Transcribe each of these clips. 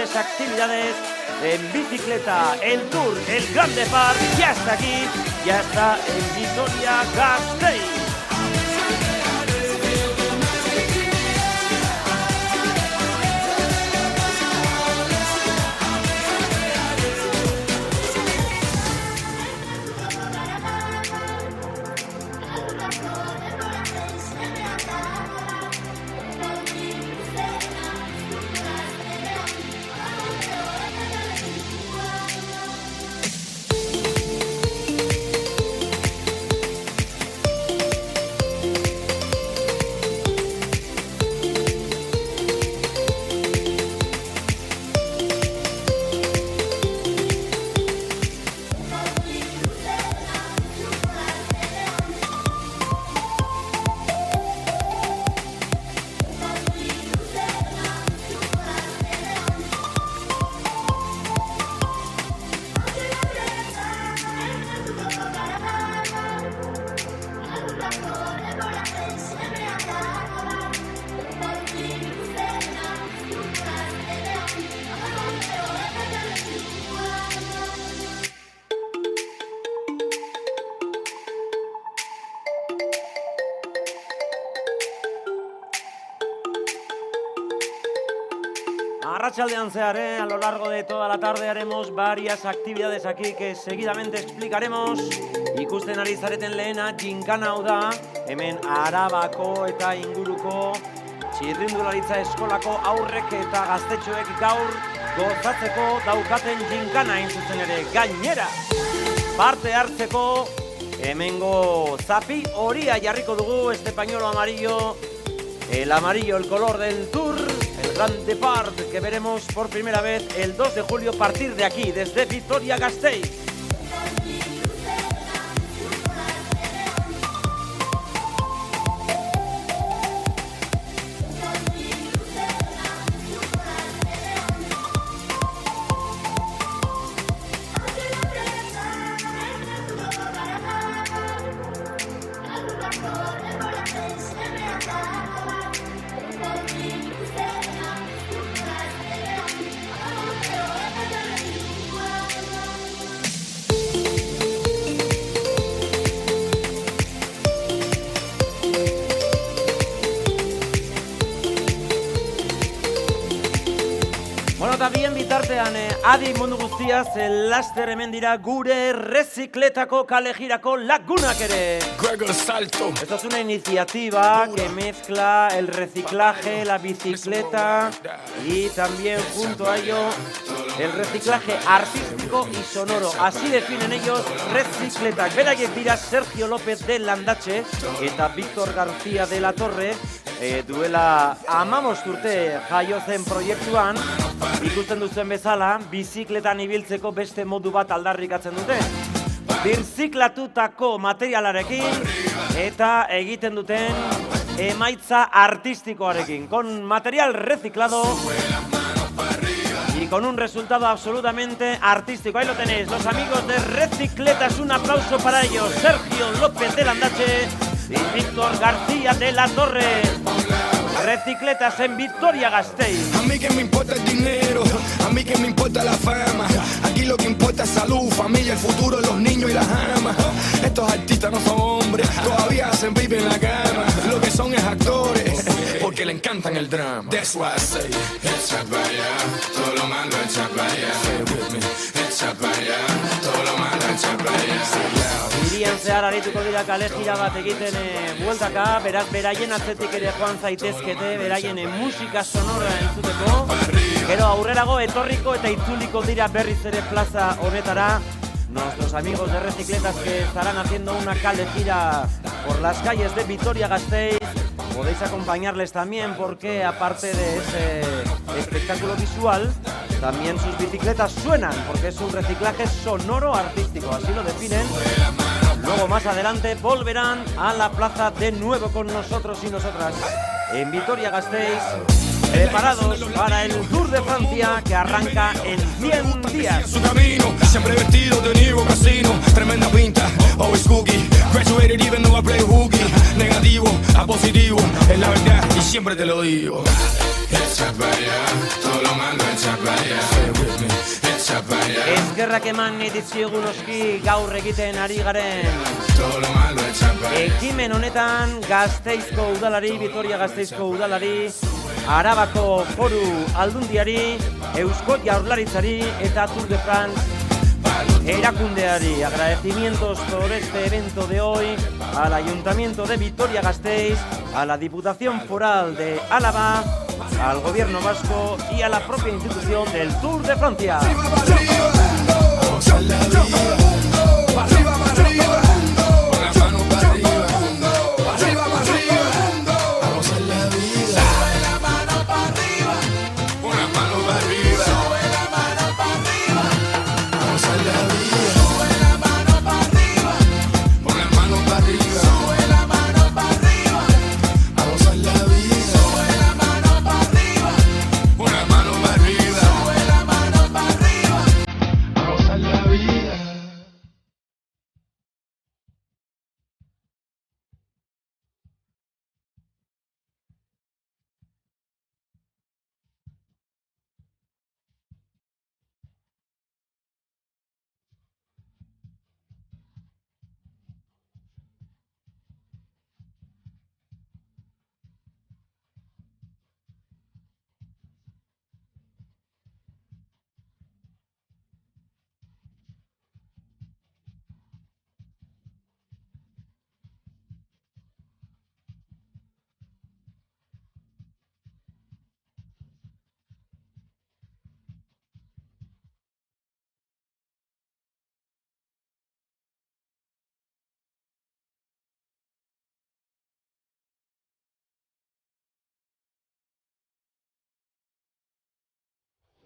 grandes actividades en bicicleta. El Tour, el Grande Park, ya está aquí, ya está en Vitoria-Gasteiz. Arratsaldean zehar, a lo largo de toda la tarde haremos varias actividades aquí que seguidamente explicaremos. Ikusten ari zareten lehena ginkana hau da, hemen Arabako eta inguruko txirrindularitza eskolako aurrek eta gaztetxoek gaur gozatzeko daukaten ginkana hain zuzen ere. Gainera, parte hartzeko hemengo zapi horia jarriko dugu, este pañuelo amarillo, el amarillo, el color del Tour, el Grande Park, que veremos por primera vez el 2 de julio a partir de aquí, desde Vitoria-Gasteiz. Bien bitartean, adi mundu guztiaz, laster hemen dira gure rezikletako kalejirako lagunak ere. Esta es una iniciativa que mezcla el reciclaje, la bicicleta y también junto a ello el reciclaje artístico y sonoro. Así definen ellos rezikletak. Beraiek dira Sergio López de Landache eta Víctor García de la Torre. Duela 15 urte jaio zen proiektuan, ikusten duzen bezala, bizikletan ibiltzeko beste modu bat aldarrikatzen dute. Birziklatutako materialarekin eta egiten duten emaitza artistikoarekin, con material reciclado y con un resultado absolutamente artístico. Ahí lo tenéis, los amigos de Recicletas, un aplauso para ellos, Sergio López de Landache y Víctor García de la Torre. Recicletas en Vitoria-Gasteiz. A mí que me importa el dinero, a mí que me importa la fama. Aquí lo que importa es salud, familia, el futuro, los niños y las amas. Estos artistas no son hombres, todavía hacen pipi en la cama. Lo que son es actores, porque le encantan el drama. That's why I say, echa para allá, todo lo malo echa para allá. Say it with me, echa para allá, todo lo malo echa para allá. Irian zehar arituko dira kalejira bat egiten bueltaka, beraz beraien atzetik ere joan zaitezkete, beraien musika sonora entzuteko. Gero aurrerago etorriko eta itzuliko dira berriz ere plaza honetara. Nuestros amigos de Recicletas que estarán haciendo una calejira por las calles de Vitoria-Gasteiz. Podéis acompañarles también porque aparte de ese espectáculo visual, también sus bicicletas suenan porque es un reciclaje sonoro artístico, así lo definen. Luego más adelante volverán a la plaza de nuevo con nosotros y nosotras en Vitoria-Gasteiz, preparados para el Tour de Francia que arranca en 100 días. Su camino, siempre vestido de Niro Casino, tremenda pinta, always cookie, graduated even though I play hooky, negativo a positivo, es la verdad y siempre te lo digo. Echa para allá, todo lo malo echa para allá. Eskerrak eman dizkiogu noski gaur egiten ari garen ekimen honetan Gasteizko udalari, Vitoria Gasteizko udalari, Arabako Foru Aldundiari, Eusko Jaurlaritzari eta Tour de France erakundeari. Agradecimientos por este evento de hoy al Ayuntamiento de Vitoria-Gasteiz, a la Diputación Foral de Álava, al Gobierno Vasco y a la propia institución del Tour de Francia.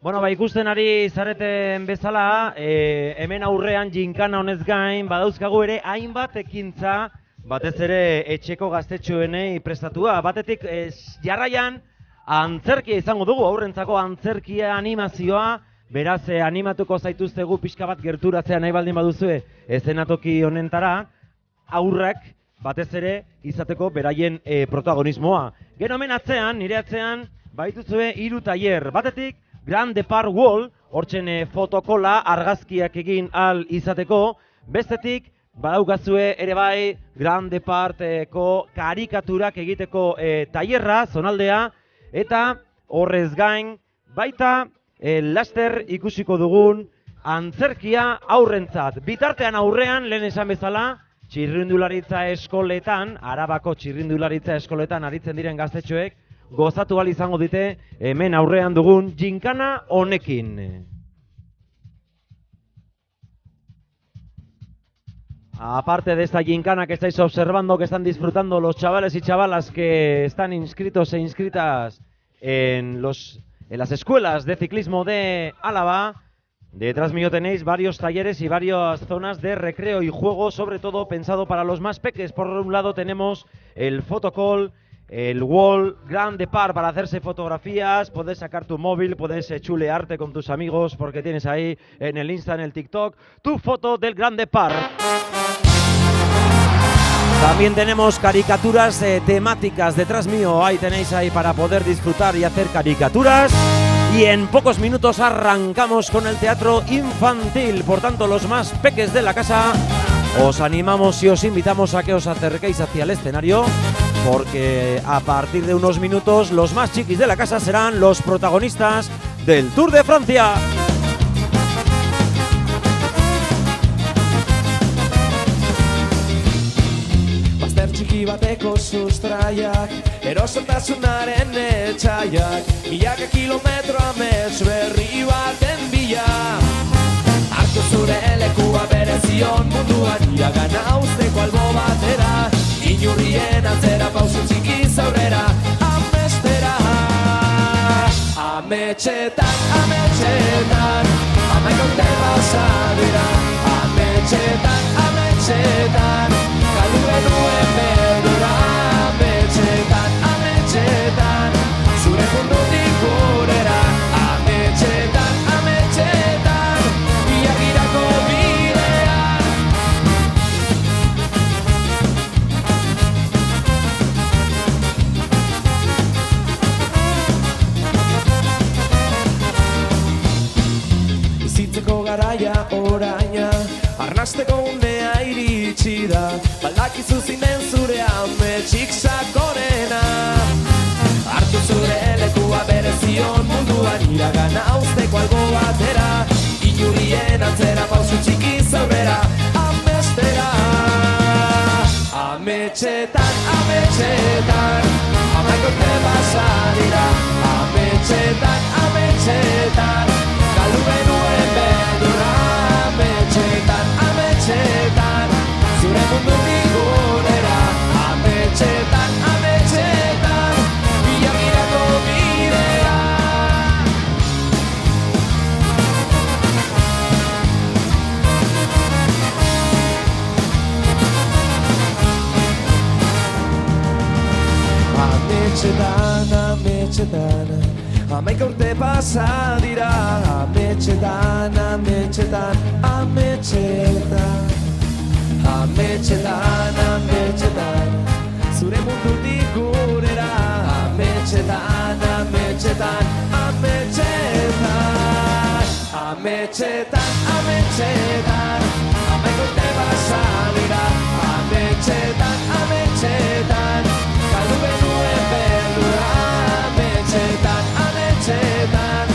Bueno, ikusten ari zareten bezala, hemen aurrean ginkana honez gain, badauzkagu ere hainbat ekintza, batez ere etxeko gaztetxoenei prestatua. Batetik jarraian antzerkia izango dugu, aurrentzako antzerkia animazioa, beraz animatuko zaituztegu pixka bat gerturatzea nahi baldin baduzue eszenatoki honentara, aurrak batez ere izateko beraien protagonismoa. Gero hemen atzean, nire atzean, baituzue 3 tailer. Batetik, Grand Depart Wall, hortzen fotokola argazkiak egin al izateko. Bestetik, badaukazue ere bai Grand Departeko karikaturak egiteko tailerra, zonaldea, eta horrez gain, baita laster ikusiko dugun antzerkia aurrentzat. Bitartean aurrean, lehen esan bezala, txirrindularitza eskoletan, Arabako txirrindularitza eskoletan aritzen diren gaztetxoek, gozatu ahal izango dite hemen aurrean dugun ginkana honekin. Aparte de esta gincana que estáis observando, que están disfrutando los chavales y chavalas que están inscritos e inscritas en las escuelas de ciclismo de Álava, detrás mío tenéis varios talleres y varias zonas de recreo y juego, sobre todo pensado para los más peques. Por un lado tenemos el photocall, el wall, Grand Depart para hacerse fotografías, puedes sacar tu móvil, puedes chulearte con tus amigos porque tienes ahí en el Insta, en el TikTok, tu foto del Grand Depart. También tenemos caricaturas temáticas detrás mío, ahí tenéis ahí para poder disfrutar y hacer caricaturas. Y en pocos minutos arrancamos con el teatro infantil, por tanto los más peques de la casa, os animamos y os invitamos a que os acerquéis hacia el escenario, porque a partir de unos minutos los más chiquis de la casa serán los protagonistas del Tour de Francia. Bazter txiki bateko sustraiak, erosotasunaren etxaiak, milaka kilometro amets berri baten bila. Hartu zure lekua berezion munduan, iragana usteko albo batera, inurrien atzera pausu txikiz aurrera, amestera. Ametxetan, ametxetan, amaikaute pasa dira. Ametxetan, ametxetan, galdu genuen berdura. Ametxetan, ametxetan, zure mundutik gurera. Ametxetan, ametxetan, iagirako bidean. garaia oraina, arnasteko unea iritsi da, baldakizu zinen zure ametsik sakonena. Hartu zure lekua berezion munduan iragana usteko albo batera, inurien antzera pausu txiki zaurrera, amestera. Ametxetan, ametxetan, amaik urte pasa dira. Ametxetan, ametxetan, galdu genuen beldurra. Ametxetan, ametxetan, zure mundutik gurera. Ametxetan, ametxetan, bilagirako bidea. Ametxetan, ametxetan, amaik urte pasa dira. Ametxetan, ametxetan, ametxetan, ametxetan, ametxetan, zure mundutik gurera. Ametxetan, ametxetan, ametxetan, ametxetan, ametxetan, amaik urte pasa dira. Ametxetan, ametxetan, galdu genuen beldurra. Ametxetan, ametxetan,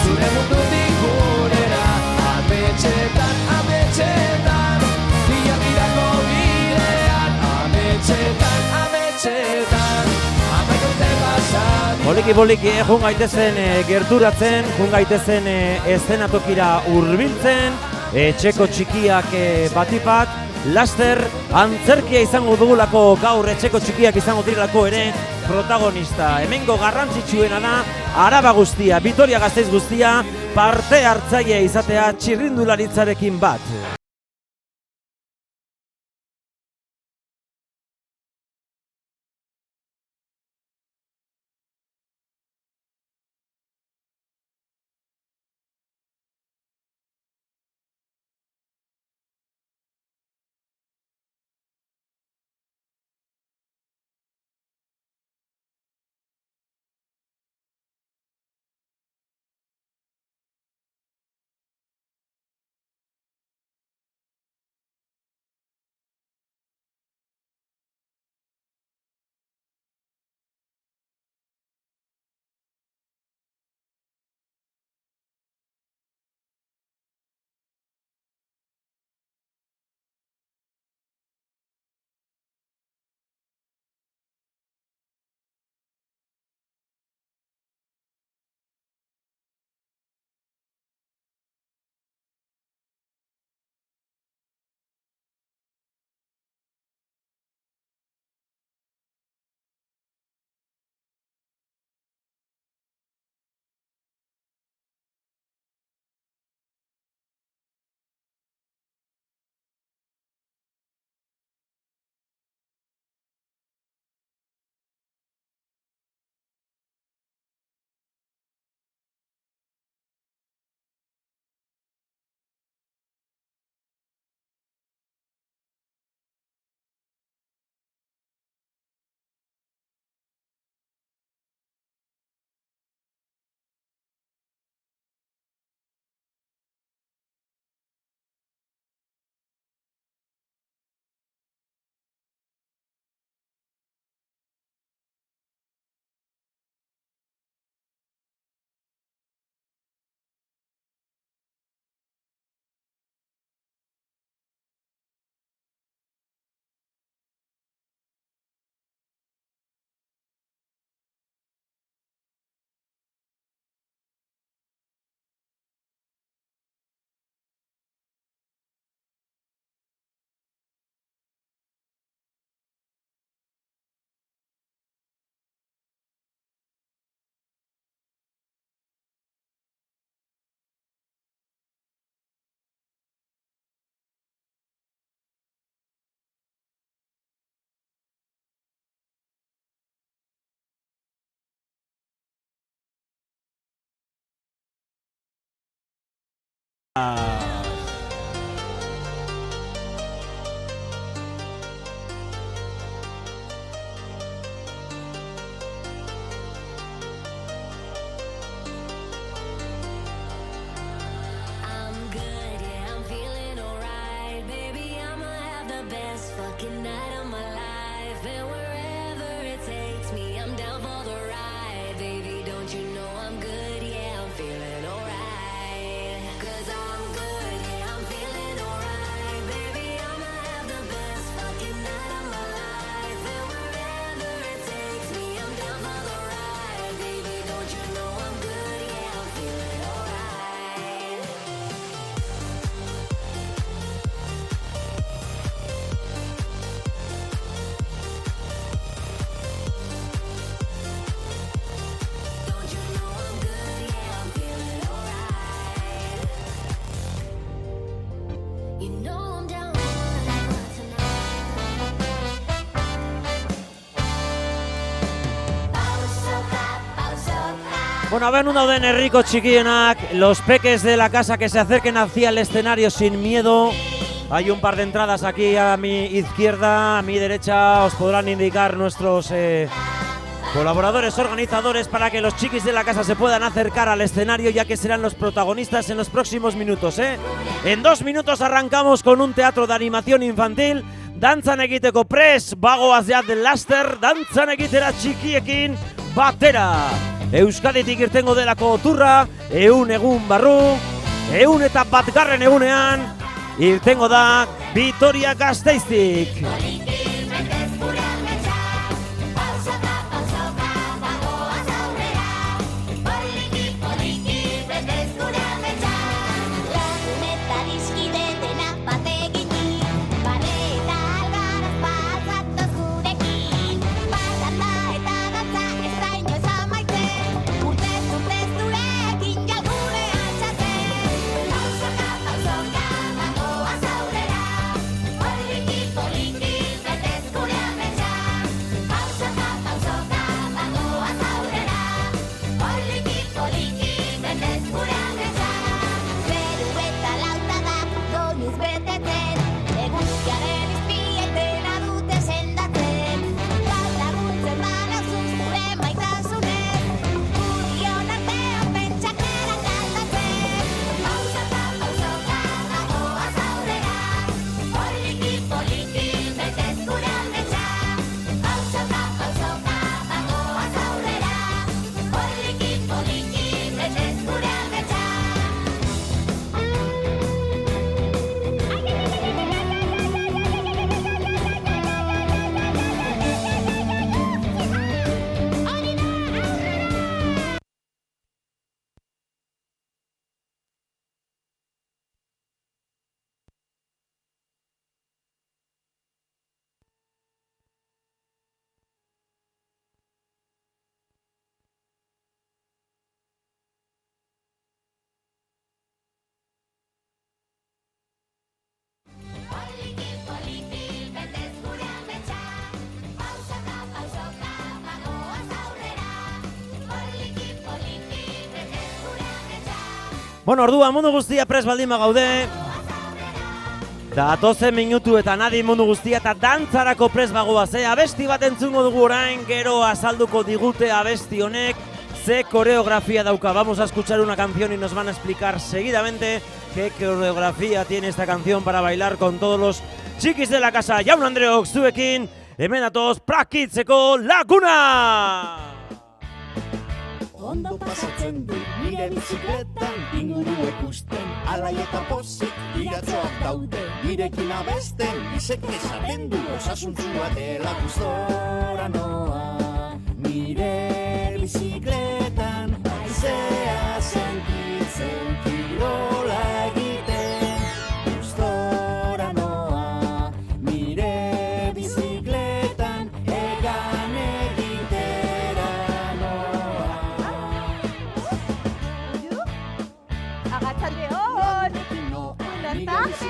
zure mundutik gurera. Ametxetan, ametxetan, bilagirako bidean. Ametxetan, ametxetan, amaik urte pasa dira. Poliki, jun gaitezen gerturatzen, jun gaitezen eszenatokira hurbiltzen, etxeko txikiak batipat, laster antzerkia izango dugulako gaur, etxeko txikiak izango direlako ere protagonista. Hemengo garrantzitsuena da Araba guztia, Vitoria-Gasteiz guztia parte hartzaile izatea txirrindularitzarekin bat. Bueno, a ver, no dauden herriko txikienak, los peques de la casa que se acerquen hacia el escenario sin miedo. Hay un par de entradas aquí a mi izquierda, a mi derecha, os podrán indicar nuestros colaboradores, organizadores, para que los chiquis de la casa se puedan acercar al escenario, ya que serán los protagonistas en los próximos minutos, ¿eh? En 2 minutos arrancamos con un teatro de animación infantil, dantzan egiteko prest, bagoaz ja del laster, dantzan egitera txikiekin batera. Euskaditik irtengo delako turra, 100 egun barru, 101. Egunean, irtengo da Vitoria Gasteiztik. Bueno, ordua mundu guztia prest baldin bagaude. Datozen minutu eta nadi mundu guztia eta dantzarako prest bagoaz, abesti bat entzungo dugu orain, gero azalduko digute abesti honek ze coreografía dauka. Vamos a escuchar una canción y nos van a explicar seguidamente qué coreografía tiene esta canción para bailar con todos los chiquis de la casa. Jaun Andreok zuekin, hemen datoz Prakitzeko Laguna! Ondo pasatzen du nire bizikletan, inguru ikusten, alai eta pozik, iratzoak daude, nirekin abesten, izek esaten du, osasuntzua dela gustora noa. Nire bizikletan, aizea sentitzen, kirola egiten, gustora noa. Nire bizikletan, egan egitera noa. Agachaldeón. Buenas tardes.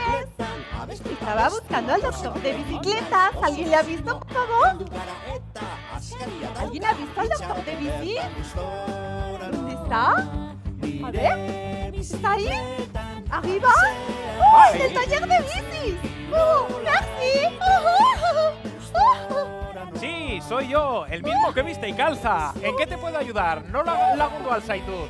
Estaba buscando al doctor de bicicletas. ¿Alguien le ha visto, por favor? ¿Alguien ha visto al doctor de bici? ¿Dónde está? A ver. ¿Está ahí? ¿Arriba? ¡Oh, en el taller de bicis! ¡Oh, merci! Sí, soy yo, el mismo que viste y calza. ¿En qué te puedo ayudar? No lagundu al zaitut.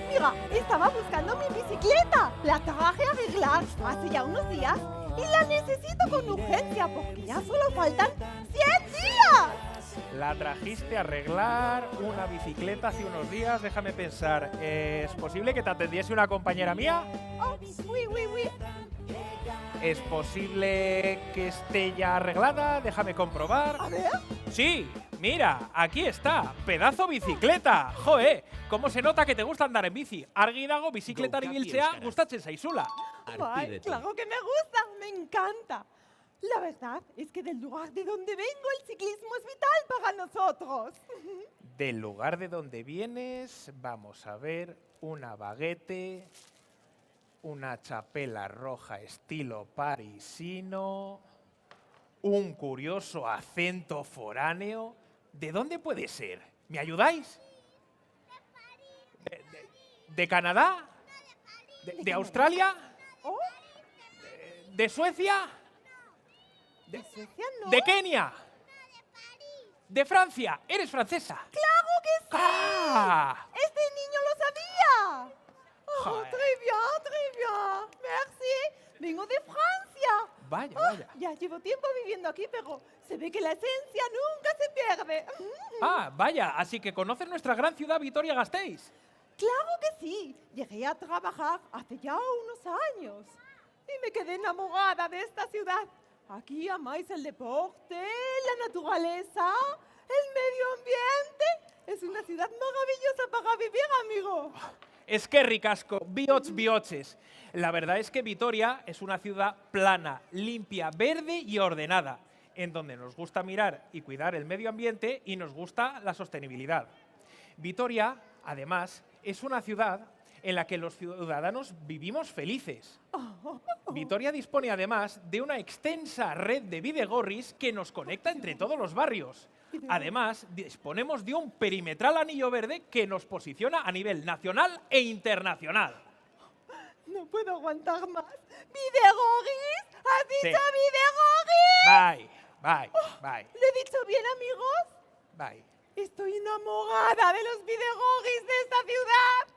Mira, estaba buscando mi bicicleta. La traje a arreglar hace ya unos días y la necesito con urgencia porque ya solo faltan 100 días. La trajiste a arreglar una bicicleta hace unos días, déjame pensar. ¿Es posible que te atendiese una compañera mía? Oh, oui. ¿Es posible que esté ya arreglada? Déjame comprobar. A ver. Sí, mira, aquí está, pedazo bicicleta. Joe, ¿cómo se nota que te gusta andar en bici? Argi dago bizikletari biltzea gustatzen zaizula. Ay, claro que me gusta, me encanta. La verdad es que del lugar de donde vengo el ciclismo es vital para nosotros. Del lugar de donde vienes, vamos a ver, una baguette, una chapela roja estilo parisino, un curioso acento foráneo. ¿De dónde puede ser? ¿Me ayudáis? ¿De Canadá? ¿De Australia? Oh, ¿De Suecia? ¿de Suecia no? ¿De Kenia? ¿De Francia? ¿Eres francesa? ¡Claro que sí! ¡Ah! ¡Este niño lo sabía! Oh, Joder. très bien, merci. Vengo de Francia. Vaya, Oh, vaya. ya llevo tiempo viviendo aquí, pero se ve que la esencia nunca se pierde. Ah, vaya, así que conoces nuestra gran ciudad Vitoria-Gasteiz. Claro que sí. Llegué a trabajar hace ya unos años y me quedé enamorada de esta ciudad. Aquí amáis el deporte, la naturaleza, el medio ambiente. Es una ciudad maravillosa para vivir, amigo. Es que ricasco, biots. La verdad es que Vitoria es una ciudad plana, limpia, verde y ordenada, en donde nos gusta mirar y cuidar el medio ambiente y nos gusta la sostenibilidad. Vitoria, además, es una ciudad en la que los ciudadanos vivimos felices. Vitoria dispone además de una extensa red de bidegorris que nos conecta entre todos los barrios. Además, disponemos de un perimetral anillo verde que nos posiciona a nivel nacional e internacional. No puedo aguantar más. ¡Videgoris! ¿Has Sí. dicho videgoris? Bye. ¿Lo he dicho bien, amigos? Bye. Estoy enamorada de los videgoris de esta ciudad.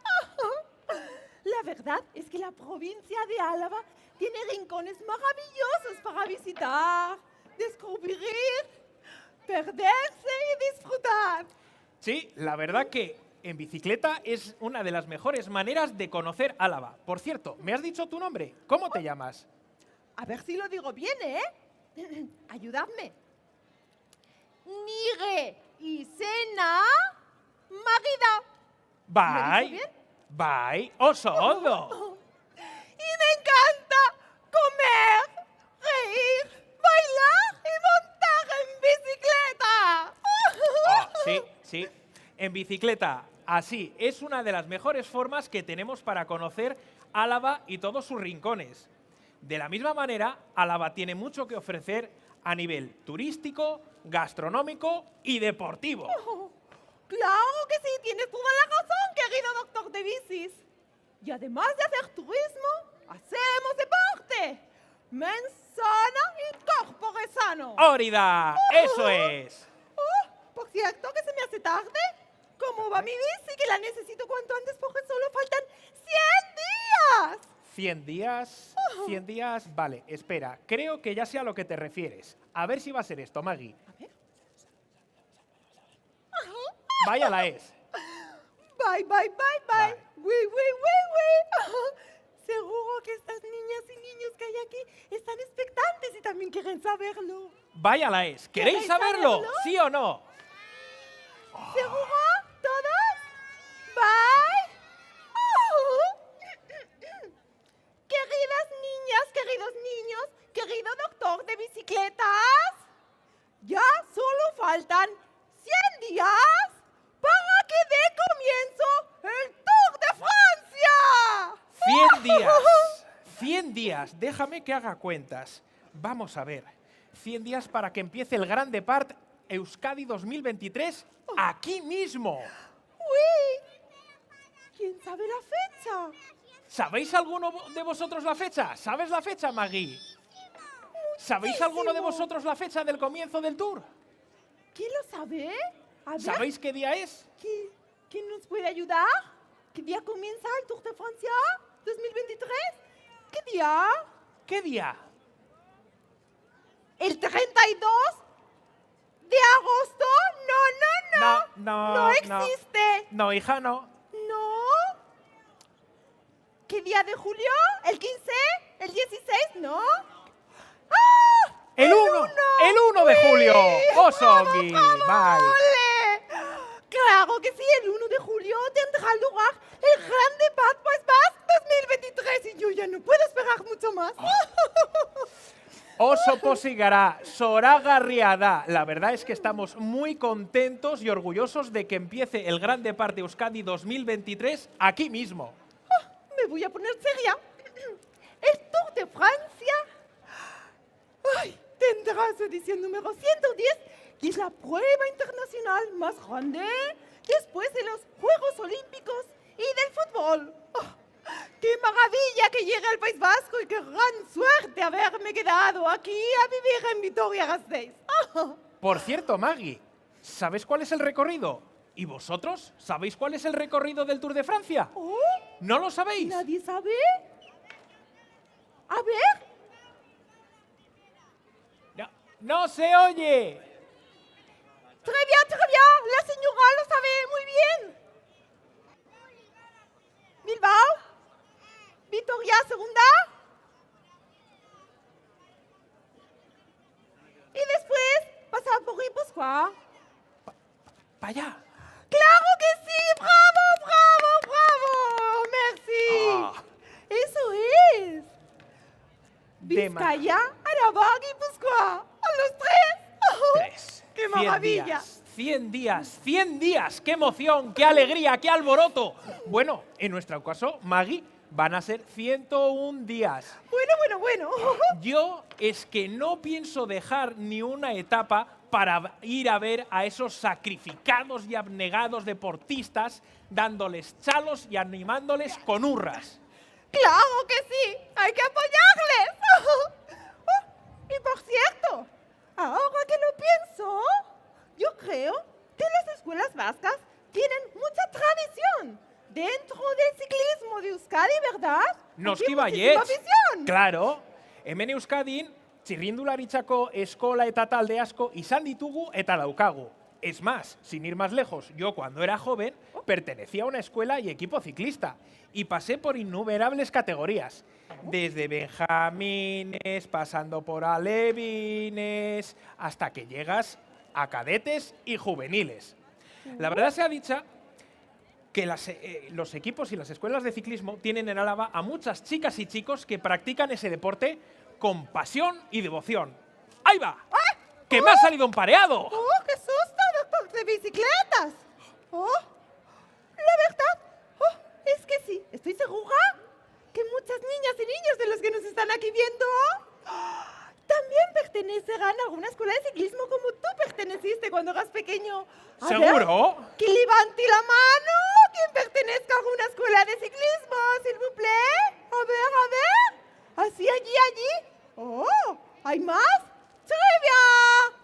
La verdad es que la provincia de Álava tiene rincones maravillosos para visitar, descubrir, perderse y disfrutar. Sí, la verdad que en bicicleta es una de las mejores maneras de conocer Álava. Por cierto, ¿me has dicho tu nombre? ¿Cómo te llamas? A ver si lo digo bien, ¿eh? Ayudadme. Nire Isena Magida. ¿Lo he dicho bien? Bye. Oso Odo. Y me encanta comer, reír, bailar y montar en bicicleta. Sí. En bicicleta. Así, es una de las mejores formas que tenemos para conocer Álava y todos sus rincones. De la misma manera, Álava tiene mucho que ofrecer a nivel turístico, gastronómico y deportivo. Claro que sí, tienes toda la razón, querido doctor de bicis. Y además de hacer turismo, hacemos deporte. Mens sana y corpore sano. ¡Órida! ¡Eso es! Oh, por cierto, que se me hace tarde. ¿Cómo va mi bici? Que la necesito cuanto antes porque solo faltan 100 días. 100 días, 100 días, vale, espera, creo que ya sé a lo que te refieres. A ver si va a ser esto, Maggie. A ver. Vaya la es. Bye. Bye. Oui. Seguro que estas niñas y niños que hay aquí están expectantes y también quieren saberlo. Vaya la es. ¿Queréis saberlo? saberlo? ¿Sí o no? ¿Seguro? ¿Todos? Bye. Queridas niñas, queridos niños, querido doctor de bicicletas, ya solo faltan 100 días para que dé comienzo el Tour de Francia. 100 días. 100 días. Déjame que haga cuentas. Vamos a ver. 100 días para que empiece el Gran Depart Euskadi 2023 aquí mismo. Uy, ¿quién sabe la fecha? ¿Sabéis alguno de vosotros la fecha? ¿Sabes la fecha, Maggie? ¿Sabéis alguno de vosotros la fecha del comienzo del Tour? ¿Quién lo sabe? A ver, ¿Sabéis qué día es? ¿quién nos puede ayudar? ¿Qué día comienza el Tour de Francia 2023? ¿Qué día? ¿Qué día? ¿El 32 de agosto? No existe. No, hija, no. ¿No? ¿Qué día de julio? ¿El 15? ¿El 16? ¿No? ¡Ah! El 1 de julio. ¡Osogi! Bye. ¡Ole! Claro que sí, el 1 de julio tendrá lugar el Gran Depart País Basque 2023 y yo ya no puedo esperar mucho más. Oso posigara, Soragarriada. La verdad es que estamos muy contentos y orgullosos de que empiece el Gran Depart Euskadi 2023 aquí mismo. Me voy a poner seria. El Tour de Francia tendrá su edición número 110 y es la prueba internacional más grande después de los Juegos Olímpicos y del fútbol. ¡Oh! ¡Qué maravilla que llegue al País Vasco y qué gran suerte haberme quedado aquí a vivir en Vitoria-Gasteiz! ¡Oh! Por cierto, Maggie, ¿sabes cuál es el recorrido? ¿Y vosotros? ¿Sabéis cuál es el recorrido del Tour de Francia? ¿Oh? ¿No lo sabéis? ¿Nadie sabe? A ver. No se oye. Très bien, la señora lo sabe muy bien. Bilbao, Vitoria segunda. Y después pasar por Guipúzcoa. ¡Para allá! ¡Claro que sí! ¡Bravo, bravo, bravo! ¡Merci! Ah. ¡Eso es! De ma- Vizcaya, Araba, Guipúzcoa. ¡A los tres! ¡Oh! 3. ¡Qué 100 maravilla! días, 100 días, 100 días. ¡Qué emoción, qué alegría, qué alboroto! Bueno, en nuestro caso, Maggie, van a ser 101 días. Bueno. Yo es que no pienso dejar ni una etapa para ir a ver a esos sacrificados y abnegados deportistas, dándoles chalos y animándoles con hurras. ¡Claro que sí! ¡Hay que apoyarles! Y por cierto, ahora que lo pienso, yo creo que las escuelas vascas tienen mucha tradición dentro del ciclismo de Euskadi, ¿verdad? Noski Aquí baietz. muchísima afición. Claro, hemen Euskadin, txirrindularitzako eskola eta talde asko izan ditugu eta daukagu. Es más, sin ir más lejos, yo cuando era joven pertenecía a una escuela y equipo ciclista y pasé por innumerables categorías, desde benjamines, pasando por alevines, hasta que llegas a cadetes y juveniles. La verdad sea dicha que los equipos y las escuelas de ciclismo tienen en Álava a muchas chicas y chicos que practican ese deporte con pasión y devoción. ¡Ahí va! ¡Que me ha salido un pareado! ¡Oh, qué susto, doctor de bicicletas! ¡Oh! La verdad, es que sí, estoy segura que muchas niñas y niños de los que nos están aquí viendo también pertenecerán a alguna escuela de ciclismo como tú perteneciste cuando eras pequeño. A ¿Seguro? ver, que levante la mano quien pertenezca a alguna escuela de ciclismo, s'il vous plaît. A ver. Así, allí. ¡Oh! ¿Hay más? ¡Trivia!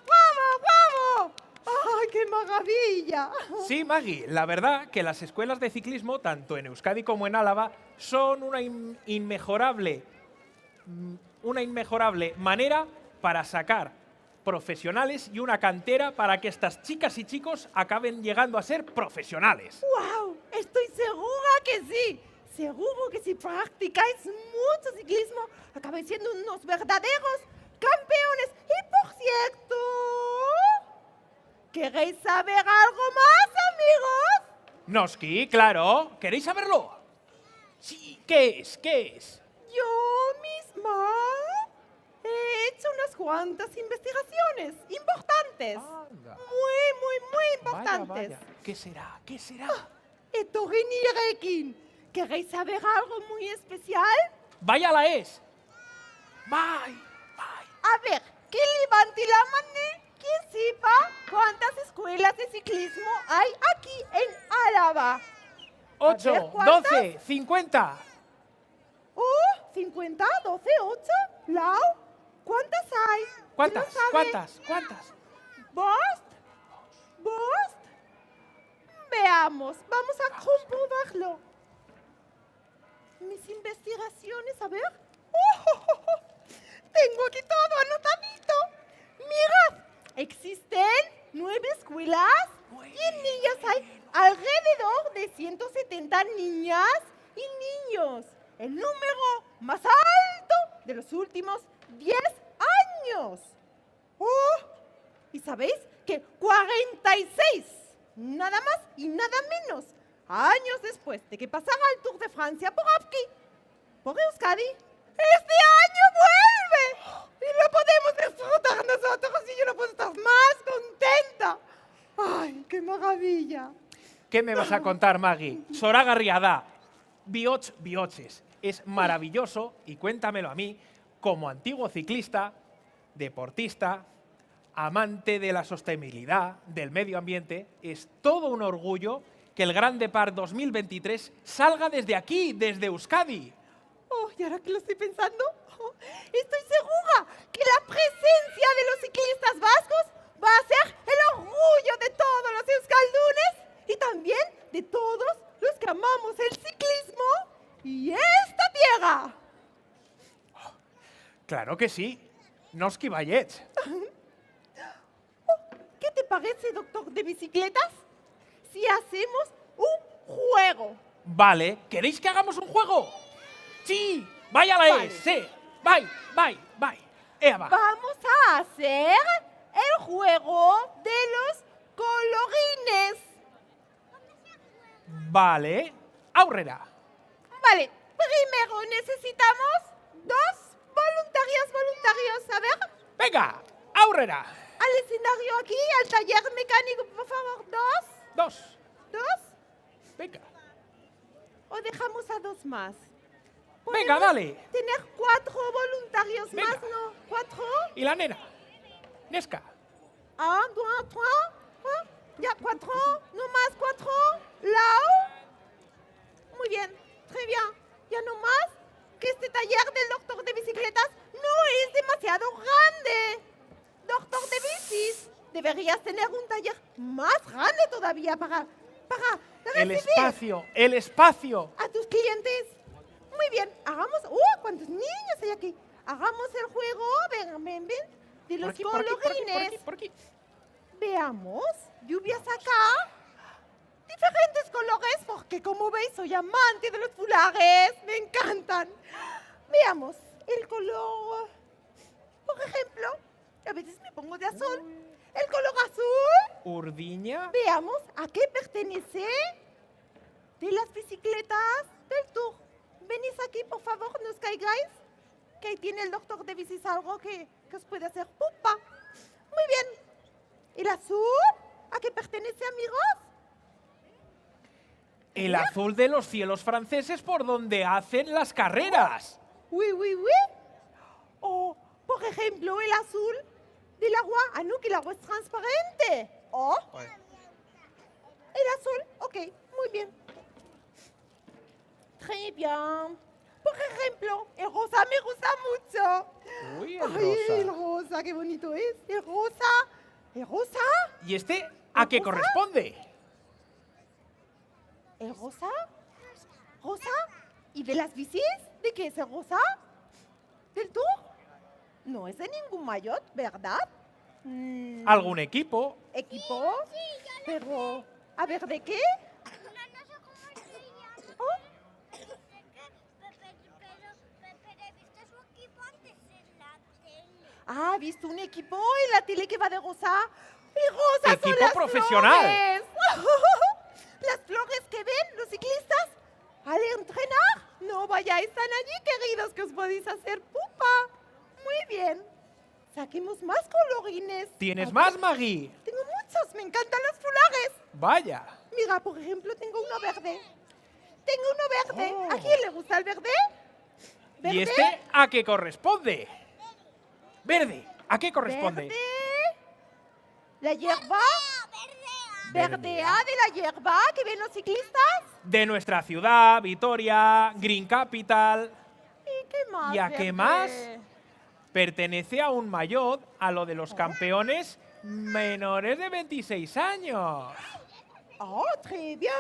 ¡Vamos! ¡Ay, qué maravilla! Sí, Maggie, la verdad que las escuelas de ciclismo, tanto en Euskadi como en Álava, son una inmejorable manera para sacar profesionales y una cantera para que estas chicas y chicos acaben llegando a ser profesionales. ¡Wow! Estoy segura que sí. Seguro que si practicáis mucho ciclismo, acabáis siendo unos verdaderos campeones. Y por cierto, ¿queréis saber algo más, amigos? Noski, claro. ¿Queréis saberlo? Sí, ¿qué es? ¿Qué es? Yo misma he hecho unas cuantas investigaciones importantes. Anda. Muy Vaya, importantes. vaya. ¿Qué será? ¿Qué será? Etorri nirekin. ¿Queréis saber algo muy especial? Vaya la es. Bye. A ver, que levante la mano quien sepa cuántas escuelas de ciclismo hay aquí en Álava. 8, ver, ¿cuántas? 12, 50. Oh, 50, 12, 8. Lau, ¿cuántas hay? ¿Cuántas? ¿Quién lo sabe? ¿Cuántas? ¿Vos? Veamos, vamos a comprobarlo. Mis investigaciones, a ver. Tengo aquí todo anotadito. Mirad, existen 9 escuelas y en ellas hay alrededor de 170 niñas y niños. El número más alto de los últimos 10 años. ¡Oh! ¿Y sabéis que 46, nada más y nada menos, años después de que pasara el Tour de Francia por aquí, por Euskadi, este año vuelve! Y lo podemos disfrutar nosotros y yo no puedo estar más contenta. ¡Ay, qué maravilla! ¿Qué me vas a contar, Maggie? Zoragarria da. Bihotz. Es maravilloso y cuéntamelo a mí, como antiguo ciclista, deportista, amante de la sostenibilidad, del medio ambiente, es todo un orgullo que el Gran Depart 2023 salga desde aquí, desde Euskadi. Oh, y ahora que lo estoy pensando, estoy segura que la presencia de los ciclistas vascos va a ser el orgullo de todos los euskaldunes y también de todos los que amamos el ciclismo y esta tierra. Claro que sí. Noski baietz. ¿Qué te parece, doctor de bicicletas, si hacemos un juego? Vale, ¿queréis que hagamos un juego? Sí, vaya la Vale. sí. Bye. Ea va. Vamos a hacer el juego de los colorines. Vale, aurrera. Vale, primero necesitamos dos voluntarios. A ver, Venga, aurrera. al escenario aquí, al taller mecánico, por favor, dos. Venga, ¿O dejamos a dos más? venga, dale. Tener 4 voluntarios Venga. más, ¿no? 4. Y la nena. Nesca. 1, 2, 3. Ya, 4. No más, 4. Lao. Muy bien, très bien. Ya no más, que este taller del doctor de bicicletas no es demasiado grande. Doctor de bicis, deberías tener un taller más grande todavía para El recibir espacio. a tus clientes. Muy bien, hagamos... ¡Cuántos niños hay aquí! Hagamos el juego, ven, de los colorines. Por aquí. Veamos, lluvias acá. Diferentes colores, porque como veis soy amante de los fulares. Me encantan. Veamos, el color... Por ejemplo, a veces me pongo de azul. El color azul. Urdiña. Veamos a qué pertenece de las bicicletas del Tour. Venís aquí, por favor, no os caigáis, que ahí tiene el doctor de bicis algo que os puede hacer pupa. Muy bien. ¿El azul? ¿A qué pertenece, amigos? El azul de los cielos franceses por donde hacen las carreras. Oui. O, por ejemplo, el azul del agua. Ah, no, que el agua es transparente. O el azul. Ok, muy bien. Très bien. Por ejemplo, el rosa me gusta mucho. Uy, Ay, el rosa, qué bonito es. El rosa. ¿El rosa? ¿Y este a qué ¿Rosa? corresponde? ¿El rosa? ¿Rosa? ¿Y de las bicis? ¿De qué es el rosa? ¿Del Tour? No es de ningún maillot, ¿verdad? ¿Algún equipo? ¿Equipo? Pero, a ver, ¿de qué? ¿Oh? Ah, ¿ha visto un equipo en la tele que va de rosa? ¡Y rosa son Equipo las profesional. flores! Las flores que ven los ciclistas al entrenar. No vayáis tan allí, queridos, que os podéis hacer pupa. Muy bien. Saquemos más colorines. ¿Tienes A más, ver, Maggie? Tengo muchos, me encantan los fulares. Vaya. Mira, por ejemplo, tengo uno verde. Oh. ¿A quién le gusta el verde? ¿Verde? ¿Y este a qué corresponde? Verde. ¿A qué corresponde? Verde. La hierba. Verdea de la hierba que ven los ciclistas. De nuestra ciudad, Vitoria, Green Capital. ¿Y qué más? ¿Y a qué verde? más? Pertenece a un maillot a lo de los campeones menores de 26 años. Oh, très bien.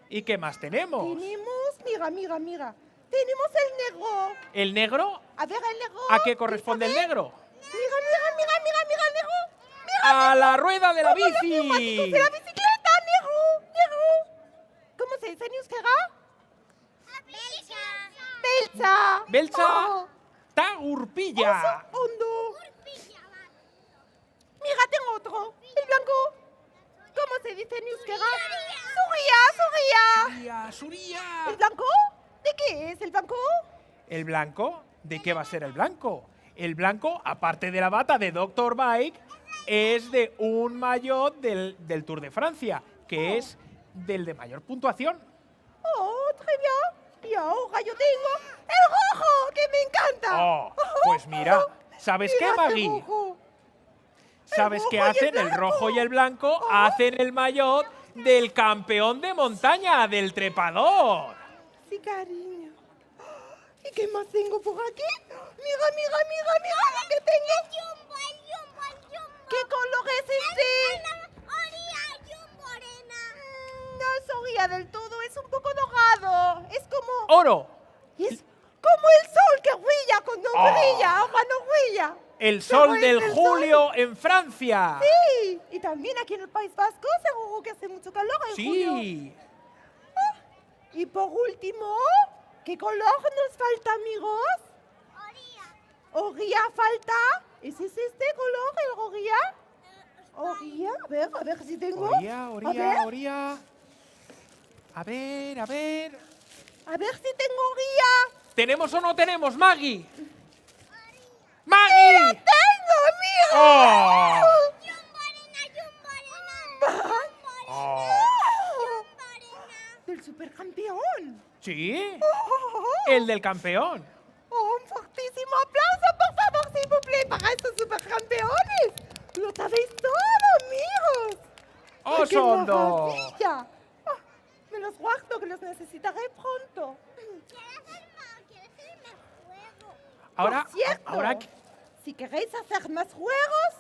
¿Y qué más tenemos? Tenemos, mira. Tenemos el negro. ¿El negro? A ver, el negro. ¿A qué corresponde el fíjate. negro? Mira el negro. ¡A la rueda de la Como los neumáticos bici! de la bicicleta, negro. ¿Cómo se dice en euskera? Beltza. Beltza Oh, Tagurpilla. hondo. Mira, tengo otro. El blanco. ¿Cómo se dice en euskera? Suria. Suría. ¿El blanco? ¿De qué es el blanco? ¿El blanco? ¿De qué va a ser el blanco? El blanco, aparte de la bata de Dr. Bike, es de un maillot del Tour de Francia, que es del de mayor puntuación. Oh, très bien. Y ahora yo tengo el rojo, que me encanta. Oh, pues mira, ¿sabes qué, Mira Maggie? rojo. ¿Sabes qué rojo y el hacen? El rojo y el blanco hacen el maillot del campeón de montaña, del trepador. Sí, cariño. ¿Y qué más tengo por aquí? Mira, mira, mira, mira lo que tengo. ¿Qué color es este? No es orilla del todo, es un poco dorado. Es como... Oro. Es como el sol que brilla cuando brilla, ahora no brilla. El sol Pero es del el julio en Francia. Sí, y también aquí en el País Vasco seguro que hace mucho calor en julio. Sí. Y por último, ¿qué color nos falta, amigos? Orilla falta. ¿Ese es este color, el orilla? Orilla, a ver si tengo. Orilla, A orilla, ver. orilla. A ver, a ver. A ver si tengo orilla. ¿Tenemos o no tenemos, Maggie? ¡Maggie! ¡Tengo, amigo! ¡Oh! ¡Oh! Del supercampeón. Sí, el del campeón. Oh, un fortísimo aplauso, por favor, s'il vous plaît, para estos supercampeones. Lo sabéis todo, amigos. ¡Oh, ¡Ay, qué Sondo! maravilla! Ah, me los guardo, que los necesitaré pronto. Ahora, Por cierto, ahora, si queréis hacer más juegos,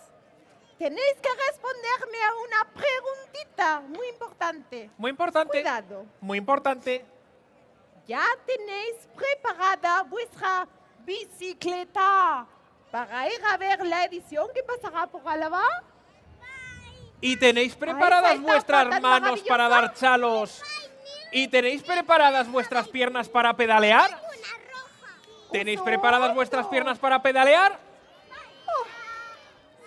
tenéis que responderme a una preguntita muy importante. muy importante, Cuidado. muy importante. ¿Ya tenéis preparada vuestra bicicleta para ir a ver la edición que pasará por Álava? ¿Y tenéis preparadas esa vuestras etapa tan manos para maravillosa. dar chalos? ¿Y tenéis preparadas vuestras piernas para pedalear? ¿Tenéis Oso, preparadas vuestras oso. piernas para pedalear?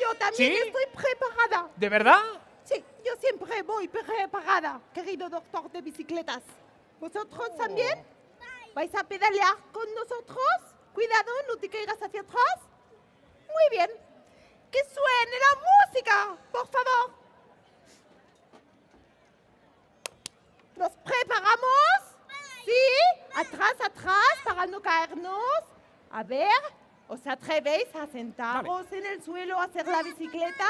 Yo también ¿Sí? estoy preparada. ¿De verdad? Sí, yo siempre voy preparada, querido doctor de bicicletas. ¿Vosotros también? ¿Vais a pedalear con nosotros? Cuidado, no te caigas hacia atrás. Muy bien. ¡Que suene la música, por favor! ¿Nos preparamos? ¿Sí? Atrás, atrás, para no caernos. A ver, ¿os atrevéis a sentaros en el suelo a hacer la bicicleta?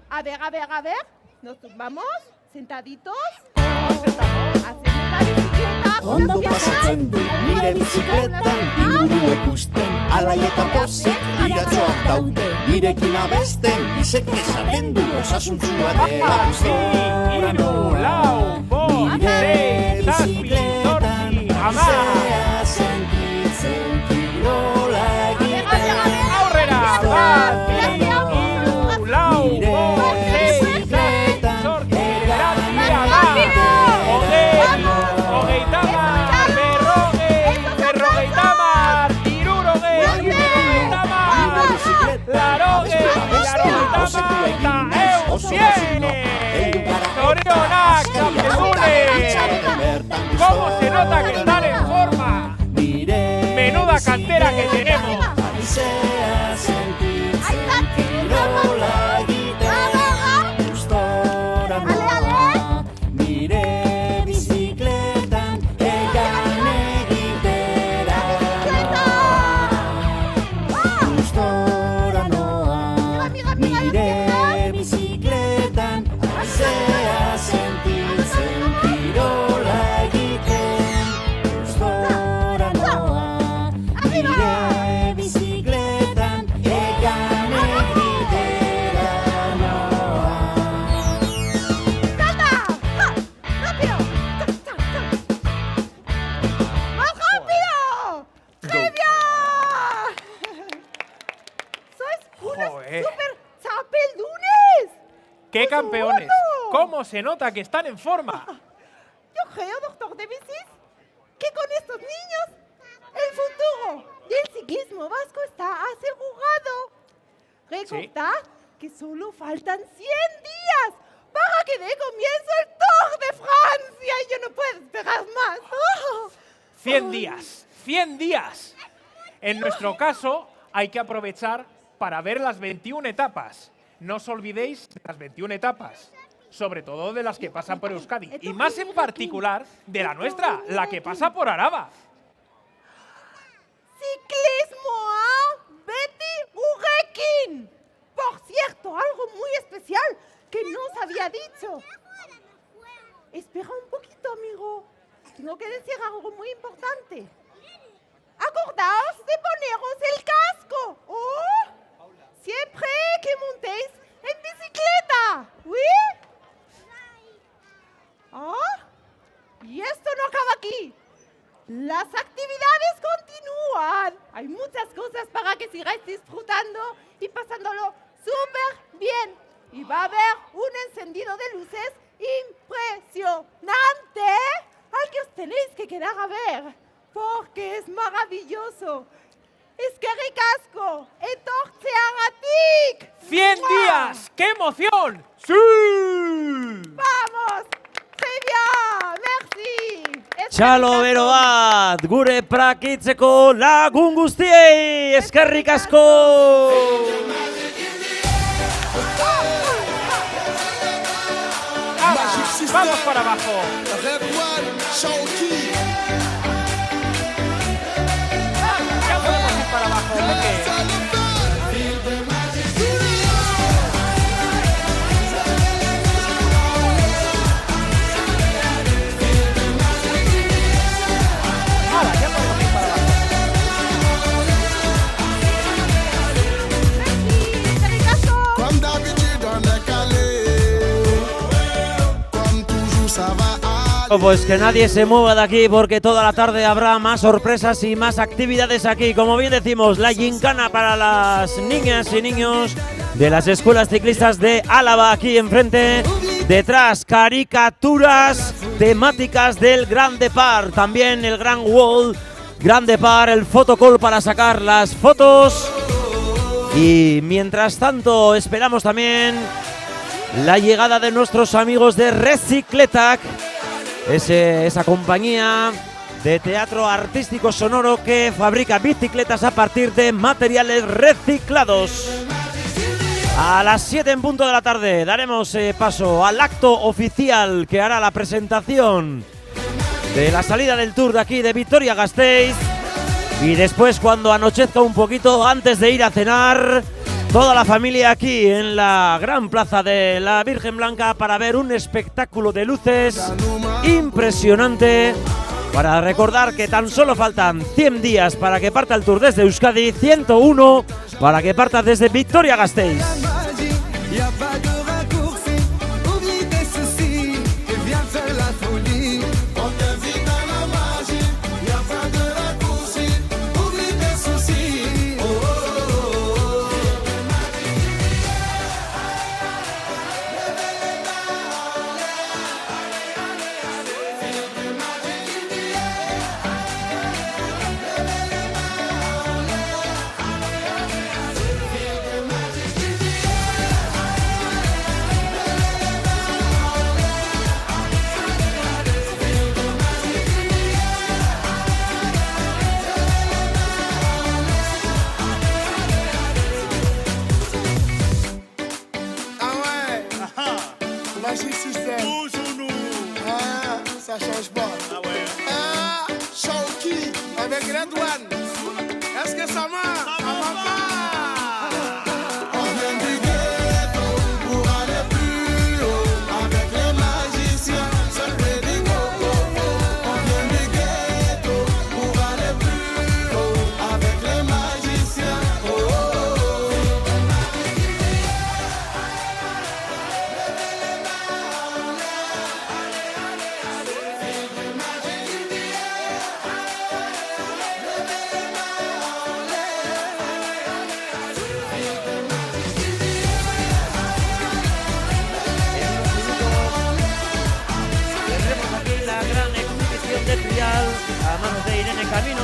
A ver, a ver, a ver. Nos tumbamos, sentaditos. Hacemos la bicicleta. con Ondo las piernas. pasatzen du nire bizikletan inguru ikusten alai eta pozik iratxoak daude nirekin abesten izek esaten du osasuntsua dela gustora noa nire bizikletan zea sentitzen kirola egiten Aurrera! Bat, bi, hiru, lau, bost, sei, zazpi, zortzi, bederatzi, hamar, hogeita hamar, berrogeita hamar, hirurogei, hirurogeita hamar, laurogei, laurogeita hamar, zorionak, txapeldunes! ¿Cómo se nota que están en forma? Menuda cantera que tenemos. Zea sentitzen kirola egiten gustora noa nire bizikletan egan egitera gustora noa nire bizikletan zea sentitzen kirola egiten gustora noa nire bizikletan egan egitera noa. ¡Salta! ¡Ja! ¡Rápido! ¡Cha, cha, cha! ¡Más rápido! ¡Previa! ¡Sois unos Joder. super chapeldunes! ¡Qué campeones! bueno! ¿Cómo se nota que están en forma? Yo creo, doctor de bicis, que con estos niños el futuro del ciclismo vasco está asegurado. Recordad que solo faltan 100 días para que dé comienzo el Tour de Francia y yo no puedo esperar más. ¡Oh! 100 días, 100 días. En nuestro caso, hay que aprovechar para ver las 21 etapas. No os olvidéis de las 21 etapas, sobre todo de las que pasan por Euskadi, y más en particular de la nuestra, la que pasa por Araba. Ciclismo a Betty Gurekin. Por cierto, algo muy especial que no os había dicho. Espera un poquito, amigo. Tengo que decir algo muy importante. Acordaos de poneros el casco. ¿Oh? Siempre que montéis en bicicleta. ¿Oui? ¿Ah? Y esto no acaba aquí. Las actividades continúan. Hay muchas cosas para que sigáis disfrutando y pasándolo súper bien. Y va a haber un encendido de luces impresionante al que os tenéis que quedar a ver, porque es maravilloso. Es que ricasco, etortzeagatik. 100 ¡Mua! días, ¡qué emoción! ¡Sí! ¡Vamos! ¡Très bien! ¡Merci! Txalo bero bat, gure prakitzeko lagun guztiei, eskerrik asko! Vamos para abajo. Red One, Shawky. Ya podemos ir para abajo, Peque. Ahora, ya podemos ir para abajo. Merci, ricasco. Comme d'habitude, on est calé. Comme toujours, ça va aller. Pues que nadie se mueva de aquí porque toda la tarde habrá más sorpresas y más actividades aquí. Como bien decimos, la gincana para las niñas y niños de las escuelas ciclistas de Álava aquí enfrente. Detrás, caricaturas temáticas del Grand Depart. También el Grand Wall, Grand Depart, el photocall para sacar las fotos. Y mientras tanto esperamos también la llegada de nuestros amigos de Recicletac, esa compañía de teatro artístico sonoro que fabrica bicicletas a partir de materiales reciclados. A las 7 en punto de la tarde daremos paso al acto oficial que hará la presentación de la salida del Tour de aquí de Vitoria-Gasteiz. Y después, cuando anochezca un poquito, antes de ir a cenar, toda la familia aquí en la gran plaza de la Virgen Blanca para ver un espectáculo de luces impresionante. Para recordar que tan solo faltan 100 días para que parta el Tour desde Euskadi, 101 para que parta desde Vitoria-Gasteiz. Y a pas de raccourci, oublie tes soucis et viens faire la folie. On t'invite à la magie, y a pas de raccourci, oublie tes soucis. Oh, oh, oh, oh. Ah ouais. Magic System. Toujours nous. Ah, ça change pas. Ah ouais. Ah, Shawky avec Red One. Est-ce que ça marche? Ça va pas. On vient du ghetto pour aller plus haut avec les magiciens. Seul Ready Go. On vient du ghetto pour aller plus haut avec les magiciens. Oh, oh, oh. Tendremos aquí la gran exhibición de trial a manos de Irene Camino.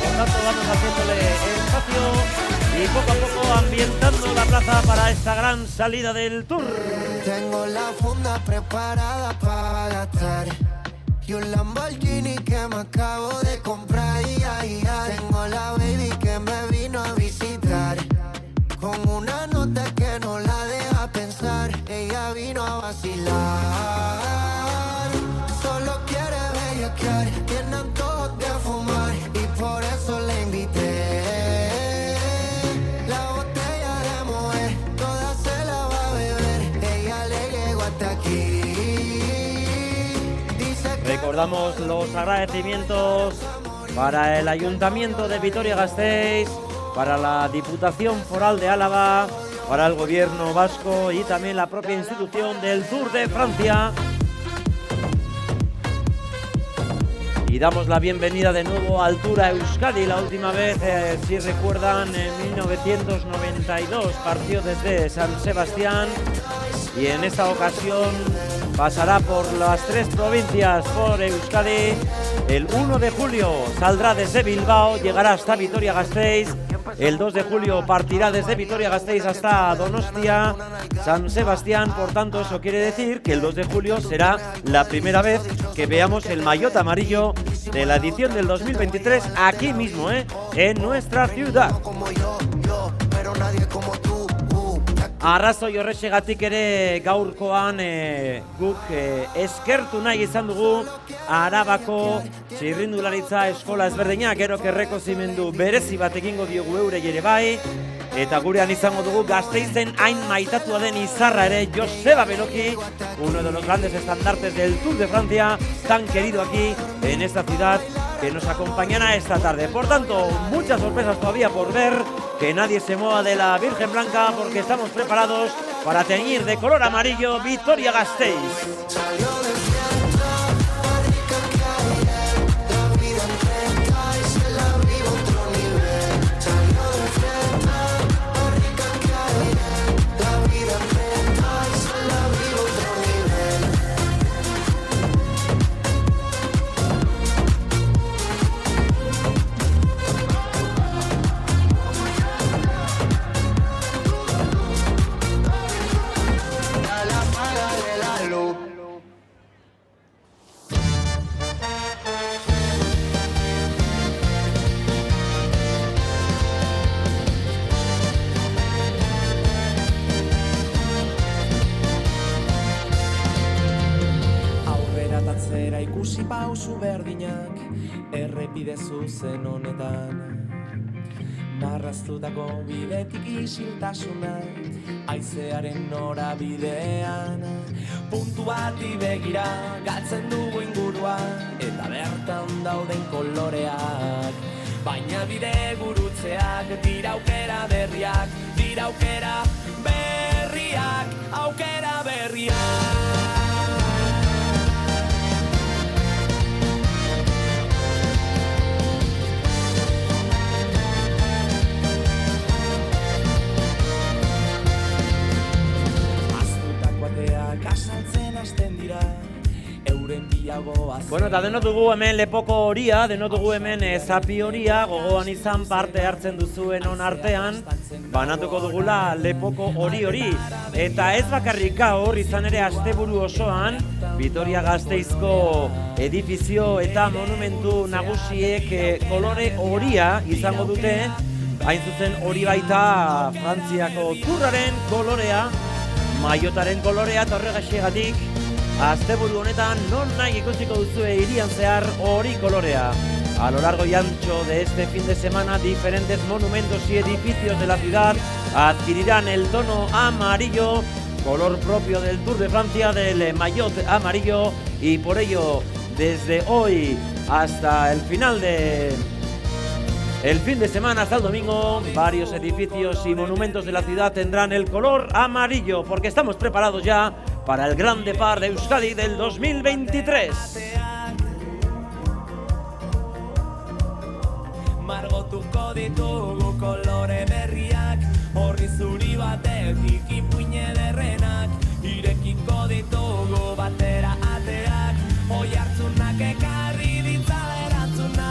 Por tanto, vamos haciéndole espacio y poco a poco ambientando la plaza para esta gran salida del Tour. Tengo la funda preparada para gastar y un Lamborghini que me acabo de comprar. Tengo la baby que me vino a visitar con una nota que no la deja pensar. Ella vino a vacilar, solo quiere bellaquear, tiene antojos de fumar y por eso le invité. La botella de Moët, toda se la va a beber. Ella le llegó hasta aquí Recordamos los agradecimientos para el Ayuntamiento de Vitoria-Gasteiz, para la Diputación Foral de Álava, para el Gobierno vasco y también la propia institución del Tour de Francia. Y damos la bienvenida de nuevo al Tour a Euskadi. La última vez, si recuerdan, en 1992 partió desde San Sebastián y en esta ocasión pasará por las 3 provincias, por Euskadi. El 1 de julio saldrá desde Bilbao, llegará hasta Vitoria-Gasteiz. El 2 de julio partirá desde Vitoria-Gasteiz hasta Donostia, San Sebastián. Por tanto, eso quiere decir que el 2 de julio será la primera vez que veamos el maillot amarillo de la edición del 2023 aquí mismo, en nuestra ciudad. Arrazoi horrexegatik ere gaurkoan guk eskertu nahi izan dugu Arabako txirrindularitza eskola ezberdinak, gero errekonozimendu berezi bat egingo diogu eurei ere bai, eta gurean izango dugu Gasteizen hain maitatua den izarra ere, Joseba Beloki, uno de los grandes estandartes del Tour de Francia, tan querido aquí en esta ciudad, que nos acompañará esta tarde. Por tanto, muchas sorpresas todavía por ver, que nadie se mueva de la Virgen Blanca porque estamos preparados para teñir de color amarillo Vitoria-Gasteiz. Ikusi pausu berdinak errepide zuzen honetan, marraztutako bidetik isiltasuna haizearen norabidean, puntu bati begira galtzen dugu ingurua eta bertan dauden koloreak, baina bide gurutzeak dira aukera berriak, dira aukera berriak, aukera berriak. Bueno, eta denot dugu hemen lepoko horia, denot dugu hemen zapi horia, gogoan izan parte hartzen duzuen on artean, banatuko dugula lepoko hori. Eta ez bakarrik gaur, izan ere asteburu osoan, Vitoria-Gasteizko edifizio eta monumentu nagusiek kolore horia izango dute, hain zuzen hori baita Frantziako Tourraren kolorea, maillotaren kolorea, eta horregaxegatik asteburu honetan non nahi ikusiko duzue hirian zehar hori kolorea. A lo largo y ancho de este fin de semana, diferentes monumentos y edificios de la ciudad adquirirán el tono amarillo, color propio del Tour de Francia, del maillot amarillo, y por ello, desde hoy hasta el final el fin de semana, hasta el domingo, varios edificios y monumentos de la ciudad tendrán el color amarillo, porque estamos preparados ya para el Gran Depart de Euskadi del 2023. Margotuko ditugu kolore berriak, horri zuri batetik ipuine derrenak, irekiko ditugu batera ateak, oi hartzunak ekarri ditzala erantzunak,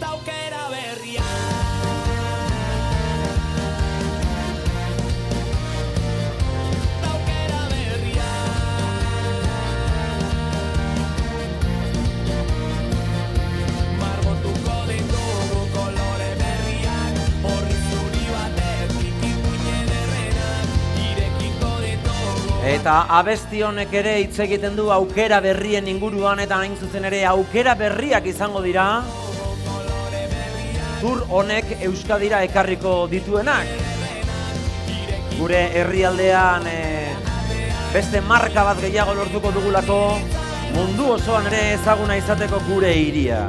taukera berriak. Eta abesti honek ere hitz egiten du aukera berrien inguruan, eta hain zuzen ere aukera berriak izango dira Tour honek Euskadira ekarriko dituenak. Gure herrialdean beste marka bat gehiago lortuko dugulako, mundu osoan ere ezaguna izateko gure hiria.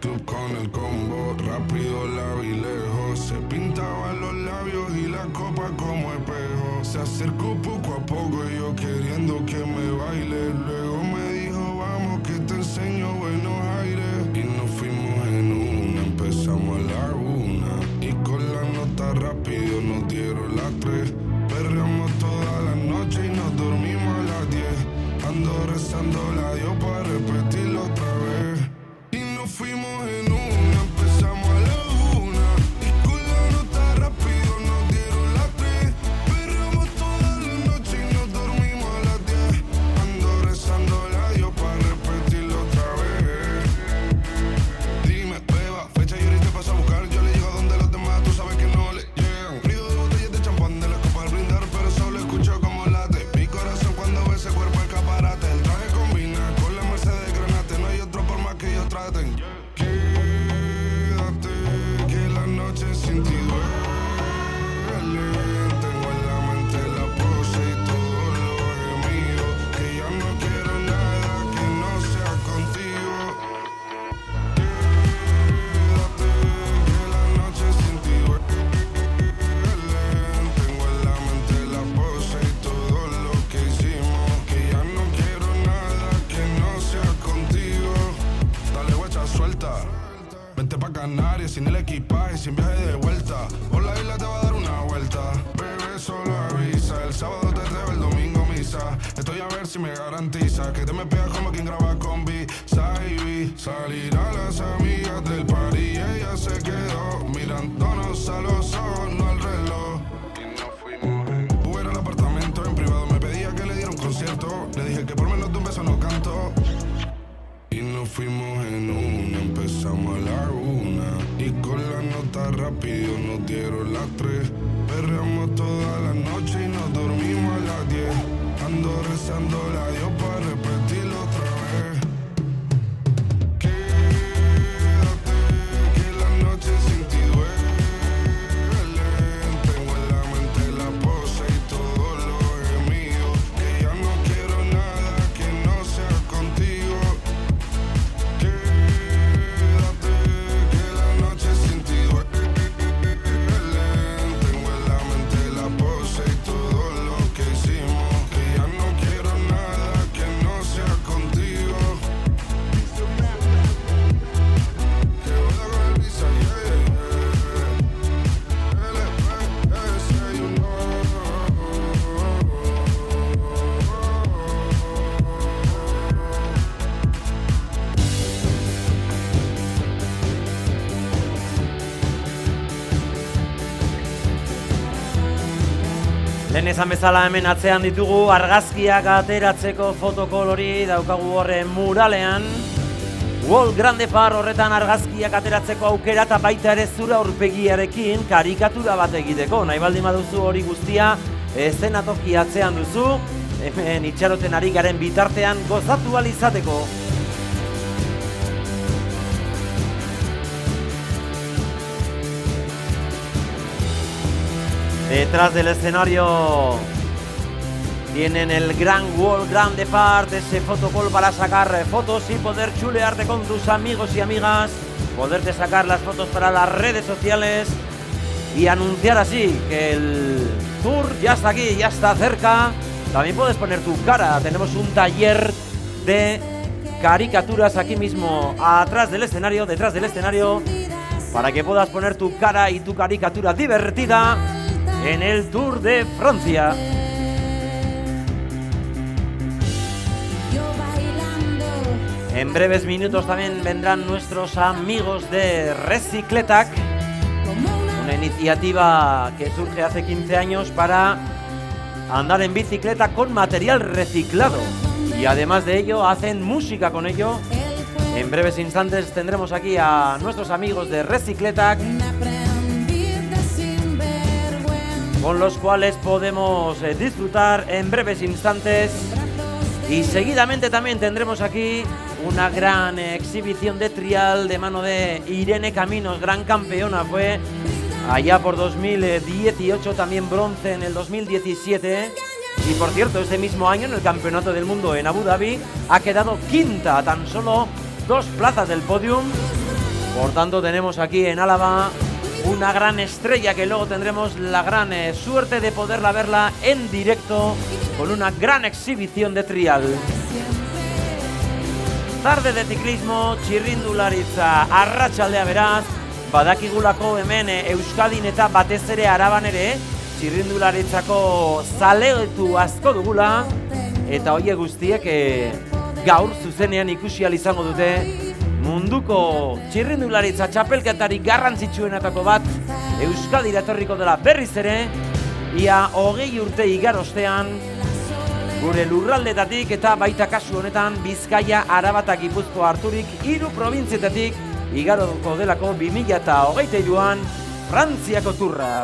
club con el combo, rápido la vi lejos. Se pintaban los labios y la copa como espejo. Se acercó poco a poco y yo queriendo que me baile. Luego me dijo vamos que te enseño buenos aires. Y nos fuimos en una, empezamos a la 1. Y con la nota rápido nos dieron las 3. Perreamos toda la noche y nos dormimos a las 10. Ando rezando la Dios para repetirlo otra vez. Y nos fuimos en una, empezamos a la 1. Y con la nota rápido nos dieron las 3. Perreamos toda la noche y nos dormimos a las 10. Ando rezando la Dios para repetirlo otra vez. Dime, beba, fecha y ahorita paso a buscar. Yo le llego a donde los demás, tú sabes que no le llegan. Frío de botellas de champán de la copa al brindar, pero solo escucho como late mi corazón cuando ve ese cuerpo escaparate. El traje combina con la Mercedes Granate, no hay otro por más que ellos traten. Quédate, que la noche sin ti duele. Tengo en la mente la pose y todo lo gemido. Que ya no quiero nada que no sea contigo. Quédate, que la noche sin ti duele. Tengo en la mente la pose y todo lo que hicimos. Que ya no quiero nada que no sea contigo. Dale guacha, suelta. Vente pa' Canarias sin el equipaje, sin viaje de vuelta. Por la isla te va a dar una vuelta. Bebé, solo avisa. El sábado te traigo, el domingo mi precisa. Estoy a ver si me garantiza que te me pegas como quien graba con B-Side. Salir a las amigas del party y ella se quedó mirándonos a los ojos, no al reloj. Y nos fuimos en Uber al apartamento en privado. Me pedía que le diera un concierto. Le dije que por menos de un beso no canto. Y nos fuimos en una, empezamos a la 1 y con la nota rápido nos dieron las 3. Perreamos toda la noche y nos dormimos a las 10. Ando rezando a Dios para repetirlo otra vez. Quédate, que la noche sin ti duele. Tengo en la mente la pose y todo lo gemido. Que ya no quiero nada que no sea contigo. Quédate, que la noche sin ti duele. Tengo en la mente la pose y todo lo que hicimos. Que ya no quiero nada que no sea contigo. Que voy con el visa, LPS, you know. Lehen esan bezala hemen atzean ditugu argazkiak ateratzeko fotokolori daukagu horren muralean. World Grande Par horretan argazkiak ateratzeko aukera eta baita ere zura aurpegiarekin karikatura bat egiteko. Nahi baldin baduzu hori guztia eszenatoki atzean duzu, hemen itxaroten ari garen bitartean gozatu ahal izateko. Detrás del escenario tienen el gran World Grande Part, ese fotocall para sacar fotos y poder chulearte con tus amigos y amigas, poderte sacar las fotos para las redes sociales y anunciar así que el tour ya está aquí, ya está cerca. También puedes poner tu cara, tenemos un taller de caricaturas aquí mismo, detrás del escenario, para que puedas poner tu cara y tu caricatura divertida en el Tour de Francia. En breves minutos también vendrán nuestros amigos de Recicletac, una iniciativa que surge hace 15 años para andar en bicicleta con material reciclado y además de ello hacen música con ello. En breves instantes tendremos aquí a nuestros amigos de Recicletac, con los cuales podemos disfrutar en breves instantes. Y seguidamente también tendremos aquí una gran exhibición de trial de mano de Irene Caminos, gran campeona, fue allá por 2018, también bronce en el 2017. Y por cierto, este mismo año en el Campeonato del Mundo en Abu Dhabi ha quedado quinta, a tan solo 2 plazas del podium. Por tanto, tenemos aquí en Álava una gran estrella que luego tendremos la gran suerte de poderla verla en directo con una gran exhibición de trial. Tarde de ciclismo, txirrindularitza arratsaldea beraz, badakigulako hemen Euskadin eta batez ere Araban ere txirrindularitzako zaletu asko dugula, eta hoiek guztiek gaur zuzenean ikusi ahal izango dute munduko txirrindularitza txapelketari garrantzitsuenetako bat Euskadira etorriko dela berriz ere, ia 20 urte igarostean, gure lurraldetatik eta baita kasu honetan Bizkaia, Araba eta Gipuzkoa harturik 3 probintzietatik igaroko delako 2023an Frantziako turra.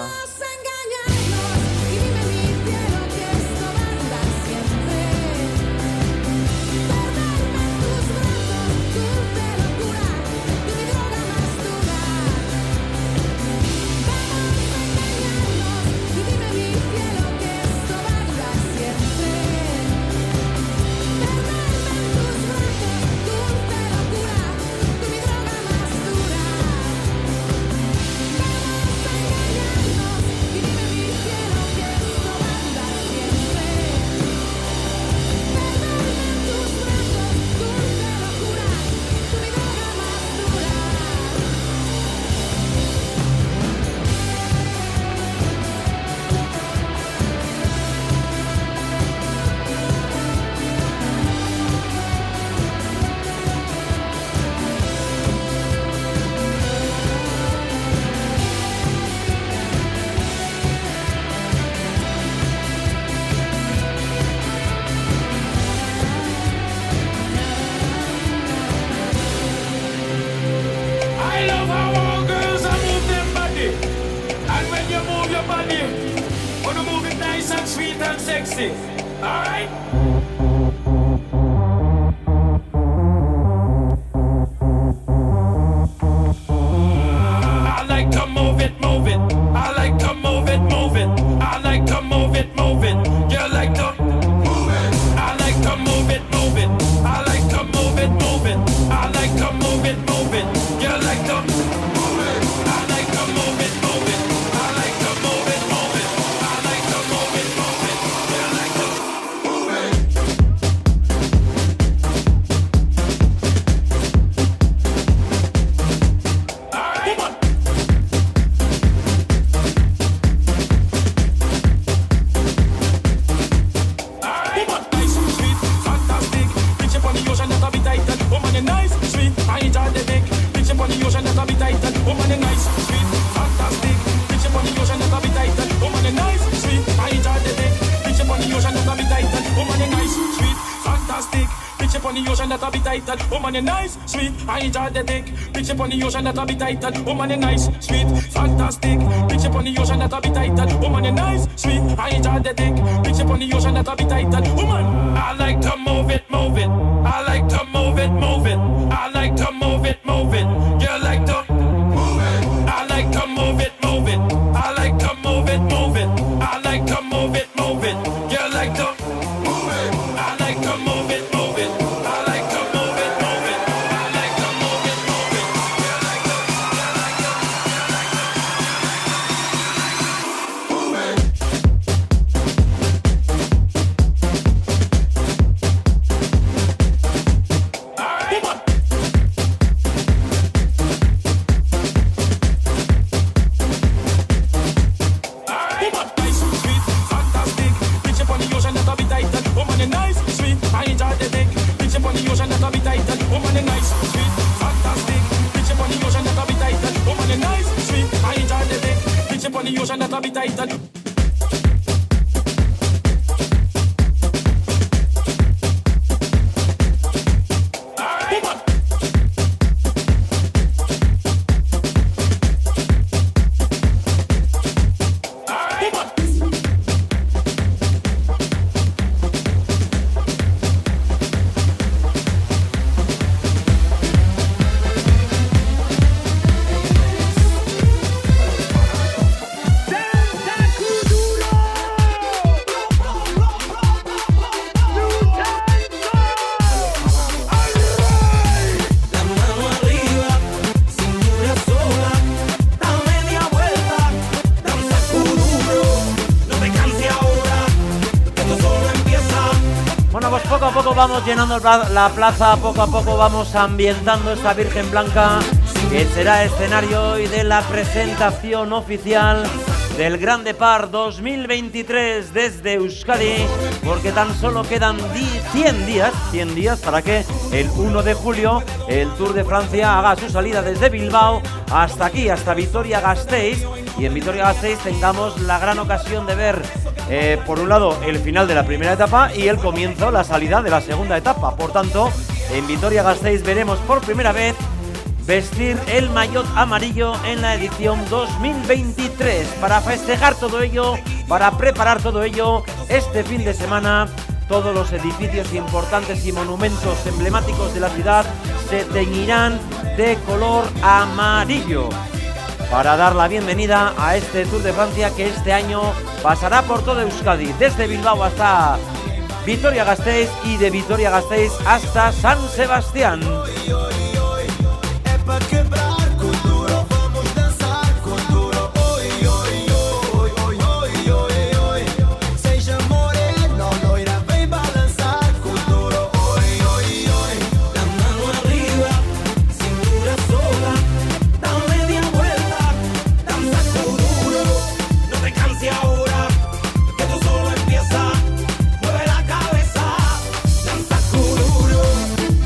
I love how all girls are move their body. And when you move your body, wanna move it nice and sweet and sexy. Alright? I like to move it, move it. I like to move it, move it. I like to move it, move it. You like to move it. I like to move it, move it. I like to move it, move it. I like to move it, move it. You like to move it. I like to move it, move it. I like to move it, move it. I like to move it, move it. You like to move it. Alright. Nice, sweet, fantastic. Bitch up on the ocean, that a bit tight. Woman, you nice, sweet. I enjoy the dick. Bitch up on the ocean, that a bit tight. Woman, you nice, sweet, fantastic. Bitch up on the ocean, that a bit tight. Woman, you nice, sweet. I enjoy the dick. Bitch up on the ocean, that a bit tight. Woman, you nice, sweet, fantastic. Bitch up on the ocean, that a bit tight. Woman, you nice, sweet. I enjoy the dick. Bitch up on the ocean, that a bit tight. Woman, you nice, sweet, fantastic. Bitch up on the ocean, that a bit tight. Woman, you nice, sweet. I enjoy the dick. Bitch up on the ocean, that a bit tight. Woman, I like to move it, move it. I like to move it, move it. I like to move it, move it. You like to move it. I like to move it, move it. I like to move it, move it. I like to move it, move it. You like to move it. I like to move it, move it. I like to move it, move it. I like to move it, move it. You like to move it. Nice, sweet, fantastic. Bitch up on the ocean, that a bit tight. Woman, you nice, sweet. I enjoy the dick. Bitch up on the ocean, that a bit tight. Woman, you nice, sweet, fantastic. Bitch up on the ocean, that a bit tight. Woman, you nice, sweet. I enjoy the dick. Bitch up on the ocean, that a bit tight. Bueno, pues poco a poco vamos llenando la plaza, poco a poco vamos ambientando esta Virgen Blanca, que será escenario hoy de la presentación oficial del Grande Par 2023 desde Euskadi, porque tan solo quedan 100 días para que el 1 de julio el Tour de Francia haga su salida desde Bilbao hasta aquí, hasta Vitoria-Gasteiz, y en Vitoria-Gasteiz tengamos la gran ocasión de ver por un lado el final de la primera etapa y el comienzo, la salida de la segunda etapa. Por tanto, en Vitoria-Gasteiz veremos por primera vez vestir el maillot amarillo en la edición 2023. Para festejar todo ello, para preparar todo ello, este fin de semana todos los edificios importantes y monumentos emblemáticos de la ciudad se teñirán de color amarillo, para dar la bienvenida a este Tour de Francia que este año pasará por toda Euskadi, desde Bilbao hasta Vitoria-Gasteiz y de Vitoria-Gasteiz hasta San Sebastián.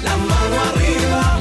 La mano arriba,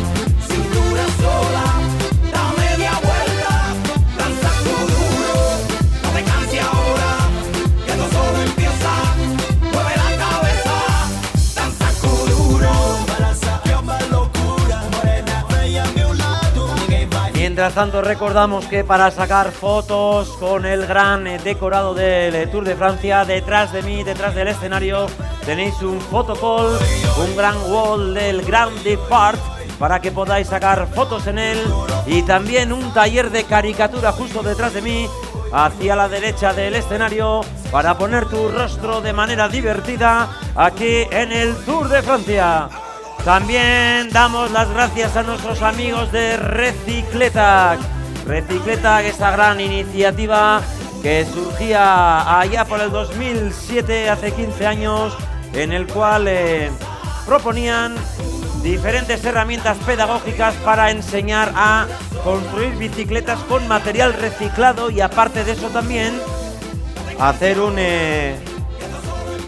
Mientras tanto recordamos que para sacar fotos con el gran decorado del Tour de Francia, detrás de mí, detrás del escenario, tenéis un photocall, un gran wall del Grand Depart para que podáis sacar fotos en él, y también un taller de caricatura justo detrás de mí, hacia la derecha del escenario, para poner tu rostro de manera divertida aquí en el Tour de Francia. También damos las gracias a nuestros amigos de Recicletac. Recicletac, esa gran iniciativa que surgía allá por el 2007, hace 15 años, en el cual proponían diferentes herramientas pedagógicas para enseñar a construir bicicletas con material reciclado, y aparte de eso también hacer un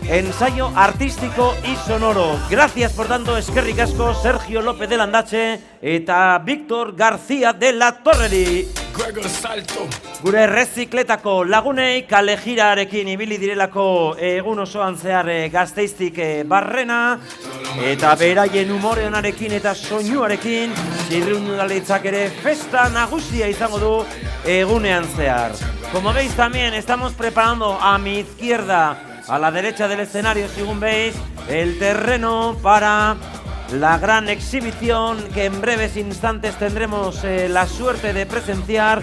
ensayo artístico y sonoro. Gracias por tanto, eskerrik asko Sergio López de Landache eta Víctor García de la Torreri. Gure Recicletako lagunei kale jirarekin ibili direlako egun osoan zehar Gasteiztik barrena, eta beraien umore onarekin eta soinuarekin Txirrindularitzak ere festa nagusia izango du egunean zehar. Como veis, también estamos preparando a mi izquierda, a la derecha del escenario, según veis, el terreno para la gran exhibición que en breves instantes tendremos la suerte de presenciar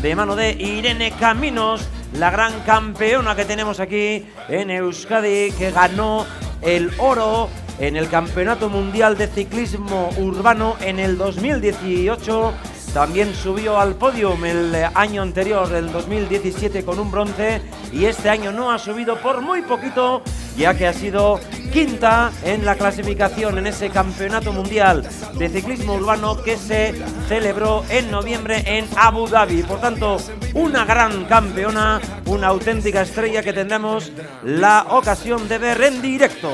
de mano de Irene Caminos, la gran campeona que tenemos aquí en Euskadi, que ganó el oro en el Campeonato Mundial de Ciclismo Urbano en el 2018. También subió al podium el año anterior, el 2017, con un bronce, y este año no ha subido por muy poquito, ya que ha sido quinta en la clasificación en ese Campeonato Mundial de Ciclismo Urbano que se celebró en noviembre en Abu Dhabi. Por tanto, una gran campeona, una auténtica estrella que tendremos la ocasión de ver en directo.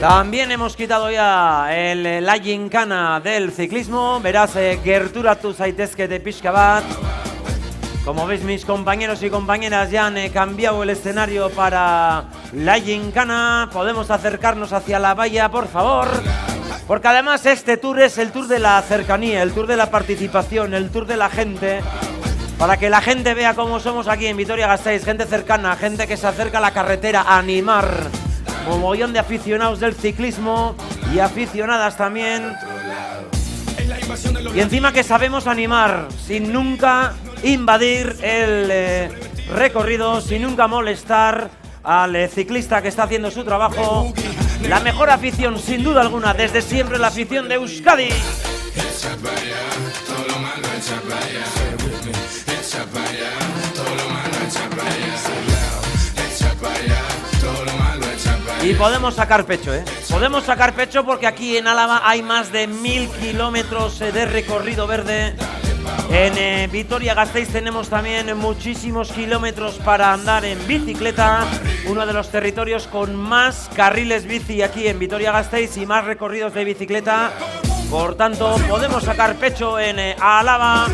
También hemos quitado ya la gincana del ciclismo. Verás, gerturatu zaitezkete pixka bat. Como veis, mis compañeros y compañeras ya han cambiado el escenario para la gincana. Podemos acercarnos hacia la valla, por favor. Porque además este tour es el tour de la cercanía, el tour de la participación, el tour de la gente. Para que la gente vea cómo somos aquí en Vitoria-Gasteiz, gente cercana, gente que se acerca a la carretera a animar. Un mogollón de aficionados del ciclismo y aficionadas también. Y encima que sabemos animar, sin nunca invadir el recorrido, sin nunca molestar al ciclista que está haciendo su trabajo. La mejor afición, sin duda alguna, desde siempre, la afición de Euskadi. Y podemos sacar pecho, Podemos sacar pecho porque aquí en Álava hay más de 1000 kilómetros de recorrido verde. En Vitoria-Gasteiz tenemos también muchísimos kilómetros para andar en bicicleta. Uno de los territorios con más carriles bici aquí en Vitoria-Gasteiz y más recorridos de bicicleta. Por tanto, podemos sacar pecho en Álava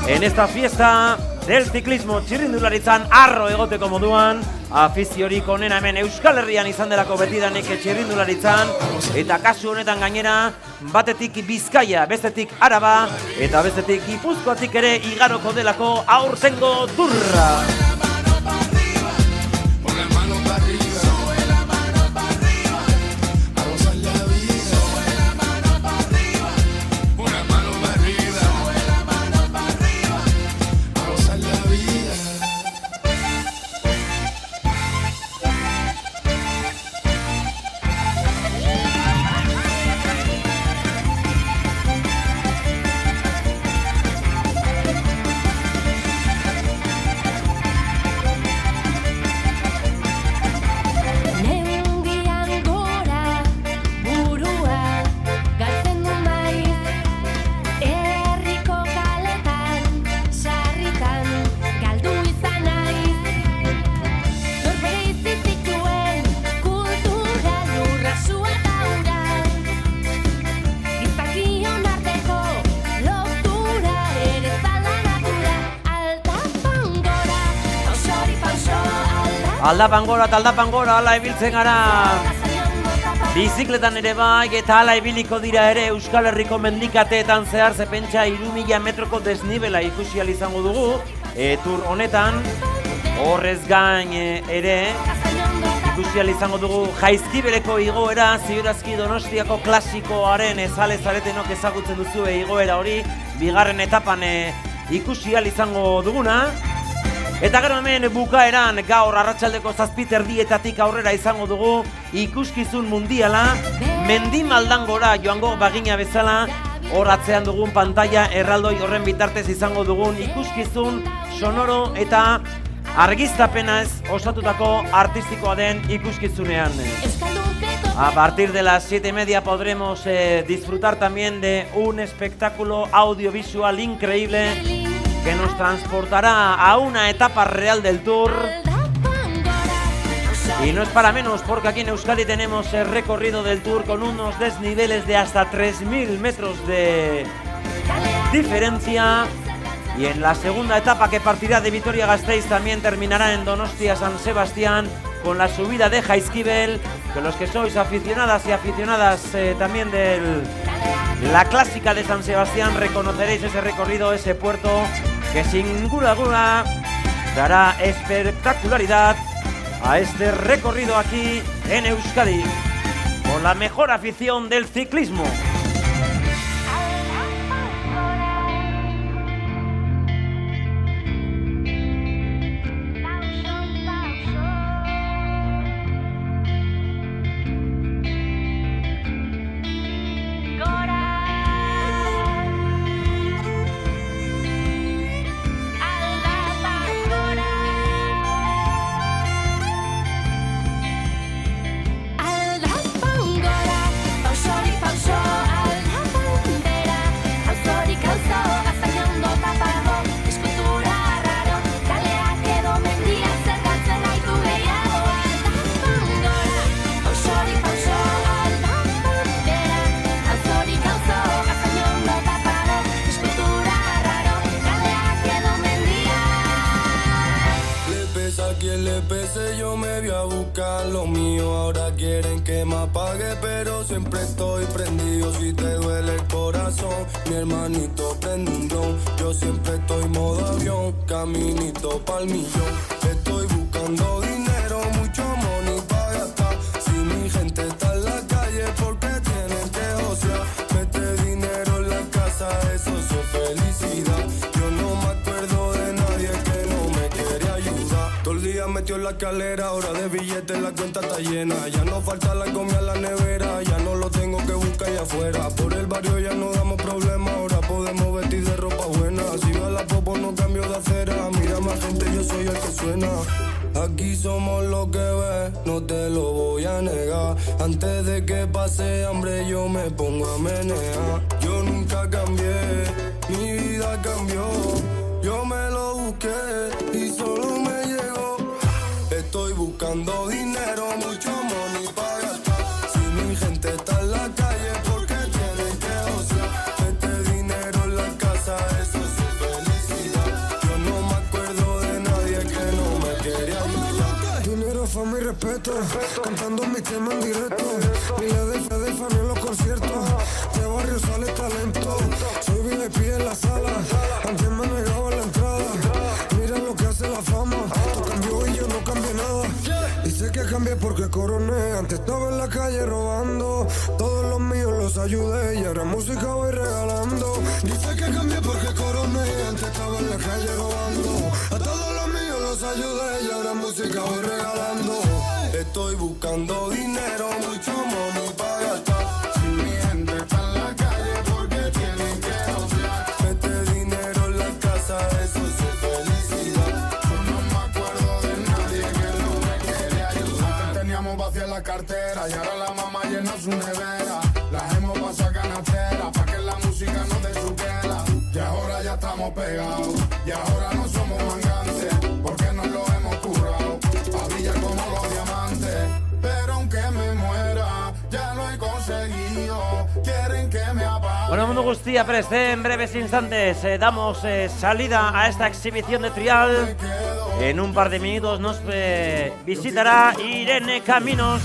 en esta fiesta del ciclismo txirrindularitzan arro egoteko moduan, afiziorik onena hemen Euskal Herrian izan delako betidanik txirrindularitzan, eta kasu honetan gainera batetik Bizkaia, bestetik Araba eta bestetik Gipuzkoatik ere igaroko delako aurtengo turra. Aldapan gora, ala ibiltzen gara. Bizikletan ere bai, eta ala ibiliko dira ere Euskal Herriko mendikateetan zehar, ze pentsa 3000 metroko desnibela ikusi ahal izango dugu tur honetan. Horrez gain ere ikusi ahal izango dugu Jaizkibeleko igoera, ziurazki Donostiako klasikoaren ezale zaretenok ezagutzen duzu igoera hori, bigarren etapan ikusi ahal izango duguna. Eta gero hemen bukaeran gaur arratsaldeko 7:00 aurrera izango dugu ikuskizun mundiala, mendi maldan gora joango bagina bezala, hor atzean dugun pantalla erraldoi horren bitartez izango dugun ikuskizun sonoro eta argiztapenaz osatutako artistikoa den ikuskizunean. A partir de las 7:30 podremos disfrutar también de un espectáculo audiovisual increíble que nos transportará a una etapa real del tour. Y no es para menos, porque aquí en Euskadi tenemos el recorrido del tour con unos desniveles de hasta 3000 metros de diferencia. Y en la segunda etapa, que partirá de Vitoria-Gasteiz, también terminará en Donostia-San Sebastián con la subida de Jaizkibel, que los que sois aficionadas y aficionadas también de la clásica de San Sebastián reconoceréis ese recorrido, ese puerto que sin duda alguna dará espectacularidad a este recorrido aquí en Euskadi, con la mejor afición del ciclismo. Yo me voy a buscar lo mío, ahora quieren que me apague, pero siempre estoy prendido. Si te duele el corazón, mi hermanito prende un blon. Yo siempre estoy modo avión, caminito pa'l millón. Estoy buscando dinero, mucho money pa' gastar. Si mi gente está en la calle, porque tienen que josear. Mete dinero en la casa, eso es felicidad. Yo no me acuerdo de nadie que no me quiere ayudar. Todo el día metió en la escalera, ahora de billetes la cuenta está llena. Ya no falta la comida en la nevera, ya no lo tengo que buscar allá afuera. Por el barrio ya no damos problemas, ahora podemos vestir de ropa buena. Si va la popo no cambio de acera, mira más gente, yo soy el que suena. Aquí somos lo que ves, no te lo voy a negar. Antes de que pase hambre yo me pongo a menear. Yo nunca cambié, mi vida cambió. Yo me lo busqué y solo me llegó. Estoy buscando dinero, mucho money para gastar. Si mi gente está en la calle, porque tienen que josear. Este dinero en la casa, eso es su felicidad. Yo no me acuerdo de nadie que no me quería ayudar. Dinero, fama y respeto, cantando mi tema en directo. Miles de fans en los conciertos, de barrio sale talento. Soy VIP en la sala, antes me negaba la entrada. Mira lo que hace la fama, tú cambió y yo no cambié nada. Dice que cambié porque coroné, antes estaba en la calle robando. Todos los míos los ayudé y ahora música voy regalando. Dice que cambié porque coroné, antes estaba en la calle robando. A todos los míos los ayudé y ahora música voy regalando. Estoy buscando dinero, mucho money para gastar. Si mi gente está en la calle, porque tienen que josear. Mete dinero en la casa, eso es su felicidad. Yo no me acuerdo de nadie que no me quiere ayudar. Antes teníamos vacía la cartera y ahora la mamá llena su nevera. Las hemos pasado a canastera pa' que la música no te suquela. Y ahora ya estamos pegados, y ahora no somos mangantes, porque nos lo hemos currado, pa' brillar como los diamantes. Pero aunque me muera, ya lo he conseguido, quieren que me apague. Bueno, mundo guztia prest, en breves instantes damos salida a esta exhibición de trial. En un par de minutos nos visitará Irene Caminos.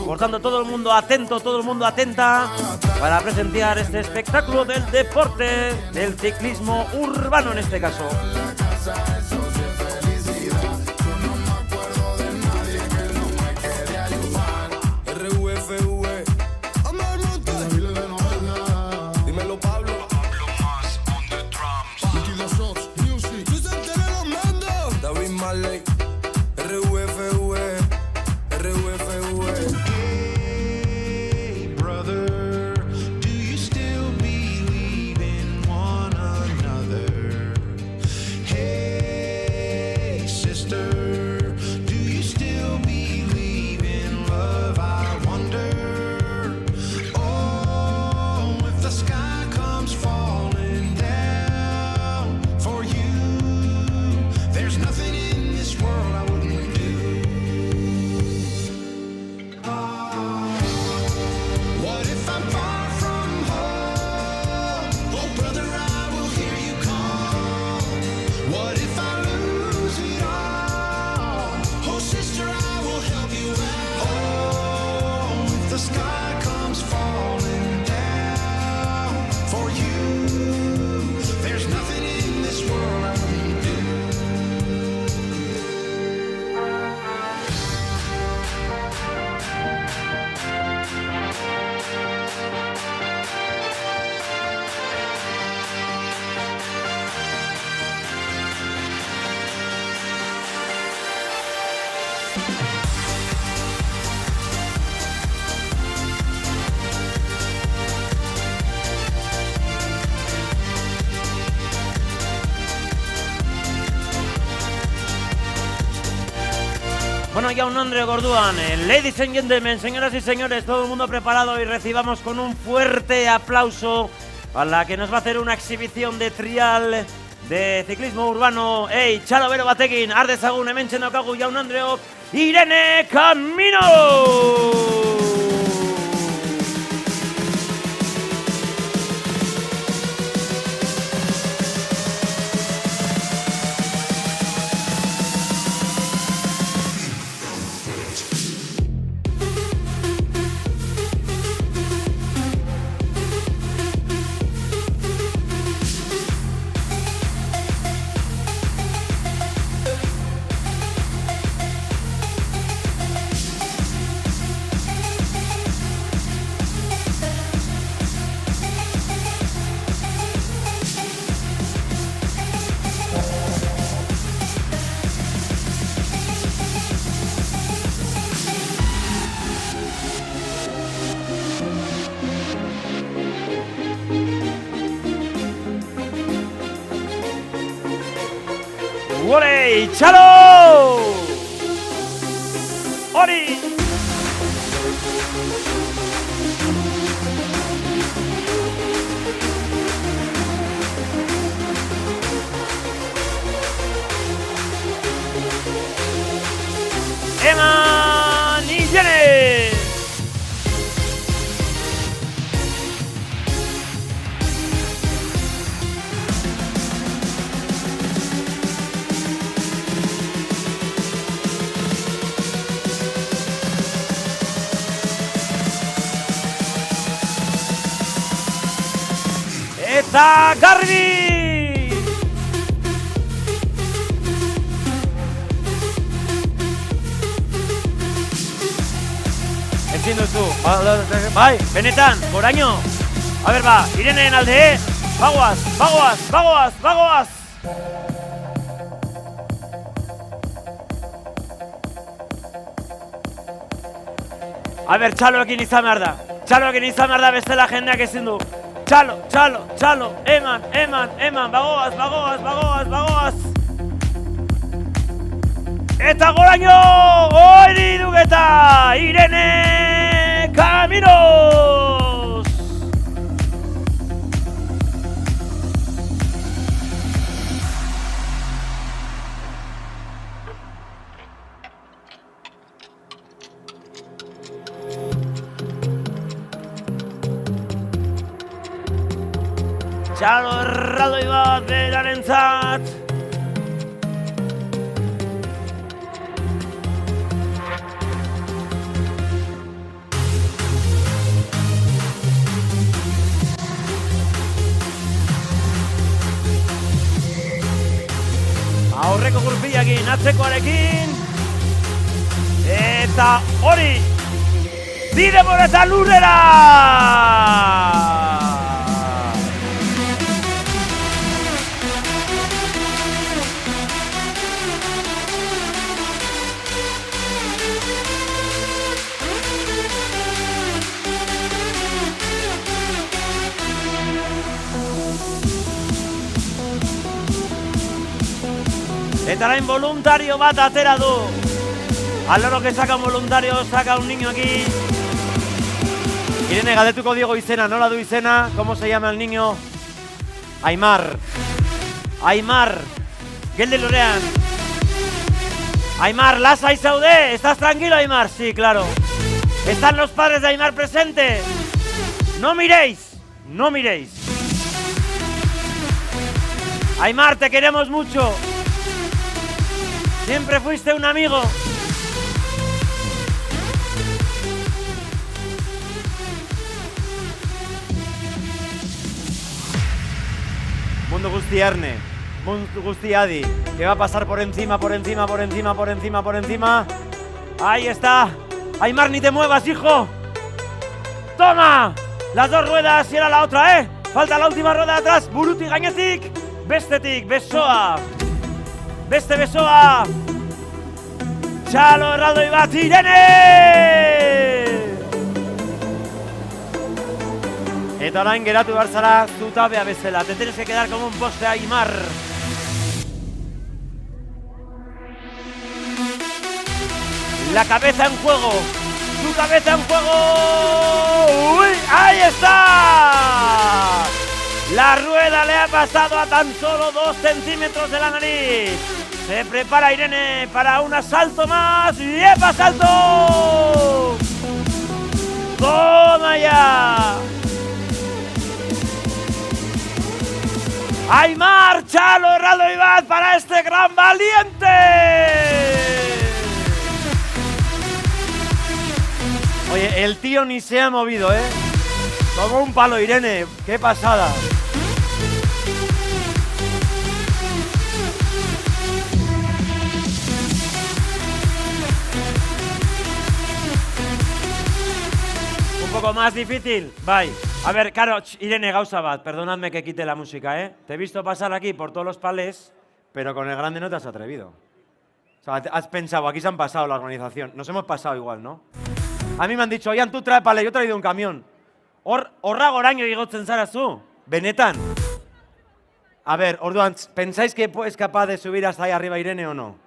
Por tanto, todo el mundo atento, todo el mundo atenta para presenciar este espectáculo del deporte, del ciclismo urbano en este caso. Bueno, ya un Andre Gorduan, ladies and gentlemen, señoras y señores, todo el mundo preparado y recibamos con un fuerte aplauso a la que nos va a hacer una exhibición de trial de ciclismo urbano. Ei, txalo bero batekin, ardezagun hemen txendokagu jaun Andreok, Irene Caminos! ¡Oley! ¡Chalo! ¡Ori! ¡Eman y Jenny! ¡Eta Garbi! Ezin duzu, bai, benetan, goraino. A ver, ba, Ireneen alde, bagoaz, bagoaz, bagoaz, bagoaz! A ver, txaloekin izan behar da. Txaloekin izan behar da bestela jendeak ezin du. Txalo, txalo, txalo, eman, eman, eman, bagoaz, bagoaz, bagoaz, bagoaz! Eta goraino, hori dugeta, Irene Caminos! Txalo erraldoi bat berarentzat. atzekoarekin. Eta hori, bide boreta lurrera! Eta orain voluntario bat atera du. Al loro que saca un voluntario, saca un niño aquí. Irene, galdetuko diego izena, nola du izena? ¿Cómo se llama el niño? Aimar. Aimar. Gelde lorean. Aimar, lasai zaude. ¿Estás tranquilo, Aimar? Sí, claro. ¿Están los padres de Aimar presentes? No miréis. No miréis. Aimar, te queremos mucho. Siempre fuiste un amigo. Mundu guzti Erne, mundu guzti Adi, que va a pasar por encima, por encima, por encima, por encima, por encima. Ahí está. Aimar, ni te muevas, hijo. ¡Toma! Las dos ruedas y era la otra, ¿eh? Falta la última rueda de atrás. Burutik gainetik, bestetik, besoa. Beste besoa. Txalo erraldoi bat, Irene! Eta orain geratu behar zara zutabea bezala. Te tienes que quedar como un poste, Aimar. La cabeza en juego. Su cabeza en juego. ¡Uy! ¡Ahí está! La rueda le ha pasado a tan solo 2 centímetros de la nariz. Se prepara Irene para un asalto más. ¡Yepa, salto! ¡Toma ya! Aimar, Txalo, Erraldoi bat para este gran valiente. Oye, el tío ni se ha movido, ¿eh? Como un palo, Irene. ¡Qué pasada! Un poco más difícil. Bye. A ver, claro, Irene, gauza bat, perdonadme que quite la música, ¿eh? Te he visto pasar aquí por todos los palés, pero con el grande no te has atrevido. O sea, has pensado, aquí se han pasado la organización. Nos hemos pasado igual, ¿no? A mí me han dicho, oigan, tú trae palé, yo he traído un camión. Horra goraino igotzen zara zu, benetan. A ver, orduan, ¿pensáis que es capaz de subir hasta ahí arriba Irene o no?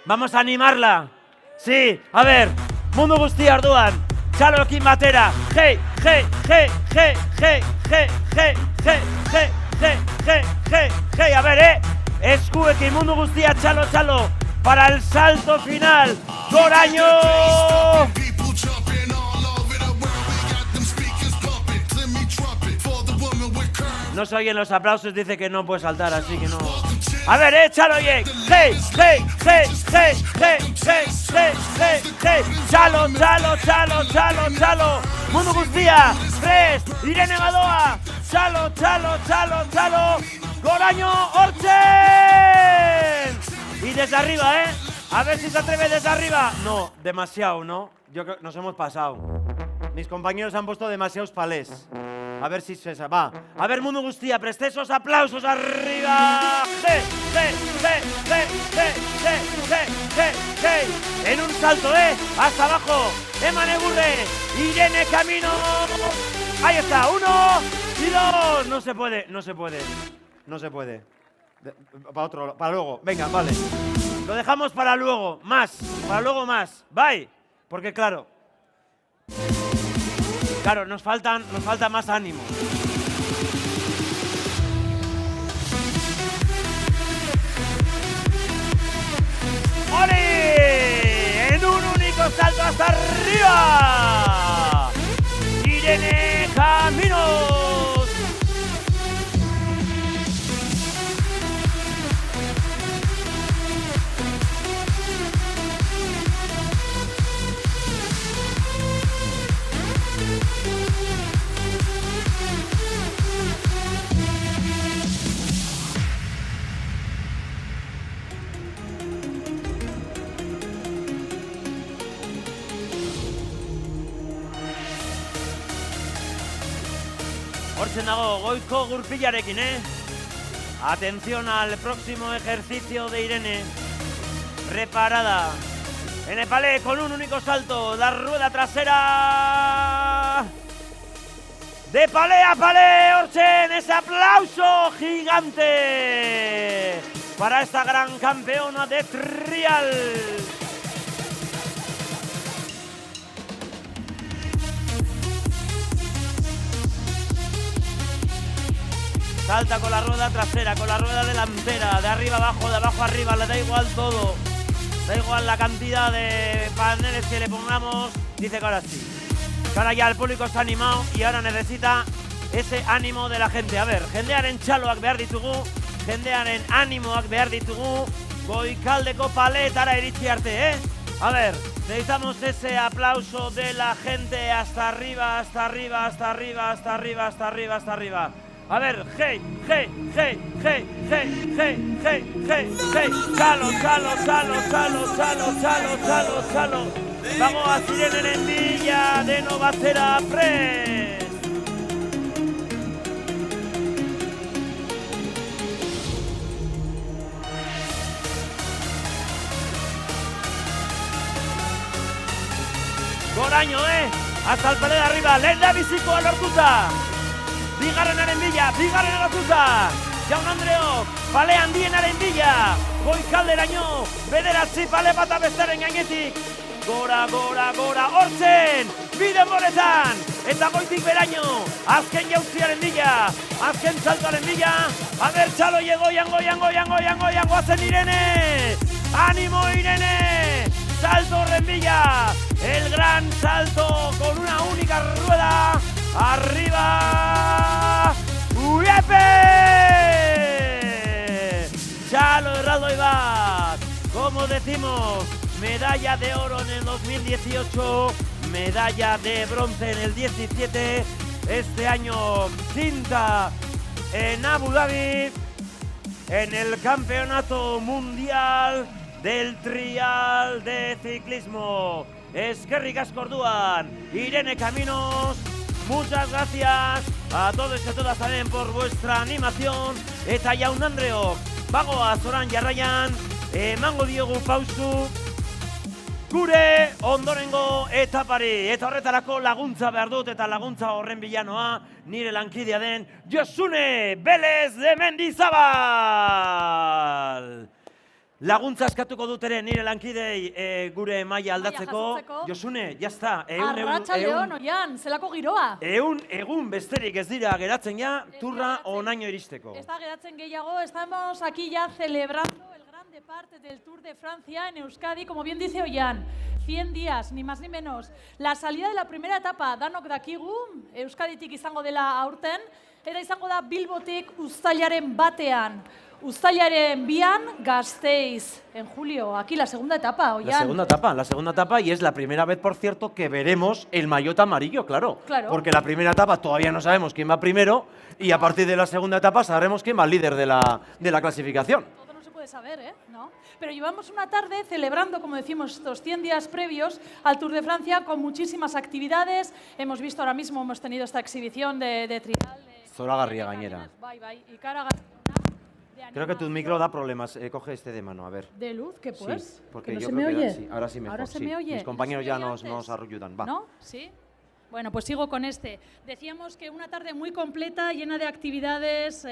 Vamos a animarla. Sí, a ver, mundu guztia orduan. Txaloekin batera, hey, hey, hey, hey, hey, hey, hey, hey, hey, hey, hey, hey, hey, a ver, eskuekin mundu guztia, txalo, txalo, para el salto final, Goraño! No se oyen los aplausos, dice que no puede saltar, así que no. A ver, Txalo, oye, hey, hey, hey, hey, hey, hey, hey, hey, hey, Txalo, Txalo, Txalo, Txalo, Txalo, mundu guztia, prest, Irene Badoa, Txalo, Txalo, Txalo, Txalo, Goraño hortzen! Y desde arriba, a ver si se atreve desde arriba. No, demasiado, ¿no? Yo creo que nos hemos pasado. Mis compañeros han puesto demasiados palés. A ver si se va. A ver, mundu guztia, preste esos aplausos arriba. ¡Hey, hey, hey, hey, hey, hey, hey, hey, hey! En un salto, hasta abajo. Eman Egurre, Irene Camino. Ahí está, 1 y 2. No se puede, no se puede. No se puede. Para luego. Venga, vale. Lo dejamos para luego. Más. Para luego más. Bye. Porque claro, nos falta más ánimo. ¡Ole! En un único salto hasta arriba. Irene Caminos. Hortzen dago goiko gurpilarekin, Atención al próximo ejercicio de Irene. Preparada. En el palé con un único salto. La rueda trasera. De palé a palé, Hortzen. Ese aplauso gigante para esta gran campeona de trial. Salta con la rueda trasera, con la rueda delantera, de arriba abajo, de abajo arriba, le da igual todo. Da igual la cantidad de paneles que le pongamos. Dice que ahora sí. Que ahora ya el público está animado y ahora necesita ese ánimo de la gente. A ver, jendearen txaloak behar ditugu, jendearen animoak behar ditugu, goikaldeko paletara iritsi arte, A ver, necesitamos ese aplauso de la gente hasta arriba, hasta arriba, hasta arriba, hasta arriba, hasta arriba, hasta arriba. A ver, hey, hey, hey, hey, hey, hey, hey, hey, hey. Chalo, chalo, chalo, chalo, chalo, chalo, chalo, chalo. Vamos a Irene en Villa de Novacera Press. Goraño, hasta el pared de arriba. Lenda bizikoa lortuta. Bigarrenaren bila, bigarren lortuta. Jaun Andreok, pale handienaren bila. Goikalderaino, bederatzi pale bata bestaren gainetik. Gora, gora, gora, Hortzen, biden boletan. Eta goitik beraino, azken jautziaren bila, azken saltoaren bila. A ver, txalo, goian, goian, goian, goian, goian, goazen Irene. Ánimo Irene. Salto Renvilla, el gran salto con una única rueda, arriba, ¡Uiepe! Chalo Herraldo Ibaz, como decimos, medalla de oro en el 2018, medalla de bronce en el 17, este año quinta en Abu Dhabi, en el Campeonato Mundial del trial de ciclismo. Eskerrik asko orduan, Irene Caminos, muchas gracias a todos y a todas también por vuestra animación. Eta Jaun Andreok, bagoaz orain jarraian, emango diogu pausu gure ondorengo etapari. Eta horretarako laguntza behar dut eta laguntza horren bilanoa nire lankidea den Josune Vélez de Mendizabal. Laguntza eskatuko dut ere nire lankidei gure maila aldatzeko. Josune, jazta. Arratsaldeon, oian, zelako giroa. Egun besterik ez dira geratzen ja, turra onaino iristeko. Ez da geratzen gehiago, estamos aquí ya celebrando el grande parte del Tour de Francia en Euskadi, como bien dice Oian. 100 días, ni más ni menos. La salida de la primera etapa, danok dakigu, Euskaditik izango dela aurten, eta izango da Bilbotik uztailaren batean. Uztailaren bian, Gasteiz, en julio. Aquí la segunda etapa, Oian. La segunda etapa y es la primera vez, por cierto, que veremos el maillot amarillo, claro. Porque la primera etapa todavía no sabemos quién va primero y a partir de la segunda etapa sabremos quién va líder de la clasificación. Todo no se puede saber, ¿no? Pero llevamos una tarde celebrando, como decimos, estos 100 días previos al Tour de Francia con muchísimas actividades. Hemos visto ahora mismo, hemos tenido esta exhibición de trial. Zoragarria gainera. Bai, ikaragarria. Creo que tu micro da problemas. Coge este de mano, a ver. ¿De luz? ¿Qué pues? Sí, porque ¿Que no yo se creo me que oye? sí. Ahora sí mejor. ¿Ahora se me oye? Mis compañeros ya nos ayudan. Va. ¿No? ¿Sí? Bueno, pues sigo con este. Decíamos que una tarde muy completa, llena de actividades,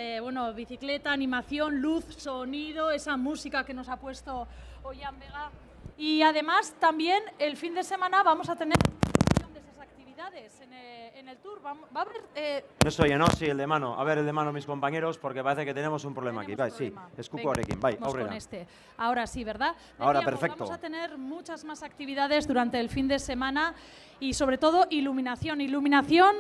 bicicleta, animación, luz, sonido, esa música que nos ha puesto Oian Vega. Y además también el fin de semana vamos a tener de esas actividades en el Tour. Va a haber... No se oye, ¿no? Sí, el de mano. A ver, el de mano, mis compañeros, porque parece que tenemos un problema aquí. Vai, sí, eskukoarekin, bai, aurrera. Con este. Ahora sí, ¿verdad? Ahora, Decíamos, perfecto. Vamos a tener muchas más actividades durante el fin de semana y sobre todo iluminación. Iluminación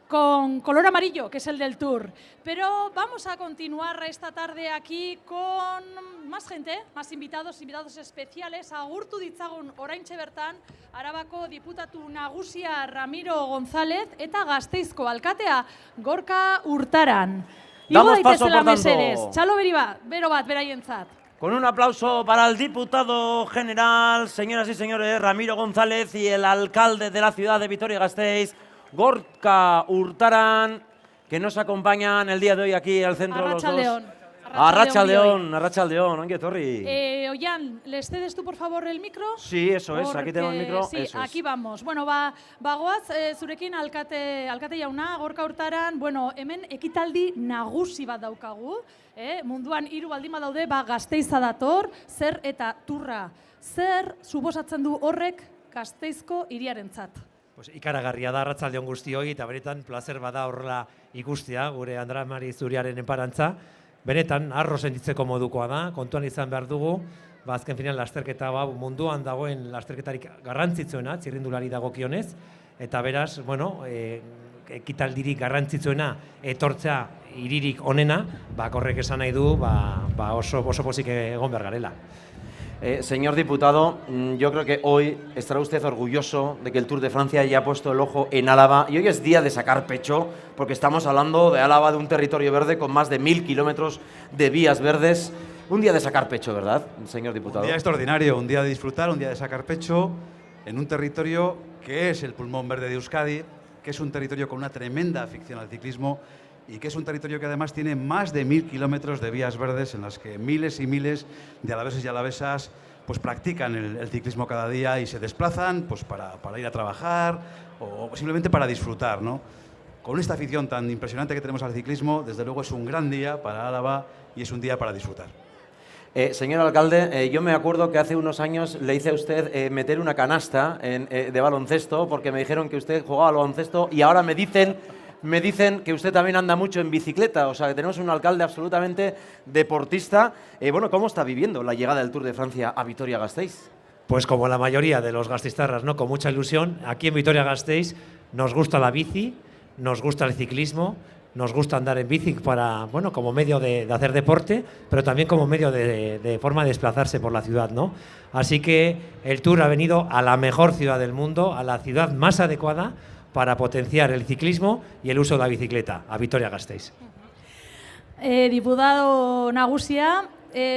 con color amarillo, que es el del Tour. Pero vamos a continuar esta tarde aquí con más gente, más invitados especiales. Agurtu ditzagun oraintxe bertan, Arabako diputatu nagusia Ramiro González eta Gasteizko alkatea Gorka Hurtaran. Damos paso, por tanto. Mesedez, txalo bero bat beraientzat. Con un aplauso para el diputado general, señoras y señores, Ramiro González y el alcalde de la ciudad de Vitoria-Gasteiz, Gorka Hurtaran, que nos acompañan el día de hoy aquí al centro los dos. Arratsaldeon. Arratsaldeon, ongi etorri. Oian, ¿les cedes tú por favor el micro? Sí, eso es, aquí tenemos el micro. Sí, eso aquí es. vamos. Bueno, bagoaz zurekin alkate jauna, gorka urtaran, bueno, hemen ekitaldi nagusi bat daukagu, munduan 3 baldin badaude, Gasteiza dator, zer eta turra. Zer suposatzen du horrek Gasteizko hiriarentzat? Pues ikaragarria da arratsaldeon guztioi eta benetan placer bada horrela ikustea gure Andra Mari Zuriaren enparantza. Benetan harro sentitzeko modukoa da, kontuan izan behar dugu, azken finean lasterketa munduan dagoen lasterketarik garrantzitsuena, txirrindulari dagokionez, eta beraz, bueno, ekitaldirik garrantzitsuena etortzea hiririk onena, horrek esan nahi du, oso pozik egon behar garela. Señor diputado, yo creo que hoy estará usted orgulloso de que el Tour de Francia haya puesto el ojo en Álava y hoy es día de sacar pecho porque estamos hablando de Álava, de un territorio verde con más de 1000 kilómetros de vías verdes. Un día de sacar pecho, ¿verdad, señor diputado? Un día extraordinario, un día de disfrutar, un día de sacar pecho en un territorio que es el pulmón verde de Euskadi, que es un territorio con una tremenda afición al ciclismo y que es un territorio que además tiene más de 1000 kilómetros de vías verdes en las que miles y miles de alaveses y alavesas pues practican el ciclismo cada día y se desplazan pues para ir a trabajar o simplemente para disfrutar, ¿no? Con esta afición tan impresionante que tenemos al ciclismo, desde luego es un gran día para Álava y es un día para disfrutar. Señor alcalde, yo me acuerdo que hace unos años le hice a usted meter una canasta de baloncesto porque me dijeron que usted jugaba al baloncesto y ahora me dicen que usted también anda mucho en bicicleta, o sea que tenemos un alcalde absolutamente deportista. Bueno, ¿cómo está viviendo la llegada del Tour de Francia a Vitoria-Gasteiz? Pues como la mayoría de los gastistarras, ¿no? Con mucha ilusión. Aquí en Vitoria-Gasteiz nos gusta la bici, nos gusta el ciclismo, nos gusta andar en bici como medio de hacer deporte, pero también como medio de forma de desplazarse por la ciudad, ¿no? Así que el Tour ha venido a la mejor ciudad del mundo, a la ciudad más adecuada para potenciar el ciclismo y el uso de la bicicleta, a Vitoria-Gasteiz. Diputado Nagusia,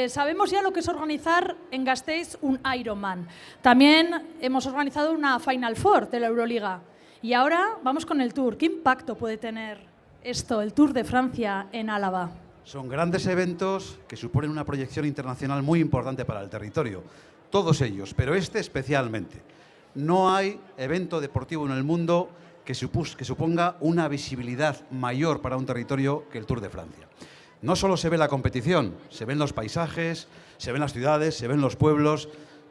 sabemos ya lo que es organizar en Gasteiz un Ironman. También hemos organizado una Final Four de la Euroliga. Y ahora vamos con el Tour. ¿Qué impacto puede tener esto, el Tour de Francia en Álava? Son grandes eventos que suponen una proyección internacional muy importante para el territorio. Todos ellos, pero este especialmente. No hay evento deportivo en el mundo que suponga una visibilidad mayor para un territorio que el Tour de Francia. No solo se ve la competición, se ven los paisajes, se ven las ciudades, se ven los pueblos,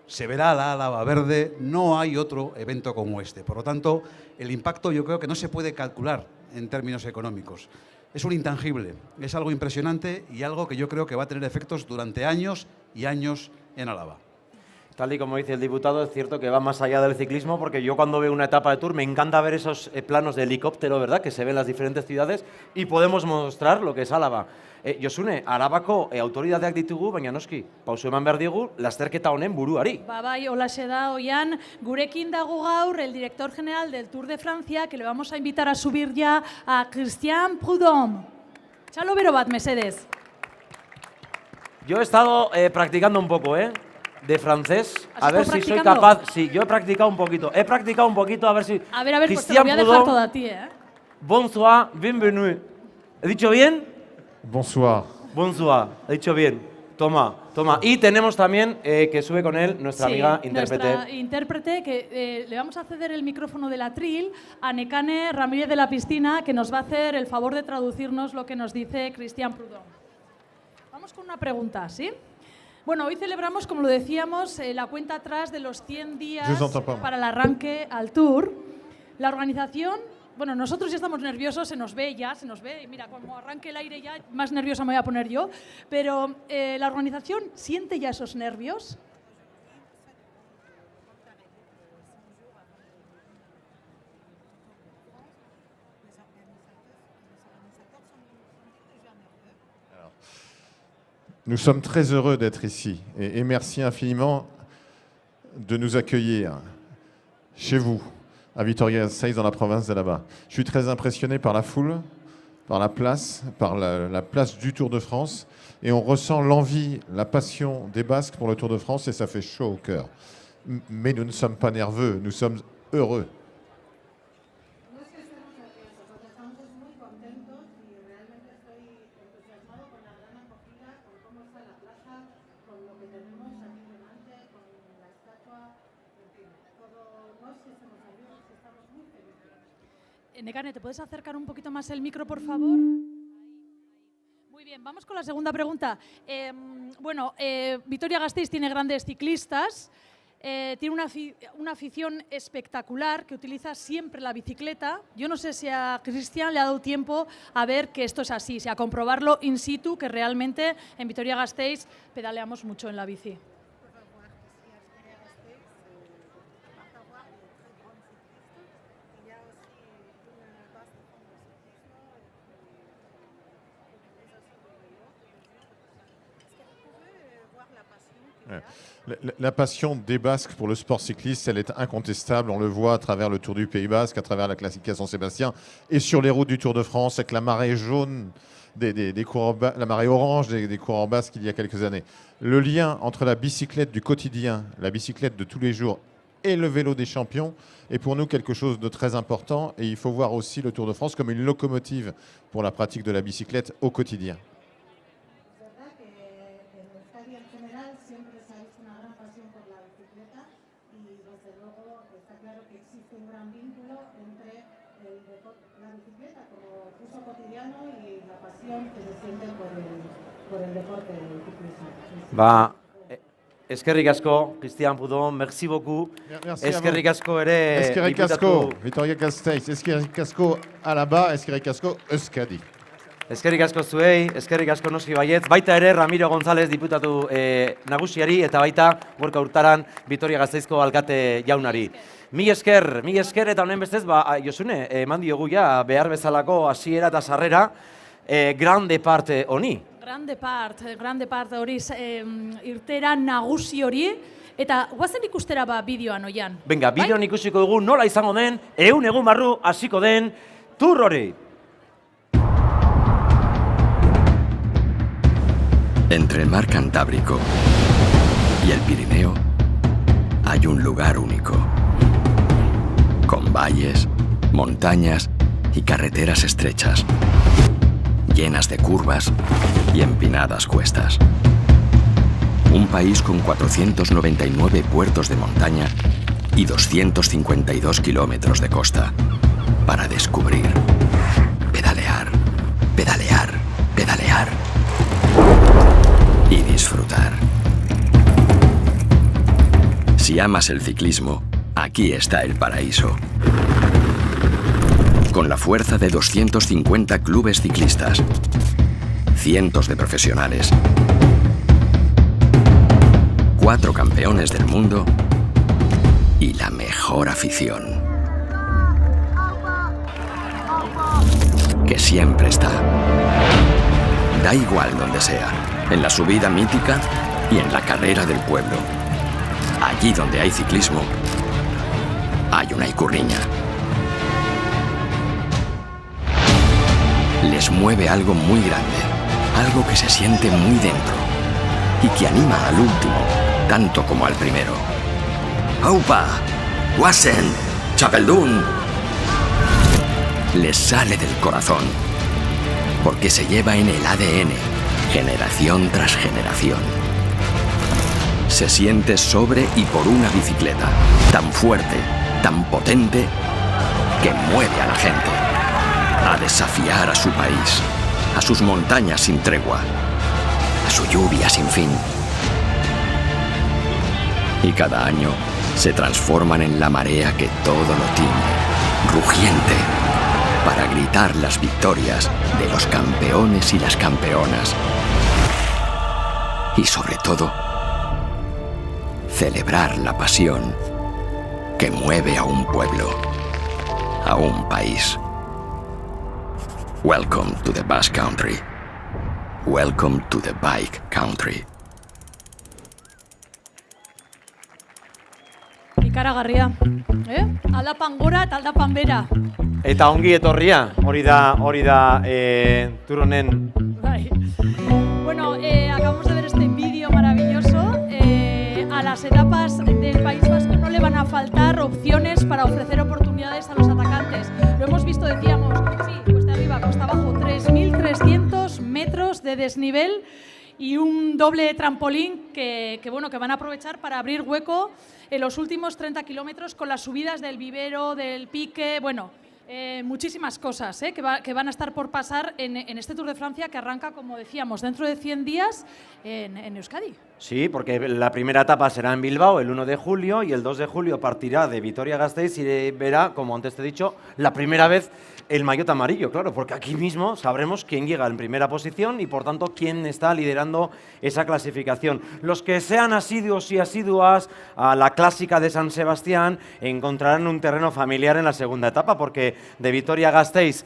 se verá la Álava verde. No hay otro evento como este. Por lo tanto, el impacto yo creo que no se puede calcular en términos económicos. Es un intangible, es algo impresionante y algo que yo creo que va a tener efectos durante años y años en Álava. Tal y como dice el diputado, es cierto que va más allá del ciclismo, porque yo cuando veo una etapa de Tour me encanta ver esos planos de helicóptero, ¿verdad?, que se ven en las diferentes ciudades y podemos mostrar lo que es Álava. Josune, Arabako autoritateak ditugu, baina noski, pauso eman behar digu, lasterketa honen buruari. Bai, holaxe da, Oian, gurekin dago gaur el director general del Tour de Francia, que le vamos a invitar a subir ya a Christian Prudhomme. Txalo bero bat, mesedez. Yo he estado practicando un poco, de francés, a ver si soy capaz. Sí, yo he practicado un poquito, a ver si. A ver, pues te lo voy a dejar todo a ti, Bonsoir, bienvenue. ¿He dicho bien? Bonsoir. Bonsoir, he dicho bien. Toma. Y tenemos también que sube con él nuestra amiga intérprete. Nuestra intérprete, que le vamos a ceder el micrófono del atril a Nekane Ramírez de la Piscina, que nos va a hacer el favor de traducirnos lo que nos dice Christian Prudhomme. Vamos con una pregunta, ¿sí? Bueno, hoy celebramos, como lo decíamos, la cuenta atrás de los 100 días para el arranque al Tour. La organización, bueno, nosotros ya estamos nerviosos, se nos ve, y mira, como arranque el aire ya, más nerviosa me voy a poner yo, pero ¿la organización siente ya esos nervios? Nous sommes très heureux d'être ici et merci infiniment de nous accueillir chez vous, à Vitoria-Gasteiz, dans la province d'Álava. Je suis très impressionné par la foule, par la place du Tour de France, et on ressent l'envie, la passion des Basques pour le Tour de France et ça fait chaud au cœur. Mais nous ne sommes pas nerveux, nous sommes heureux. Nekane, ¿te puedes acercar un poquito más el micro, por favor? Muy bien, vamos con la segunda pregunta. Vitoria-Gasteiz tiene grandes ciclistas, tiene una afición espectacular que utiliza siempre la bicicleta. Yo no sé si a Cristian le ha dado tiempo a ver que esto es así, a comprobarlo in situ, que realmente en Vitoria-Gasteiz pedaleamos mucho en la bici. La passion des Basques pour le sport cycliste, elle est incontestable. On le voit à travers le Tour du Pays Basque, à travers la Classica San-Sébastien et sur les routes du Tour de France avec la marée jaune des coureurs, la marée orange des coureurs basques il y a quelques années. Le lien entre la bicyclette du quotidien, la bicyclette de tous les jours et le vélo des champions est pour nous quelque chose de très important. Et il faut voir aussi le Tour de France comme une locomotive pour la pratique de la bicyclette au quotidien. Eskerrik asko, Cristian Pudon, merci beaucoup. Eskerrik asko ere... Eskerrik asko, Vitoria-Gasteiz, eskerrik asko Alaba, eskerrik asko Euskadi. Eskerrik asko zuei, eskerrik asko noski baietz, baita ere Ramiro González diputatu nagusiari eta baita Gorka Urtaran Vitoria-Gasteizko alkate jaunari. Mi esker eta honen bestez, Josune, eman diogu ja behar bezalako hasiera eta sarrera grande parte honi. Grande part hori irtera nagusi hori, eta guazen ikustera bideoan oian. Venga, bideoan ikusiko dugu nola izango den, egun barru hasiko den Tour hori. Entre el mar Cantábrico y el Pirineo hay un lugar único, con valles, montañas y carreteras estrechas, llenas de curvas y empinadas cuestas. Un país con 499 puertos de montaña y 252 kilómetros de costa para descubrir, pedalear, pedalear, pedalear y disfrutar. Si amas el ciclismo, aquí está el paraíso. Con la fuerza de 250 clubes ciclistas, cientos de profesionales, 4 campeones del mundo y la mejor afición, que siempre está. Da igual donde sea, en la subida mítica y en la carrera del pueblo. Allí donde hay ciclismo, hay una Ikurriña. Les mueve algo muy grande, algo que se siente muy dentro y que anima al último tanto como al primero. ¡Aupa! ¡Guasen! ¡Chapeldún! Les sale del corazón, porque se lleva en el ADN, generación tras generación. Se siente sobre y por una bicicleta, tan fuerte, tan potente, que mueve a la gente a desafiar a su país, a sus montañas sin tregua, a su lluvia sin fin. Y cada año se transforman en la marea que todo lo tiñe, rugiente, para gritar las victorias de los campeones y las campeonas. Y sobre todo, celebrar la pasión que mueve a un pueblo, a un país. Welcome to the Basque Country. Welcome to the Bike Country. Ikaragarria, aldapan gora eta aldapan bera. Eta ongi etorria, hori da Tour honen. Bueno, acabamos de ver este vídeo maravilloso. A las etapas del País Vasco no le van a faltar opciones para ofrecer oportunidades a los atacantes. Lo hemos visto, decíamos, sí, cuesta arriba, cuesta abajo, 3.300 metros de desnivel y un doble trampolín que van a aprovechar para abrir hueco en los últimos 30 kilómetros con las subidas del Vivero, del Pique, bueno, Muchísimas cosas que van a estar por pasar en este Tour de Francia que arranca, como decíamos, dentro de 100 días en Euskadi. Sí, porque la primera etapa será en Bilbao el 1 de julio y el 2 de julio partirá de Vitoria-Gasteiz y verá, como antes te he dicho, la primera vez el maillot amarillo, claro, porque aquí mismo sabremos quién llega en primera posición y, por tanto, quién está liderando esa clasificación. Los que sean asiduos y asiduas a la clásica de San Sebastián encontrarán un terreno familiar en la segunda etapa, porque de Vitoria-Gasteiz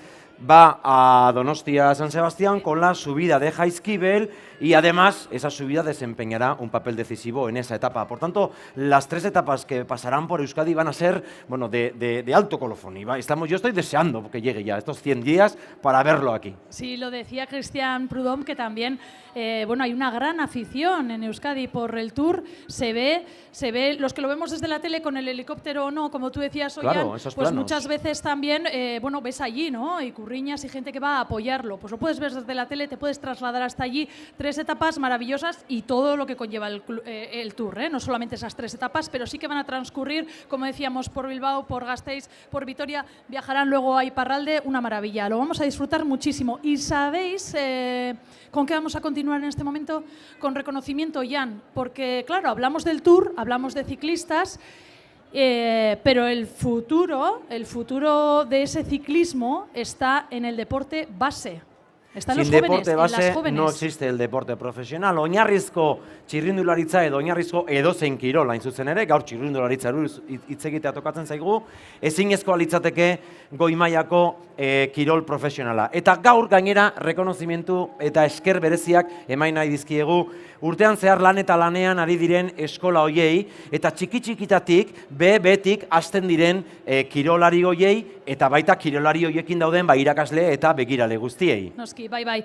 va a Donostia-San Sebastián con la subida de Jaizkibel y además esa subida desempeñará un papel decisivo en esa etapa. Por tanto, las 3 etapas que pasarán por Euskadi van a ser, bueno, de alto colofón. Yo estoy deseando que llegue ya estos 100 días para verlo aquí. Sí, lo decía Cristian Prudhomme, que también hay una gran afición en Euskadi por el Tour. Se ve, los que lo vemos desde la tele con el helicóptero o no, como tú decías, Ollán, claro, esos pues planos. muchas veces también, ves allí, ¿no? Y curriñas y gente que va a apoyarlo. Pues lo puedes ver desde la tele, te puedes trasladar hasta allí. 3 etapas maravillosas y todo lo que conlleva el Tour, no solamente esas 3 etapas, pero sí que van a transcurrir, como decíamos, por Bilbao, por Gasteiz, por Vitoria, viajarán luego a Iparralde, una maravilla. Lo vamos a disfrutar muchísimo. ¿Y sabéis con qué vamos a continuar en este momento? Con reconocimiento, Jan, porque claro, hablamos del Tour, hablamos de ciclistas, pero el futuro de ese ciclismo está en el deporte base. Están Sin los jóvenes, deporte en base las jóvenes. no existe el deporte profesional. Oinarrizko txirrindularitza edo oinarrizko edozein kirol hain zuzen ere, gaur txirrindularitza hitz egitea tokatzen zaigu, ezinezkoa litzateke goi mailako kirol profesionala. Eta gaur gainera rekonozimentu eta esker bereziak emain nahi dizkiegu urtean zehar lan eta lanean ari diren eskola hoiei eta txiki-txikitatik, betik hasten diren kirolari hoiei eta baita kirolari hoiekin dauden irakasle eta begirale guztiei. Noski, bai.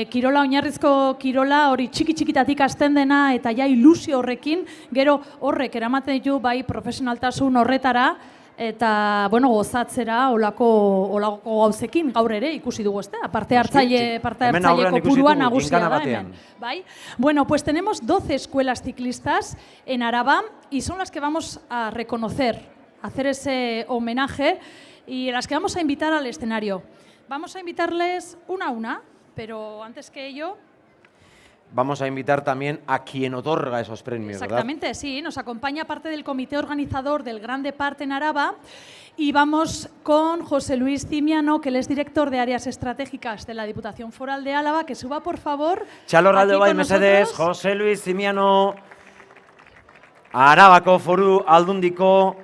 Kirola, oinarrizko kirola, hori txiki-txikitatik hasten dena eta ja ilusio horrekin, gero horrek eramaten ditu bai profesionaltasun horretara, eta, gozatzera olako gauzekin, gaur ere ikusi dugu, ezta? Parte hartzaile kopurua nagusia da hemen. Bai? Bueno, pues tenemos 12 escuelas ciclistas en Araba y son las que vamos a reconocer, a hacer ese homenaje y las que vamos a invitar al escenario. Vamos a invitarles una a una, pero antes que ello... Vamos a invitar también a quien otorga esos premios, Exactamente, ¿verdad? sí. Nos acompaña parte del comité organizador del Gran Depart en Araba y vamos con José Luis Cimiano, que él es director de áreas estratégicas de la Diputación Foral de Álava. Que suba, por favor. Txalorralde bai mesedez, José Luis Cimiano, Arabako Foru Aldundiko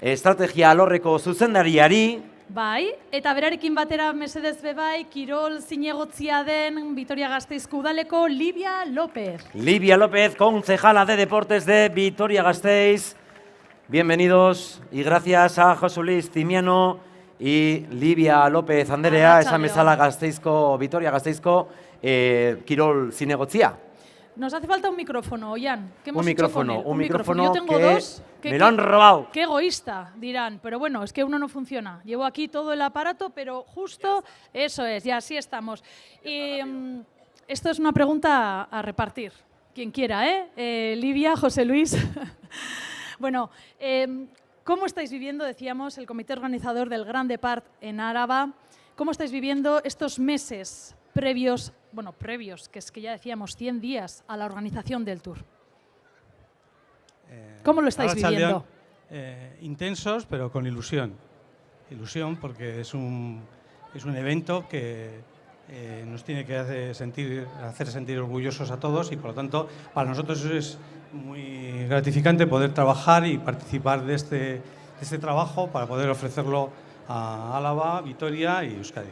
estrategia alorreko zuzendariari. Bai, eta berarekin batera mesedez bebai, kirol zinegotzia den Vitoria-Gasteizko udaleko Livia López. Livia López, concejala de Deportes de Vitoria-Gasteiz. Bienvenidos y gracias a José Luis Cimiano y Livia López Anderea, esan bezala Gasteizko, Vitoria-Gasteizko kirol zinegotzia. Nos hace falta un micrófono, Ollán. Un micrófono Yo tengo que dos. me lo han robado. Qué egoísta, dirán. Pero bueno, es que uno no funciona. Llevo aquí todo el aparato, pero justo eso es, y así estamos. Y esto es una pregunta a repartir. Quien quiera, Livia, José Luis. Bueno, ¿cómo estáis viviendo, decíamos, el comité organizador del Gran Depart en Araba? ¿Cómo estáis viviendo estos meses previos, que es que ya decíamos 100 días a la organización del Tour? ¿Cómo lo estáis viviendo? Intensos, pero con ilusión. Ilusión porque es un evento que nos tiene que hacer sentir orgullosos a todos y, por lo tanto, para nosotros es muy gratificante poder trabajar y participar de este trabajo para poder ofrecerlo a Álava, Vitoria y Euskadi.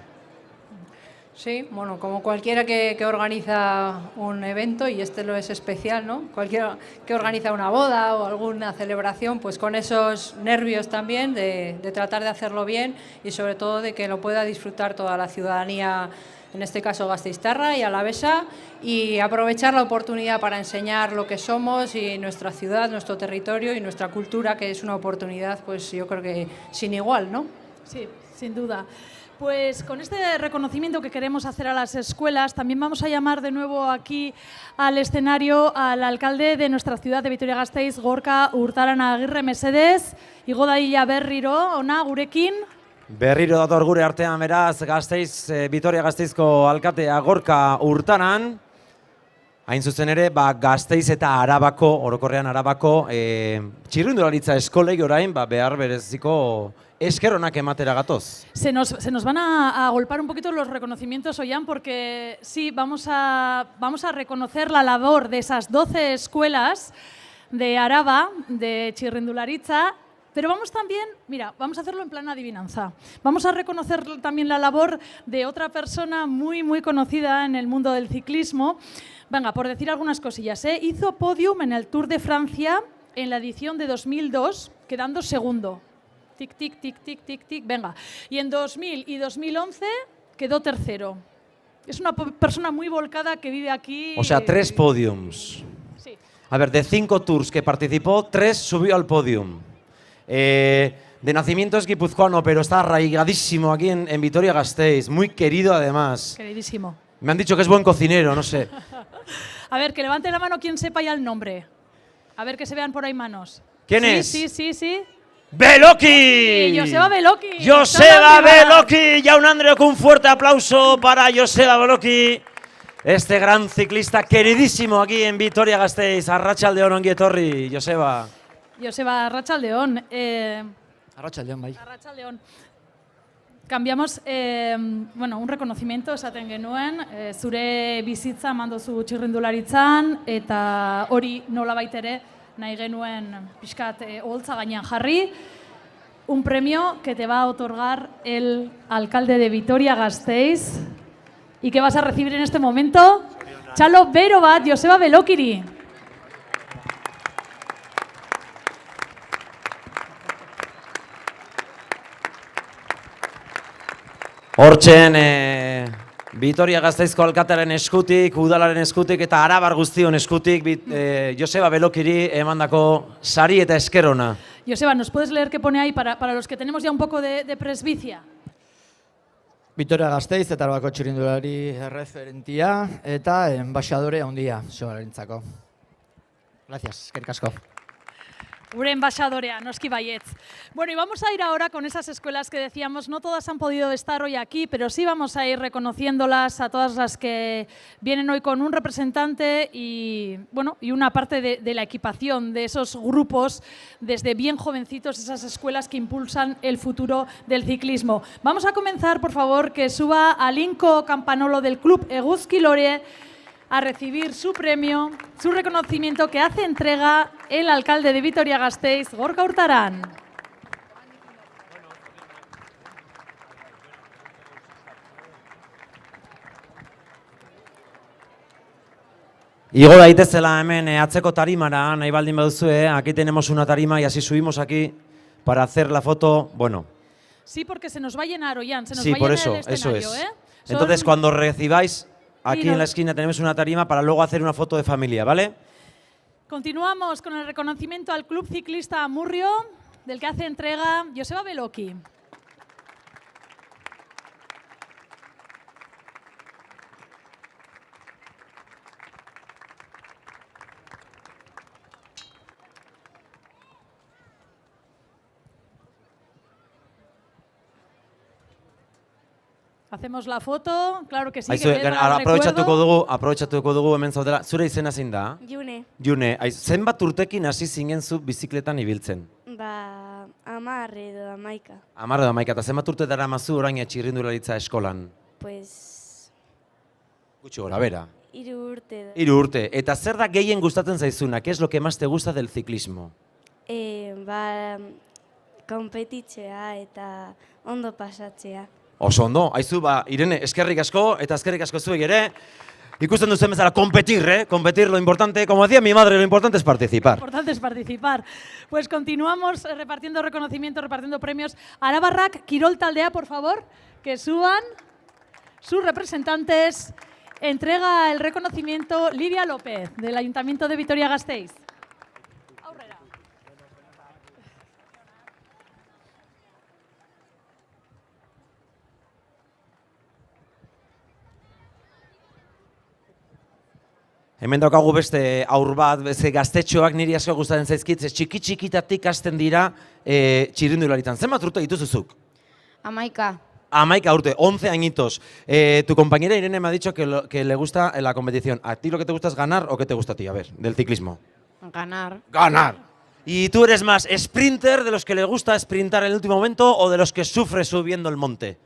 Sí, bueno, como cualquiera que organiza un evento, y este lo es especial, ¿no? Cualquiera que organiza una boda o alguna celebración, pues con esos nervios también de tratar de hacerlo bien y sobre todo de que lo pueda disfrutar toda la ciudadanía, en este caso gasteiztarra y alavesa, y aprovechar la oportunidad para enseñar lo que somos y nuestra ciudad, nuestro territorio y nuestra cultura, que es una oportunidad, pues yo creo que sin igual, ¿no? Sí, sin duda. Pues con este reconocimiento que queremos hacer a las escuelas, también vamos a llamar de nuevo aquí al escenario al alcalde de nuestra ciudad de Vitoria-Gasteiz, Gorka Urtarana Agirre. Mesedez, igo daila berriro, ona gurekin. Berriro dator gure artean beraz Gasteiz, Vitoria Gasteizko alkatea Gorka Hurtaran. Hain zuzen ere, Gasteiz eta Arabako, orokorrean Arabako, txirrindularitza eskolei orain, behar bereziko eskeronak ematera gatoz. Se nos van a golpar un poquito los reconocimientos, Ollán, porque sí, vamos a reconocer la labor de esas 12 escuelas de Araba, de txirrindularitza, pero vamos también, mira, vamos a hacerlo en plan adivinanza. Vamos a reconocer también la labor de otra persona muy, muy conocida en el mundo del ciclismo. Venga, por decir algunas cosillas, hizo podium en el Tour de Francia en la edición de 2002, quedando segundo. Tic, tic, tic, tic, tic, tic, venga. Y en 2000 y 2011 quedó tercero. Es una persona muy volcada que vive aquí. O sea, 3 podiums. Sí. A ver, de 5 tours que participó, 3 subió al podium. De nacimiento es guipuzcoano, pero está arraigadísimo aquí en Vitoria-Gasteiz. Muy querido además. Queridísimo. Me han dicho que es buen cocinero, no sé. A ver, que levante la mano quien sepa ya el nombre. A ver, que se vean por ahí manos. ¿Quién es? Sí. ¡Beloki! Joseba Beloki. ¡Joseba Beloki! Ya un Andreu con un fuerte aplauso para Joseba Beloki. Este gran ciclista queridísimo aquí en Vitoria-Gasteiz. Arratsaldeon ongi etorri, Joseba. Joseba, arratsaldeon. Arratsaldeon, bai. Arratsaldeon. Cambiamos, un reconocimiento esaten genuen, zure bizitza mandozu txirrindularitzan, eta hori nolabait ere nahi genuen pixkat oholtza gainean jarri. Un premio que te va a otorgar el alcalde de Vitoria-Gasteiz y que vas a recibir en este momento. Txalo bero bat, Joseba Belokiri. Hortzen, Vitoria-Gasteizko alkatearen eskutik, udalaren eskutik eta arabar guztion eskutik, Joseba Belokiri emandako sari eta eskerona. Joseba, ¿nos puedes leer qué pone ahí para los que tenemos ya un poco de presbicia? Vitoria-Gasteiz eta Arabako txirrindulari referentia eta enbaxadore handia zeugarentzako. Gracias, eskerrik asko. Gure enbaixadorea, noski baietz. Bueno, y vamos a ir ahora con esas escuelas que decíamos, no todas han podido estar hoy aquí, pero sí vamos a ir reconociéndolas a todas las que vienen hoy con un representante y una parte de la equipación de esos grupos desde bien jovencitos, esas escuelas que impulsan el futuro del ciclismo. Vamos a comenzar, por favor, que suba Alinko Campanolo del Club Eguzki Lore a recibir su premio, su reconocimiento que hace entrega el alcalde de Vitoria-Gasteiz, Gorka Hurtaran. Igo daitezela hemen atzeko tarimara, nahi baldin baduzue, aquí tenemos una tarima y así subimos aquí para hacer la foto, Sí, porque se nos va a llenar, Ollán, se nos sí, va a por llenar eso, el escenario, eso es. Son- Entonces, cuando recibáis, aquí Mira. en la esquina tenemos una tarima para luego hacer una foto de familia, ¿vale? Continuamos con el reconocimiento al Club Ciclista Amurrio, del que hace entrega Joseba Beloki. Hacemos la foto, claro que sí, Aizu, que queda el aprobetxatuko dugu hemen zaudela. Zure izena zein da? June. June, zenbat urtekin hasi zinen zu bizikletan ibiltzen? 10 edo 11. 10 edo 11, eta zenbat urte daramazu orain txirrindularitza eskolan? Pues Gutxi gora, bera. 3 urte. 3 urte. Eta zer da gehien gustatzen zaizuna? ¿Qué es lo que más te gusta del ciclismo? Konpetitzea eta ondo pasatzea. Oso ondo, aizu, Irene, eskerrik asko, eta eskerrik asko zuek ere. Ikusten duzen bezala, competir, competir, lo importante, como decía mi madre, lo importante es participar. Lo importante es participar. Pues continuamos repartiendo reconocimientos, repartiendo premios. Arabarrak, Kirol Taldea, por favor, que suban sus representantes. Entrega el reconocimiento Lidia López, del Ayuntamiento de Vitoria-Gasteiz. Hemen daukagu beste aur bat, beste gaztetxoak niri asko gustatzen zaizkit, txiki-txikitatik hasten dira txirrindularitan. Zenbat urte dituzuzuk? Amaika. Amaika urte, 11 añitos. Tu compañera Irene me ha dicho que le gusta la competición. ¿A ti lo que te gusta es ganar o qué te gusta a ti? A ver, del ciclismo. Ganar. ¡Ganar! ¿Y tú eres más sprinter, de los que le gusta sprintar en el último momento o de los que sufre subiendo el monte?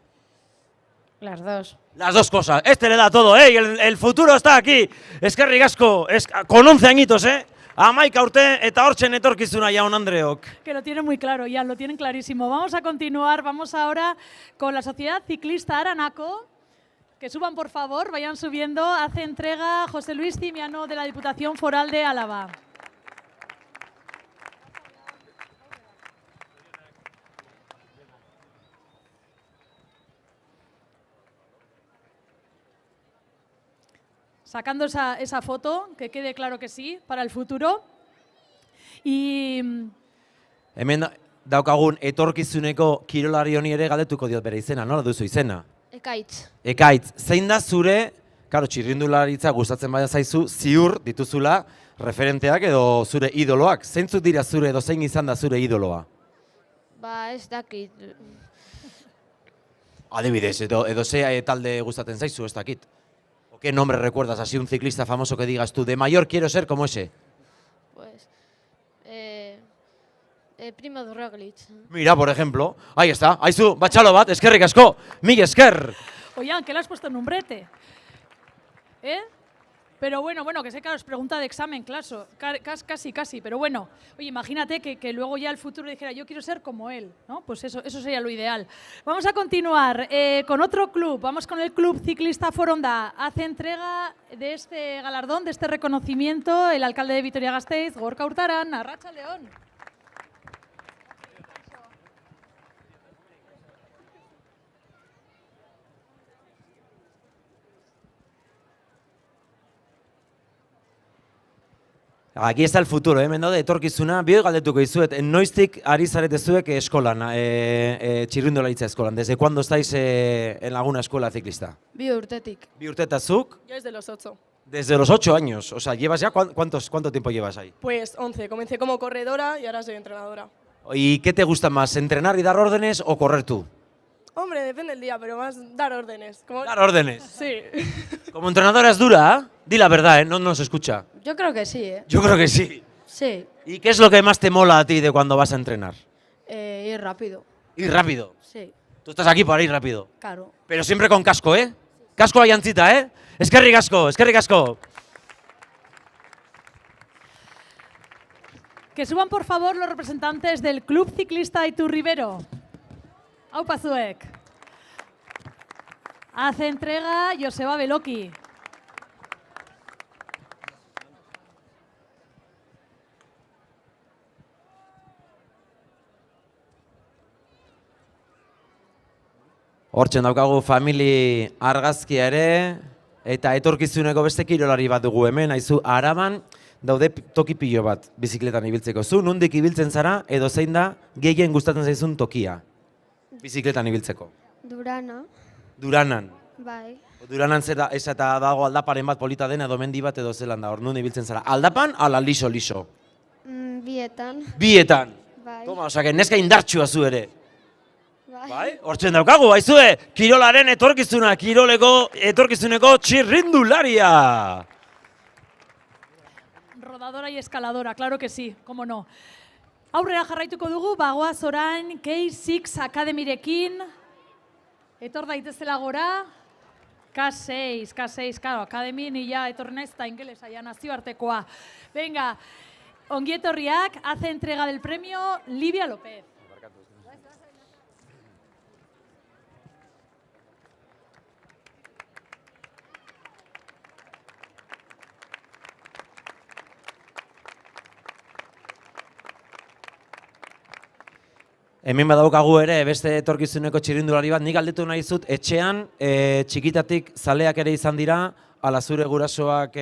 Las dos. Las dos cosas. Este le da todo, ¿eh? Y el futuro está aquí. Eskerrik asko, con 11 añitos, ¿eh? Amaika urte eta hortzen etorkizuna jaun Andreok. Que lo tienen muy claro, ya lo tienen clarísimo. Vamos a continuar, vamos ahora con la Sociedad Ciclista Aranaco. Que suban, por favor, vayan subiendo. Hace entrega José Luis Cimiano de la Diputación Foral de Álava. Sacando esa foto, que quede claro que sí, para el futuro. Y Hemen daukagun etorkizuneko kirolari honi ere galdetuko diot bere izena, nola duzu izena? Ekaitz. Ekaitz, zein da zure, karo, txirrindularitza gustatzen bada zaizu, ziur dituzula referenteak edo zure idoloak. Zeintzuk dira zure edo zein izan da zure idoloa? Ba, ez dakit. Adibidez, edo ze talde gustatzen zaizu, ez dakit. O qué nombre recuerdas así un ciclista famoso que digas tú, de mayor quiero ser como ese? Pues, Primo de Roglic. Mira, por ejemplo, ahí está, aizu, batxalo bat, eskerrik asko, mil esker. Oigan, ¿qué le has puesto en nombrete? ¿Eh? Pero bueno, que sé que os pregunta de examen, claro, casi, pero bueno. Oye, imagínate que luego ya el futuro dijera, yo quiero ser como él, ¿no? Pues eso sería lo ideal. Vamos a continuar con otro club, vamos con el Club Ciclista Foronda. Hace entrega de este galardón, de este reconocimiento, el alcalde de Vitoria-Gasteiz, Gorka Hurtaran, Arratsaldeon. Aquí está el futuro, hemen daude etorkizuna, bio galdetuko dizuet, noiztik ari zarete zuek eskolan, txirrindularitza eskolan, desde cuándo estáis en alguna escuela ciclista? 2 urtetik. 2 urtetazuk? Yo desde los 8. Desde los 8 años, o sea, llevas ya, ¿cuánto tiempo llevas ahí? Pues 11. Comencé como corredora y ahora soy entrenadora. ¿Y qué te gusta más, entrenar y dar órdenes o correr tú? Hombre, depende del día, pero más dar órdenes. ¿Dar órdenes? Sí. Como entrenadora es dura, ¿eh? Di la verdad, no nos escucha. Yo creo que sí, ¿eh? Yo creo que sí. Sí. ¿Y qué es lo que más te mola a ti de cuando vas a entrenar? Ir rápido. Ir rápido. Sí. Tú estás aquí para ir rápido. Claro. Pero siempre con casco, ¿eh? Casco a llancita, ¿eh? Eskerrik asko, eskerrik asko. Que suban, por favor, los representantes del Club Ciclista Iturribero. Aupa zuek. Hace entrega Joseba Beloki. Hortzen daukagu famili argazkia ere, eta etorkizuneko beste kirolari bat dugu hemen, haizu Araban daude toki pilo bat bizikletan ibiltzeko. Zu nondik ibiltzen zara edo zein da gehien gustatzen zaizun tokia bizikletan ibiltzeko? Durana. Duranan. Bai. Duranan zer da, ez eta dago aldaparen bat polita dena edo mendi bat edo zelan da, hor nun ibiltzen zara. Aldapan, ala liso. Bietan. Bietan. Bai. Toma, osake, neska indartsua zu ere. Bai. Hortzen daukagu, haizue, kirolaren etorkizuna, etorkizuneko txirrindularia. Rodadora y escaladora, claro que sí, cómo no. Aurrera jarraituko dugu, bagoaz orain K6 Akademirekin. Etor daitezela gora. K6, claro, Akademi nila etorri naiz eta ingelesa, ja nazioartekoa. Venga, ongietorriak, hace entrega del premio Livia López. Hemen badaukagu ere beste etorkizuneko txirrindulari bat, nik galdetu nahi zut, etxean txikitatik zaleak ere izan dira, ala zure gurasoak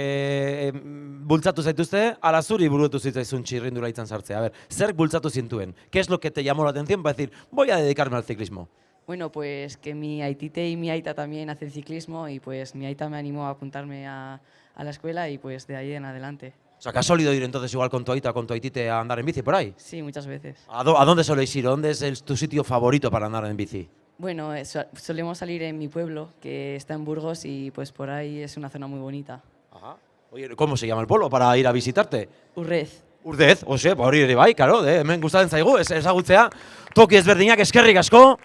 bultzatu zaituzte, ala zuri burutu zitzaizun txirrindularitzan sartzea. A ver, zer bultzatu zintuen? ¿Qué es lo que te llamó la atención para decir, voy a dedicarme al ciclismo? Bueno, pues que mi aitite y mi aita también hacen ciclismo y pues mi aita me animó a apuntarme a la escuela y pues de ahí en adelante. O sea, que has solido ir entonces igual con tu aita o con tu aitite a andar en bici por ahí. Sí, muchas veces. ¿A dónde soléis ir? ¿Dónde es tu sitio favorito para andar en bici? Bueno, solemos salir en mi pueblo, que está en Burgos, y pues por ahí es una zona muy bonita. Ajá. Oye, ¿cómo se llama el pueblo para ir a visitarte? Urrez. Urdez, ose, hori ere bai, claro, hemen gustatzen zaigu, ezagutzea. Toki ezberdinak, eskerrik asko.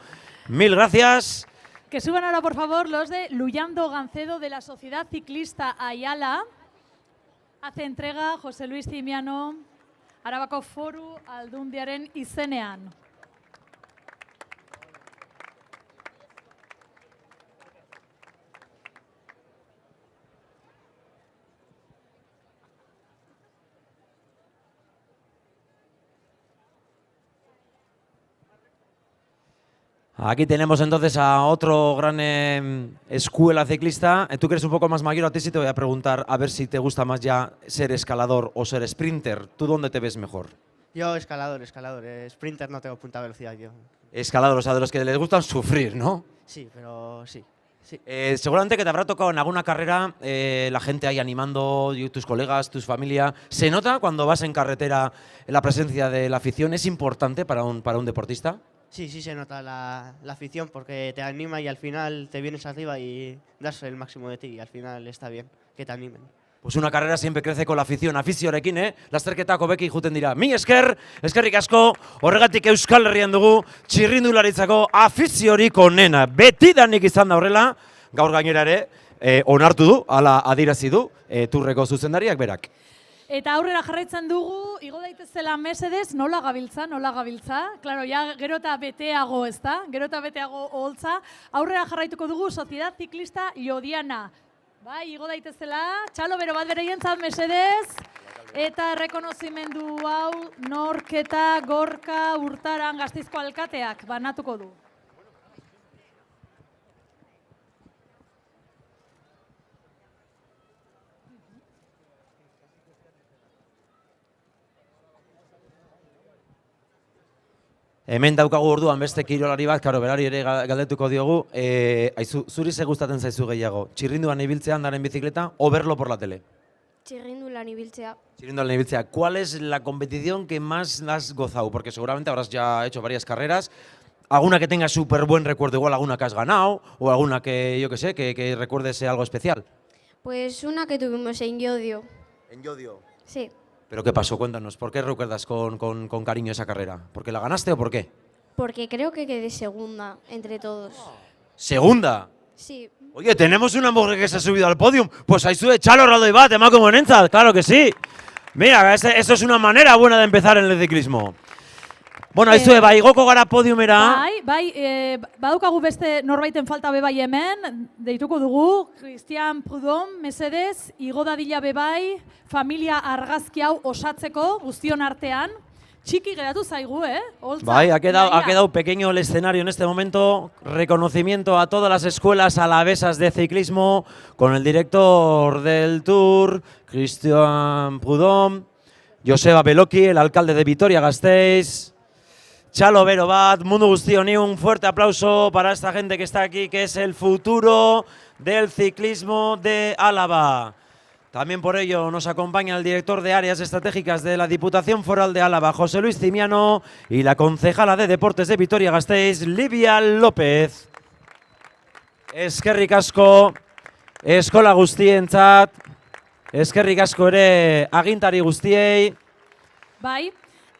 Mil gracias. Que suban ahora, por favor, los de Luyando Gancedo de la Sociedad Ciclista Ayala. Hace entrega José Luis Cimiano, Arabako Foru Aldundiaren izenean. Aquí tenemos entonces a otro gran escuela ciclista. Tú que eres un poco más mayor, a ti sí te voy a preguntar a ver si te gusta más ya ser escalador o ser sprinter. ¿Tú dónde te ves mejor? Yo escalador. Sprinter no tengo punta velocidad yo. Escalador, o sea, de los que les gustan sufrir, ¿no? Sí, pero sí. Seguramente que te habrá tocado en alguna carrera la gente ahí animando, tus colegas, tus familia. ¿Se nota cuando vas en carretera la presencia de la afición? ¿Es importante para un deportista? Sí, se nota la afición porque te anima y al final te vienes arriba y das el máximo de ti y al final está bien que te animen. Pues una carrera siempre crece con la afición. Afizioarekin, lasterketako beki juten dira. Mi esker, eskerrik asko, horregatik Euskal Herrian dugu, txirrindularitzako afiziorik onena. Betidanik izan da horrela, gaur gainera ere, onartu du, hala adierazi du, Turreko zuzendariak berak. Eta aurrera jarraitzen dugu, igo daitezela mesedez, nola gabiltza. Claro, ya gero eta beteago, ez da? Gero eta beteago oholtza. Aurrera jarraituko dugu Sociedad Ciclista Llodiana. Bai, igo daitezela, txalo bero bat bereientzat mesedez. Eta errekonozimendu hau Norketa, Gorka, Urtaran, Gasteizko alkateak banatuko du. Hemen daukagu orduan beste kirolari bat, karo, berari ere galdetuko diogu. Aizu, zuri ze gustatzen zaizu gehiago? Txirrinduan ibiltzea andaren bizikleta o verlo por la tele? Txirrindulan ibiltzea. Txirrinduan ibiltzea. ¿Cuál es la competición que más has gozado? Porque seguramente habrás ya hecho varias carreras. ¿Alguna que tengas súper buen recuerdo? Igual alguna que has ganado o alguna que, yo qué sé, que recuerdes algo especial. Pues una que tuvimos en Llodio. ¿En Llodio? Sí. ¿Pero qué pasó? Cuéntanos, ¿por qué recuerdas con cariño esa carrera? ¿Porque la ganaste o por qué? Porque creo que quedé segunda entre todos. ¿Segunda? Sí. Oye, tenemos una mujer que se ha subido al podium. Pues ahí sube Txalo Raldo Ibat, emakume honentzat, claro que sí. Mira, eso es una manera buena de empezar en el ciclismo. Bueno, aizue, bai, igoko gara podiumera. Badaukagu beste norbaiten falta bebai hemen, deituko dugu, Christian Prudhomme, mesedez, igo dadila bebai, familia argazki hau osatzeko guztion artean. Txiki geratu zaigu, Holtza. Bai, ha quedado pequeño el escenario en este momento. Reconocimiento a todas las escuelas alavesas de ciclismo con el director del Tour, Christian Prudhomme, Joseba Beloki, el alcalde de Vitoria-Gasteiz, Txalo bero bat, mundu guzti honi, un fuerte aplauso para esta gente que está aquí, que es el futuro del ciclismo de Álava. También por ello nos acompaña el director de áreas estratégicas de la Diputación Foral de Álava, José Luis Cimiano, y la concejala de Deportes de Vitoria-Gasteiz, Livia López. Eskerrik asko, eskola guztientzat, eskerrik asko ere agintari guztiei. Bai.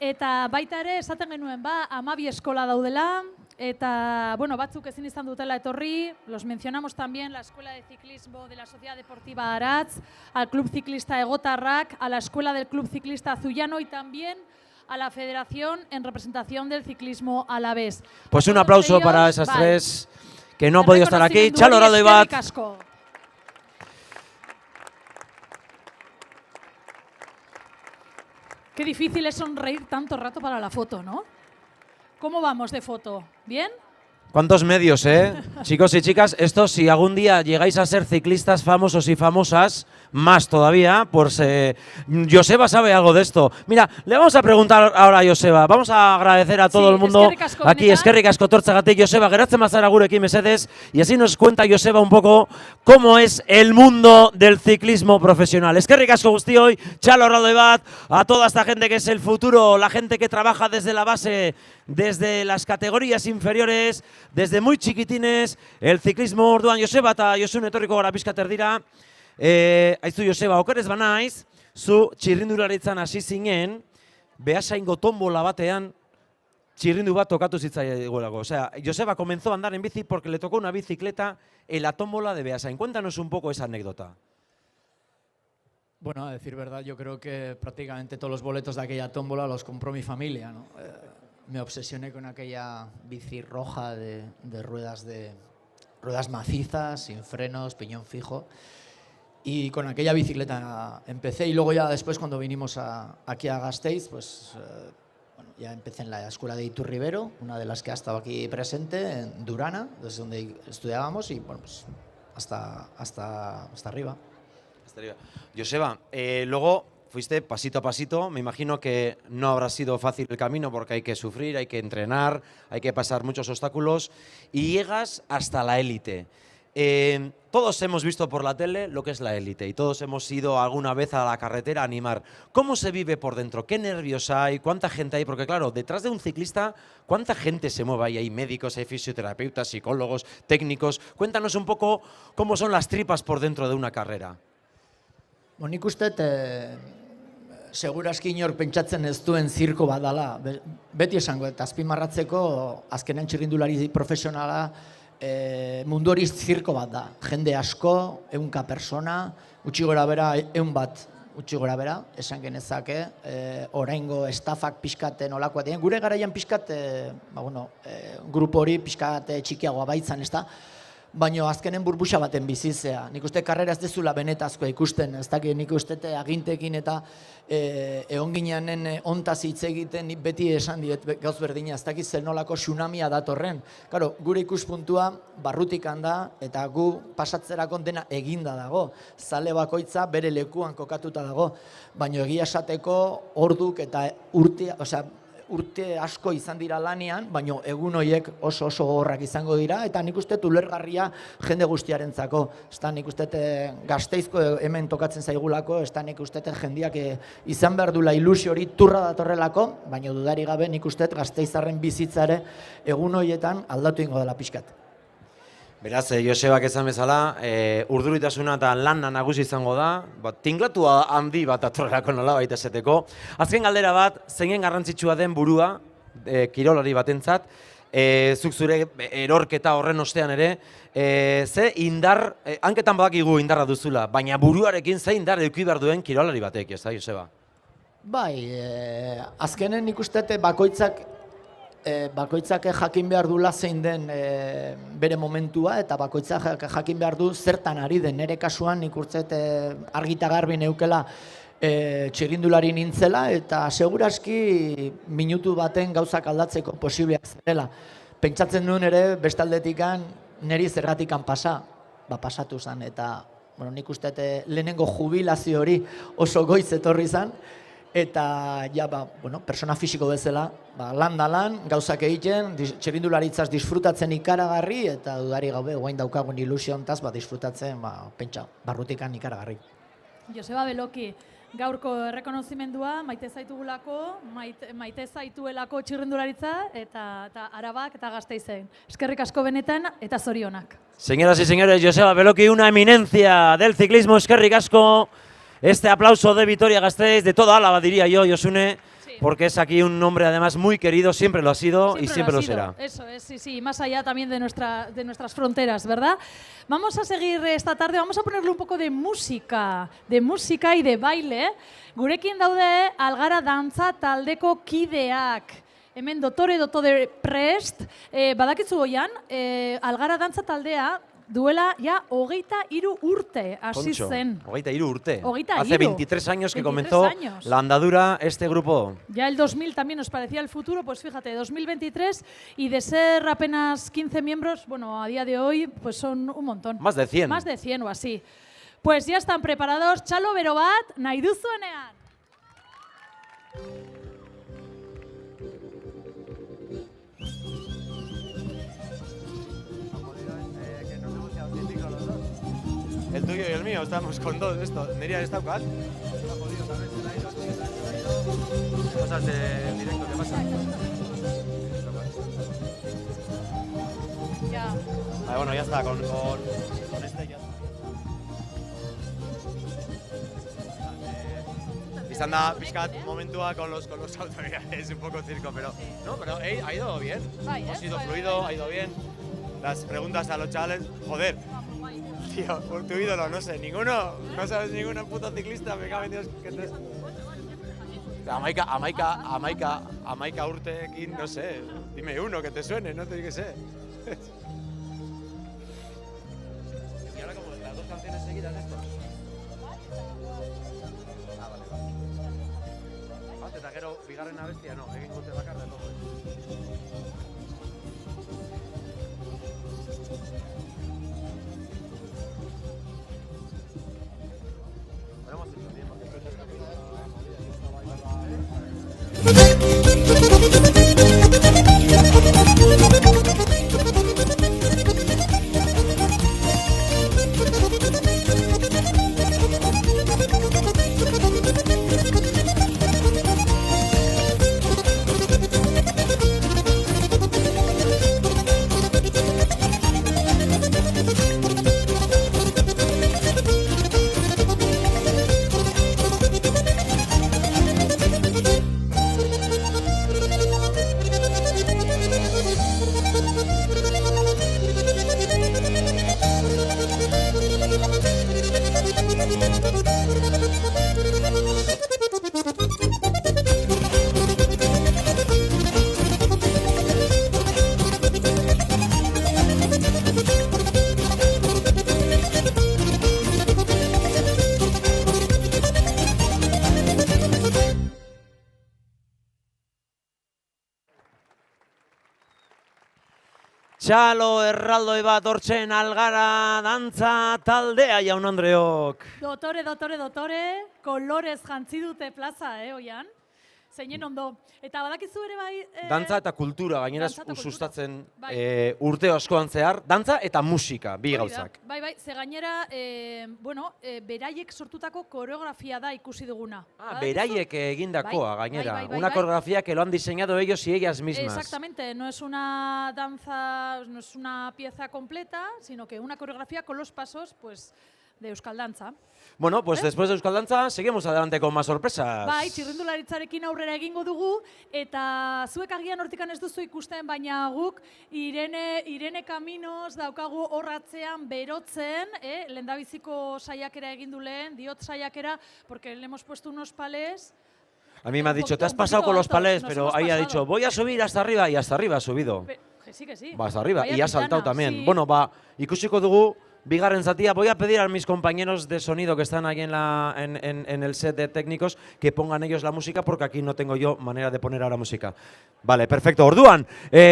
Eta baita ere, esaten genuen, 12 eskola daudela, eta, batzuk ezin izan dutela etorri, los mencionamos también la Escuela de Ciclismo de la Sociedad Deportiva Aratz, al Club Ciclista Egotarrak, a la Escuela del Club Ciclista Zullano y también a la Federación en representación del ciclismo alavés. Pues un aplauso para esas tres que no han podido estar aquí. Txalo Raldo Ibat. Qué difícil es sonreír tanto rato para la foto, ¿no? ¿Cómo vamos de foto? ¿Bien? ¿Cuántos medios, Chicos y chicas, esto si algún día llegáis a ser ciclistas famosos y famosas, más todavía, pues Joseba sabe algo de esto. Mira, le vamos a preguntar ahora a Joseba. Vamos a agradecer a todo el mundo aquí. Eskerrik asko tortzagatik, Joseba, geratzen bazara gurekin mesedez. Y así nos cuenta Joseba un poco cómo es el mundo del ciclismo profesional. Eskerrik asko guztioi, Txalo Raldo Ibat, a toda esta gente que es el futuro, la gente que trabaja desde la base desde las categorías inferiores, desde muy chiquitines, el ciclismo orduan Joseba eta Josun etorriko gara pixkat erdira. Aizu Joseba, okerez banaiz, zu txirrindularitzan hasi zinen, Beasaingo tombola batean, chirrindu bat tocatu zitzaigolako. O sea, Joseba comenzó a andar en bici porque le tocó una bicicleta en la tómbola de Beasain. Cuéntanos un poco esa anécdota. Bueno, a decir verdad, yo creo que prácticamente todos los boletos de aquella tómbola los compró mi familia, ¿no? Me obsesioné con aquella bici roja de ruedas macizas, sin frenos, piñón fijo. Y con aquella bicicleta empecé, y luego ya después cuando vinimos aquí a Gasteiz, pues ya empecé en la escuela de Iturribero, una de las que ha estado aquí presente, en Durana, desde donde estudiábamos, y bueno, pues hasta arriba. Joseba, luego fuiste pasito a pasito, me imagino que no habrá sido fácil el camino porque hay que sufrir, hay que entrenar, hay que pasar muchos obstáculos y llegas hasta la élite. Todos hemos visto por la tele lo que es la élite y todos hemos ido alguna vez a la carretera a animar. ¿Cómo se vive por dentro? ¿Qué nervios hay? ¿Cuánta gente hay? Porque claro, detrás de un ciclista, ¿cuánta gente se mueve ahí? Hay médicos, hay fisioterapeutas, psicólogos, técnicos. Cuéntanos un poco cómo son las tripas por dentro de una carrera. Nik uste, segurazki inor pentsatzen ez duen zirko badala. Beti esango, eta azpimarratzeko azkenean txirrindulari profesionala mundu hori zirko bat da. Jende asko, 100 persona, utzi gora bera, 100 bat utzi gora bera, esan genezake, oraingo estafak pixkat nolakoa dien. Gure garaian pixkat, grupo hori pixkat txikiagoa baitzan, ez da? Baina azkenen burbuxa baten bizizea. Nik uste karrera ez dezula benetazkoa ikusten, ez dakit nik uste agintekin eta egon gineanen ontaz hitz egiten nik beti esan diet gauz berdina, ez dakit zer nolako tsunamia datorren. Claro, gure ikuspuntua barrutik handa eta gu pasatzerako dena eginda dago. Zale bakoitza bere lekuan kokatuta dago, baina egia esateko orduk eta urte asko izan dira lanean, baina egun horiek oso gogorrak izango dira, eta nik uste ulergarria jende guztiarentzako. Ezta nik uste Gasteizko hemen tokatzen zaigulako, ezta nik uste jendeak izan behar dula ilusio hori turra datorrelako, baina dudari gabe nik uste Gasteizarren bizitzare egun horietan aldatu ingo dela pixkat. Beraz, Josebak esan bezala, urduritasuna eta lana nagusi izango da, tinklatua handi bat atorrelako nola baita esateko. Azken galdera bat, zeinen garrantzitsua den burua, kirolari batentzat, zuk zure erorketa horren ostean ere, ze indar, hanketan badakigu indarra duzula, baina buruarekin ze indar eduki behar duen kirolari batek, ez da, Joseba? Bai, azkenen nik uste bakoitzak jakin behar dula zein den bere momentua, eta bakoitzak jakin behar du zertan ari den. Nere kasuan nik uste argita garbi neukela txirrindulari nintzela, eta seguraski minutu baten gauzak aldatzeko posibleak zerela. Pentsatzen duen ere bestaldetikan niri zergatikan pasatu zen, eta nik uste lehenengo jubilazio hori oso goiz etorri zen, eta persona fisiko bezala, lan da lan, gauzak egiten, txirrindularitzaz disfrutatzen ikaragarri, eta dudari gabe, guain daukagun ilusiontaz, disfrutatzen, pentsa, barrutikan ikaragarri. Joseba Beloki, gaurko errekonozimendua, maite zaitugulako, maite zaituelako txirrindularitza, eta Arabak eta Gasteizen. Eskerrik asko benetan, eta zorionak. Señoras y señores, Joseba Beloki, una eminencia del ciclismo, eskerrik asko. Este aplauso de Vitoria-Gasteiz, de toda Álava, diría yo, Josune, porque es aquí un hombre además muy querido, siempre lo ha sido y siempre lo será. Eso es, sí, más allá también de nuestras fronteras, ¿verdad? Vamos a seguir esta tarde, vamos a ponerle un poco de música y de baile. Gurekin daude Algara dantza taldeko kideak. Hemen dotore prest, badakitzu goian, Algara dantza taldea, duela ya 23 urte hasi zen. 23 urte. 23. Hace 23 años que comenzó la andadura este grupo. Ya el 2000 también nos parecía el futuro, pues fíjate, 2023 y de ser apenas 15 miembros, bueno, a día de hoy pues son un montón. Más de 100. Más de 100 o así. Pues ya están preparados, txalo bero bat, nahi duzuenean. El tuyo y el mío, estamos con dos de esto. Nerea, ¿está igual? Cosas de directo, ¿qué pasa? Ya. Vale, bueno, ya está, con este ya está. Izan da pizkat momentua con los autoridades, un poco circo, pero no, pero ha ido bien. Ha sido fluido, ha ido bien. Las preguntas a los chavales, joder. Tío, por tu ídolo, no sé, ninguno, no sabes ninguno puto ciclista, me cago en Dios que te... Amaika Urtekin, no sé, dime uno que te suene, no te digo que sé. Y ahora como las dos canciones seguidas de esto. Ah, vale. Eta gero, bigarren abestia, no, egin gute bakar de todo. Txalo erraldoi bat hortzen algara dantza taldea jaun Andreok. Dotore, kolorez jantzi dute plaza, oian? Zeinen ondo. Eta badakizu ere bai... Dantza eta kultura, gainera sustatzen urte askoan zehar. Dantza eta musika, bi gauzak. Bai, ze gainera, beraiek sortutako koreografia da ikusi duguna. Beraiek egindakoa, gainera. Una coreografía que lo han diseñado ellos y ellas mismas. Exactamente, no es una danza, no es una pieza completa, sino que una coreografía con los pasos, pues, de Euskal Dantza. Bueno, pues después de Euskal Dantza, seguimos adelante con más sorpresas. Bai, txirrindularitzarekin aurrera egingo dugu, eta zuek agian hortikan ez duzu ikusten, baina guk Irene Caminos daukagu horratzean berotzen, lehendabiziko saiakera egin du lehen, diot saiakera, porque le hemos puesto unos palés. A mí me ha dicho, te has pasado con los palés, pero ahí ha dicho, voy a subir hasta arriba, y hasta arriba ha subido. Que sí. Va hasta arriba, y ha saltado también. Bueno, ikusiko dugu, bigarren zatia, voy a pedir a mis compañeros de sonido que están ahí en el set de técnicos que pongan ellos la música, porque aquí no tengo yo manera de poner ahora música. Vale, perfecto. Orduan,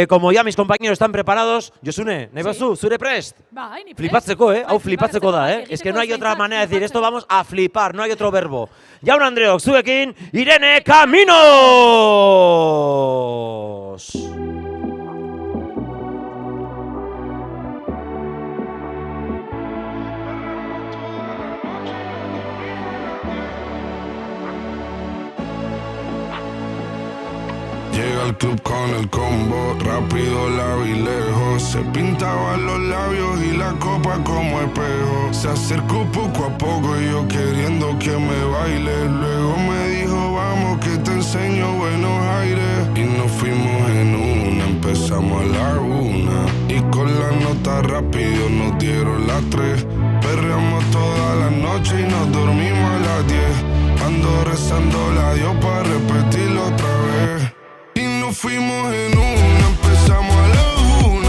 como ya mis compañeros están preparados, Josune, nahi bazu, zure prest? Flipatzeko, hau flipatzeko da, Es que no hay otra manera de decir esto, vamos a flipar, no hay otro verbo. Jaun Andreok, zuekin, Irene Caminos! Llega al club con el combo, rápido la vi lejos. Se pintaba los labios y la copa como espejo. Se acercó poco a poco y yo queriendo que me baile. Luego me dijo, vamos que te enseño buenos aires. Y nos fuimos en una, empezamos a la 1. Y con la nota rápido nos dieron las 3. Perreamos toda la noche y nos dormimos a las 10. Ando rezando la Dios para repetirlo otra vez. Fuimos en una, empezamos a la 1.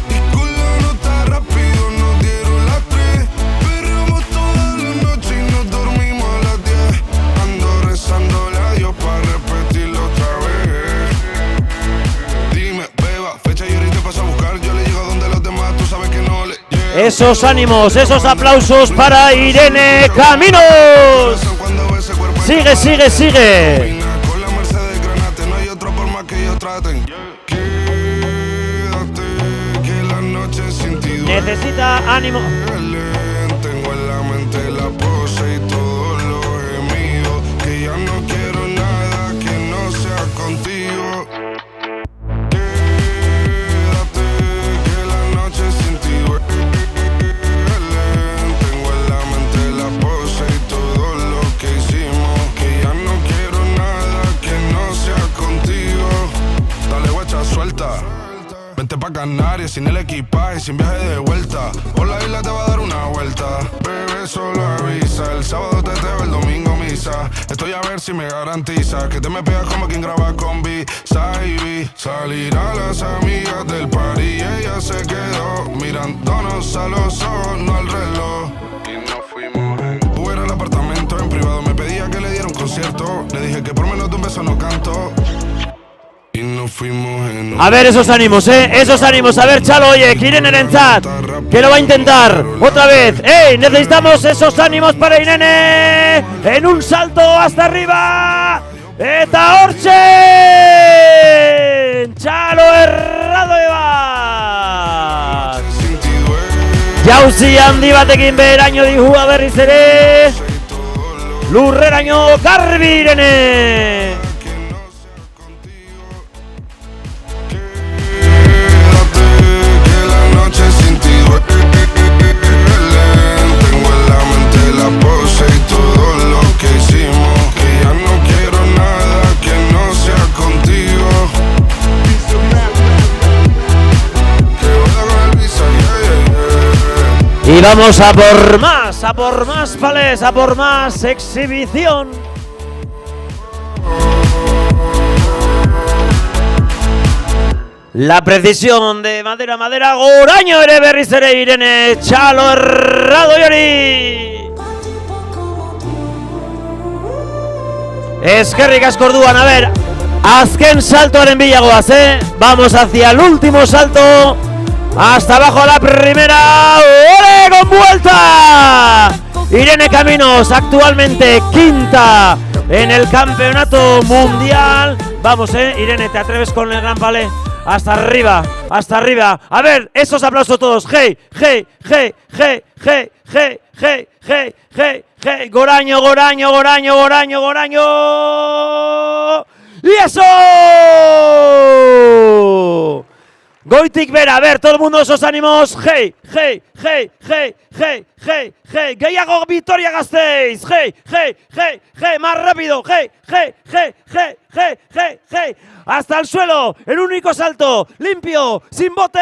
Y con la nota rápido nos dieron las 3. Perreamos toda la noche y nos dormimos a las 10. Ando rezando a Dios para repetirlo otra vez. Dime, beba, fecha y ahorita paso a buscar. Yo le llego donde los demás, tú sabes que no le llego. Esos ánimos, esos aplausos para Irene Caminos. Sigue. Quédate, que la noche sin ti duele. Necesita ánimo. Tengo en la mente la pose y todos los gemidos. Que ya no quiero nada que no sea contigo. sin el equipaje, sin viaje de vuelta. Por la isla te va a dar una vuelta. Bebé, solo avisa. El sábado teteo, el domingo misa. Estoy a ver si me garantiza que te me pegas como quien graba con B-Side. Salir a las amigas del party y ella se quedó mirándonos a los ojos, no al reloj. Y nos fuimos en Uber al apartamento en privado. Me pedía que le diera un concierto. Le dije que por menos de un beso no canto. Y nos fuimos en... A ver esos ánimos, esos ánimos. A ver, Chalo, oye, Irene en el chat, que lo va a intentar otra vez. ¡Ey! Necesitamos esos ánimos para Irene. En un salto hasta arriba. Eta hortzen! Chalo Erradoebas! Jauzi handi batekin beheraino dihua berriz ere. Lurreraino garbi Irene! Tengo en la mente la pose y todo lo que hicimos. Que ya no quiero nada que no sea contigo. Que vuelva con el visa, Y vamos a por más palés, a por más exhibición. La precisión de madera, goraño ere berriz ere Irene, Chalo Erradoiari. Eskerrik asko orduan, a ver, azken saltoaren bilagoaz, Vamos hacia el último salto. Hasta abajo la primera. ¡Ole, con vuelta! Irene Caminos, actualmente quinta en el campeonato mundial. Vamos, Irene, ¿te atreves con el gran palé? Hasta arriba, hasta arriba. A ver, esos aplausos todos. Hey, hey, hey, hey, hey, hey, hey, hey, hey, hey. Goraño, goraño, goraño, goraño, goraño. ¡Y eso! Goitik bera, a ver, todo el mundo esos ánimos. Hey, hey, hey, hey, hey, hey, hey. Gehiago Vitoria Gasteiz. Hey, hey, hey, hey, más rápido. Hey, hey, hey, hey, hey, hey, hey. Hasta el suelo, el único salto, limpio, sin bote.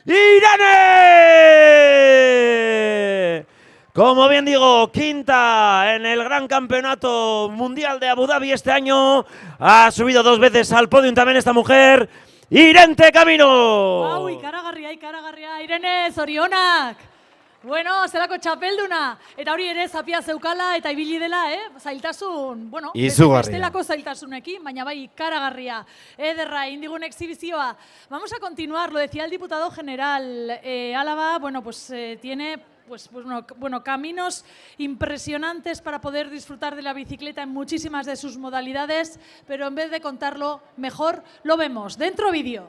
¡Irene! Como bien digo, quinta en el Gran Campeonato Mundial de Abu Dhabi este año. Ha subido 2 veces al podium también esta mujer. Irene Camino! Wow, ikaragarria, Irene, zorionak! Bueno, zelako txapelduna, eta hori ere zapia zeukala eta ibili dela, zailtasun, bueno, bestelako zailtasunekin, baina bai ikaragarria, ederra, indigun exhibizioa. Vamos a continuar, lo decía el diputado general, Álava, bueno, pues tiene... Bueno, caminos impresionantes para poder disfrutar de la bicicleta en muchísimas de sus modalidades, pero en vez de contarlo mejor, lo vemos. Dentro vídeo.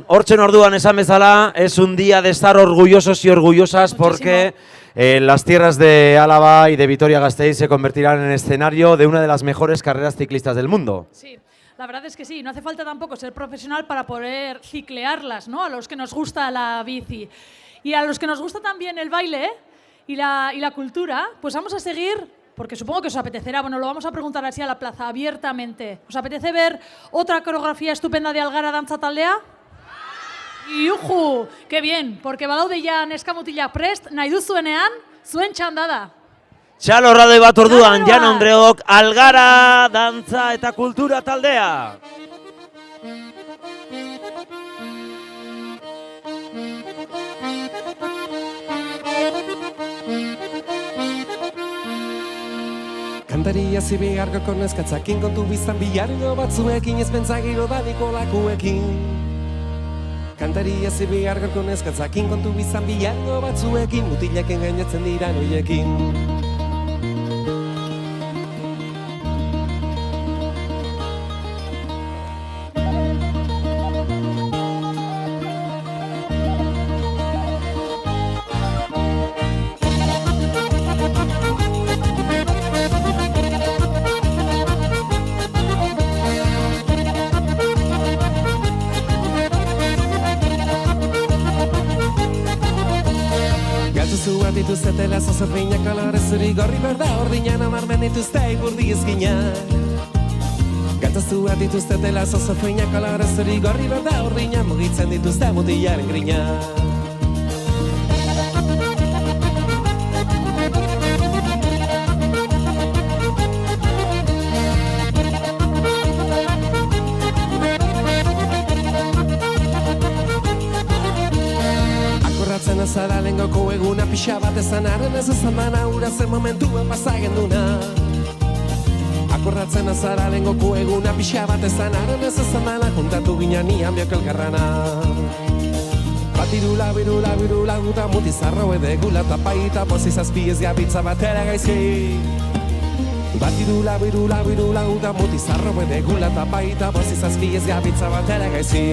Hortzen orduan esan bezala, es un día de estar orgullosos y orgullosas porque las tierras de Álava y de Vitoria-Gasteiz se convertirán en escenario de una de las mejores carreras ciclistas del mundo. Sí, la verdad es que sí, no hace falta tampoco ser profesional para poder ciclearlas, ¿no? A los que nos gusta la bici y a los que nos gusta también el baile y la cultura, pues vamos a seguir, porque supongo que os apetecerá, bueno, lo vamos a preguntar así a la plaza, abiertamente. ¿Os apetece ver otra coreografía estupenda de Algara Dantza Taldea? ¡Yuju! ¡Qué bien! Porque badaude ja neska mutilak prest, nahi duzuenean, zuen txanda da. Txalo Erradoi bat orduan, Jan Andreok, Algara Dantza eta Kultura Taldea. Kantaria zibigargoko neskatzakin kontu biztan bilarino batzuekin ez pentsagiro da nikolakuekin. Kantaria zibiar gorko neskatzakin kontu bizan bilango batzuekin, mutilaken gainatzen dira noiekin. Galtzuzuak dituztetela zozorriñak kolore zuri gorri berda ordinan amarmen dituzte igurdi izkinak. Galtzuzuak dituztetela zozorriñak kolore zuri gorri berda ordinan mugitzen dituzte mutilaren grinak. Akorratzen azara lengoko eguna pixa bat ezanaren ez ezamana ura zen momentuan pasagen duna. Akorratzen azara lengoko eguna pixa bat ezanaren ez ezamana juntatu ginen nian biok elkarrana. Batirula, birula, birula, guta mutizarro edegula tapaita pozi zazpiez gabitza batera gaizki. Batirula, birula, birula, guta mutizarro edegula tapaita pozi zazpiez gabitza batera gaizki.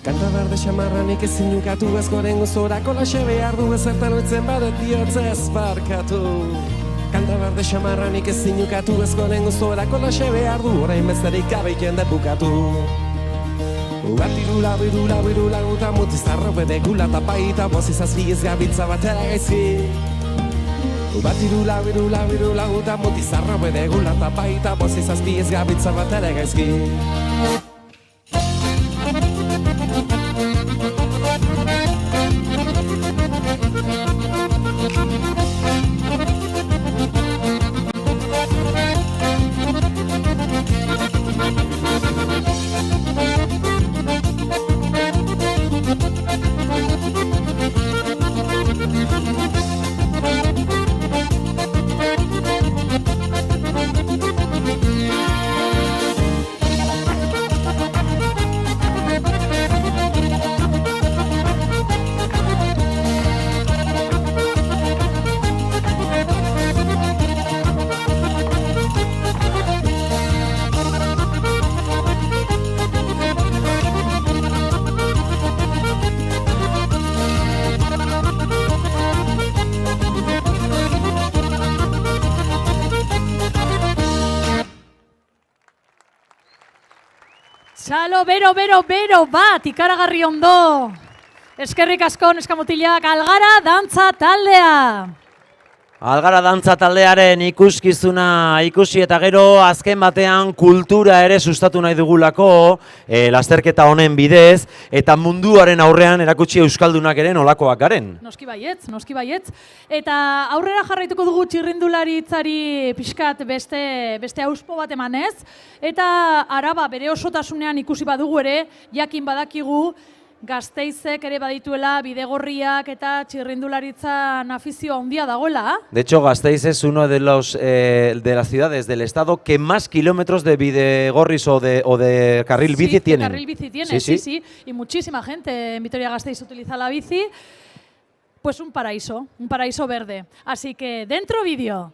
Kanta berde xamarranik ezin ukatu ez goren gozorako laxe behar du ezertan oitzen badet bihotz ez barkatu. Kanta berde xamarranik ezin ukatu ez goren gozorako laxe behar du orain besterik gabe jende bukatu. Batirula, birula, birula, guta mutizarro bedegula tapaita bozi zazpiez gabitza batera gaizki. Batirula, birula, birula, guta mutizarro bedegula tapaita bozi zazpiez gabitza batera gaizki. Txalo, bero bat, ikaragarri ondo. Eskerrik asko, neskamutilak, Algara dantza taldea. Algara dantza taldearen ikuskizuna ikusi eta gero azken batean kultura ere sustatu nahi dugulako lasterketa honen bidez eta munduaren aurrean erakutsi euskaldunak ere nolakoak garen. Noski baietz. Eta aurrera jarraituko dugu txirrindularitzari pixkat beste auspo bat emanez. Eta Araba bere osotasunean ikusi badugu ere, jakin badakigu, Gasteizek ere badituela bidegorriak eta txirrindularitzan afizio handia dagoela. De hecho, Gasteiz es uno de las ciudades del estado que más kilómetros de bidegorris o de carril bici tienen. Carril bici tiene, sí. Y muchísima gente en Vitoria-Gasteiz utiliza la bici. Pues un paraíso verde. Así que dentro vídeo.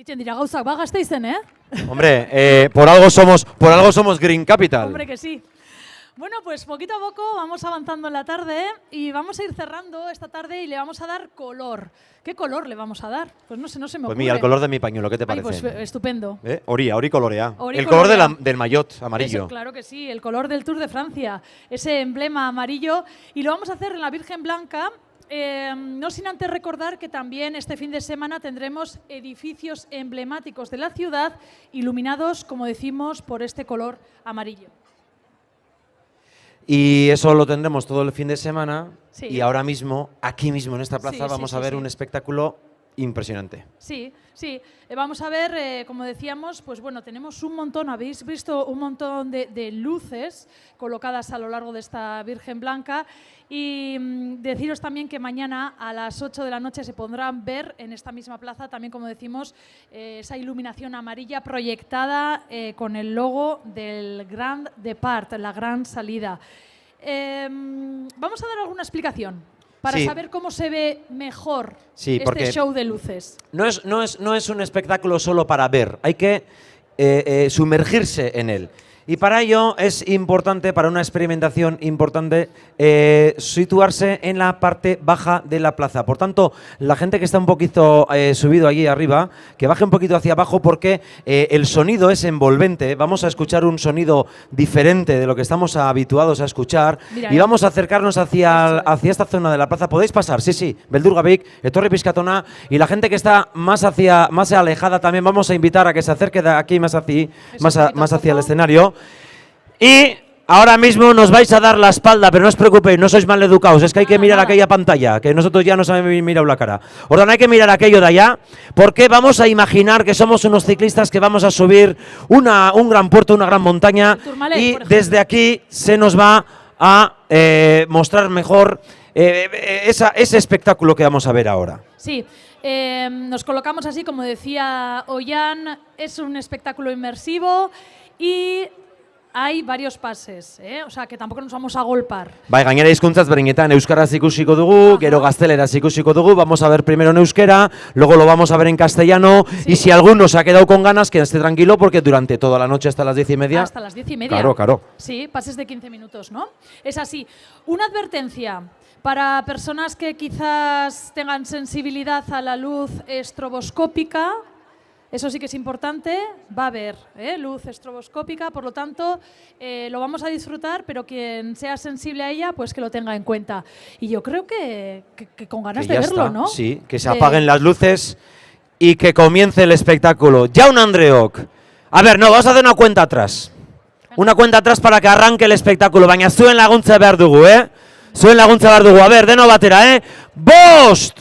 Egiten dira gauzak Gasteizen, Hombre, por algo somos Green Capital. Hombre que sí. Bueno, pues poquito a poco vamos avanzando en la tarde y vamos a ir cerrando esta tarde y le vamos a dar color. ¿Qué color le vamos a dar? Pues no sé, no se me ocurre. Pues mira, el color de mi pañuelo, ¿qué te Ay, parece? pues estupendo. Ori colorea. Ori El color colorea. del maillot amarillo. Eso, claro que sí, el color del Tour de Francia, ese emblema amarillo. Y lo vamos a hacer en la Virgen Blanca. No sin antes recordar que también este fin de semana tendremos edificios emblemáticos de la ciudad iluminados, como decimos, por este color amarillo. Y eso lo tendremos todo el fin de semana. Sí. Y ahora mismo, aquí mismo en esta plaza, Sí, sí, vamos sí, a ver sí. un espectáculo impresionante. Sí, sí. Vamos a ver, como decíamos, pues bueno, tenemos un montón, habéis visto un montón de luces colocadas a lo largo de esta Virgen Blanca y deciros también que mañana a las 8 de la noche se podrán ver en esta misma plaza, también como decimos, esa iluminación amarilla proyectada con el logo del Grand Depart, la gran salida. Vamos a dar alguna explicación para Sí. saber cómo se ve mejor Sí, este porque show de luces. No es un espectáculo solo para ver, hay que sumergirse en él. Y para ello es importante, para una experimentación importante, situarse en la parte baja de la plaza. Por tanto, la gente que está un poquito subido allí arriba, que baje un poquito hacia abajo porque el sonido es envolvente. Vamos a escuchar un sonido diferente de lo que estamos habituados a escuchar. Mira, Y vamos a acercarnos hacia esta zona de la plaza. ¿Podéis pasar? Sí, sí. Beldurgavik, Etorri Piscatona. Y la gente que está más alejada también vamos a invitar a que se acerque de aquí más hacia el escenario. Y ahora mismo nos vais a dar la espalda, pero no os preocupéis, no sois mal educados, es que hay que mirar aquella pantalla, que nosotros ya nos habéis mirado la cara. Ordan, hay que mirar aquello de allá, porque vamos a imaginar que somos unos ciclistas que vamos a subir un gran puerto, una gran montaña, Tourmalet, y por ejemplo. desde aquí se nos va a mostrar mejor ese espectáculo que vamos a ver ahora. Sí, nos colocamos así, como decía Ollán, es un espectáculo inmersivo y hay varios pases, o sea que tampoco nos vamos a golpar. Bai, gainera hizkuntzaz berinetan euskaraz ikusiko dugu, gero gazteleraz ikusiko dugu, vamos a ver primero en euskera, luego lo vamos a ver en castellano, y si alguno se ha quedado con ganas, que esté tranquilo porque durante toda la noche hasta las 10:30. Hasta las 10:30. Claro, claro. Sí, pases de 15 minutos, ¿no? Es así. Una advertencia para personas que quizás tengan sensibilidad a la luz estroboscópica. Eso sí que es importante, va a haber luz estroboscópica, por lo tanto lo vamos a disfrutar, pero quien sea sensible a ella, pues que lo tenga en cuenta. Y yo creo que con ganas Que de ya verlo, está, ¿no? sí, que se apaguen las luces y que comience el espectáculo. Jaun Andreok. A ver, no, vamos a hacer una cuenta atrás. Una cuenta atrás para que arranque el espectáculo. Baina zuen laguntza behar dugu, Zuen laguntza behar dugu. A ver, deno batera, Bost!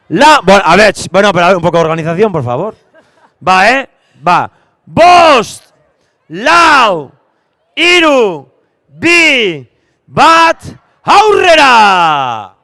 Bueno, a ver, pero a ver, un poco de organización, por favor. Va, va. Bost! Lau! Iru! Bi! Bat! Aurrera!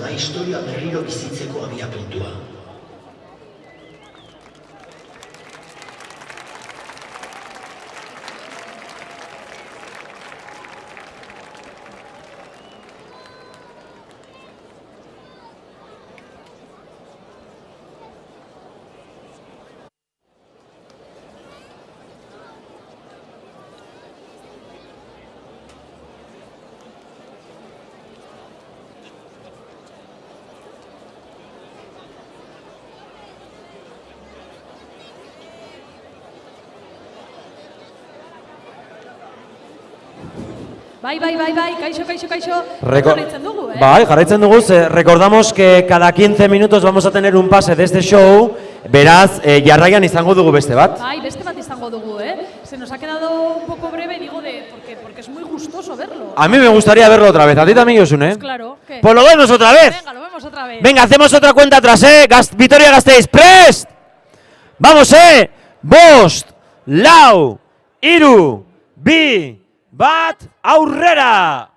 da historia berriro bizitzeko abia puntua. Bai, kaixo. Jarraitzen dugu, Bai, jarraitzen dugu, recordamos que cada 15 minutos vamos a tener un pase de este show, beraz, jarraian izango dugu beste bat. Bai, beste bat izango dugu, Se nos ha quedado un poco breve, digo, porque es muy gustoso verlo. A mí me gustaría verlo otra vez, a ti también, Josune, Pues claro, ¿qué? Pues lo vemos otra vez. Venga, lo vemos otra vez. Venga, hacemos otra cuenta atrás, Vitoria Gasteiz, prest! Vamos, bost, lau, hiru, bi, bat, aurrera!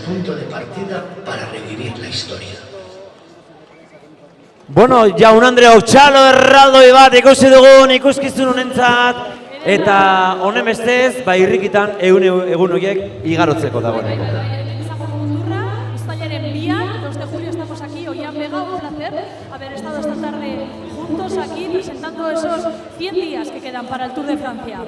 punto de partida para revivir la historia. Bueno, jaun Andreok, txalo erraldoi bat ikusi dugun ikuskizun honentzat, eta honen bestez, irrikitan egun horiek igarotzeko dagoeneko. Uztailaren 2 de julio estamos aquí, Oian Vega, un placer haber estado esta tarde juntos aquí presentando esos 100 días que quedan para el Tour de Francia.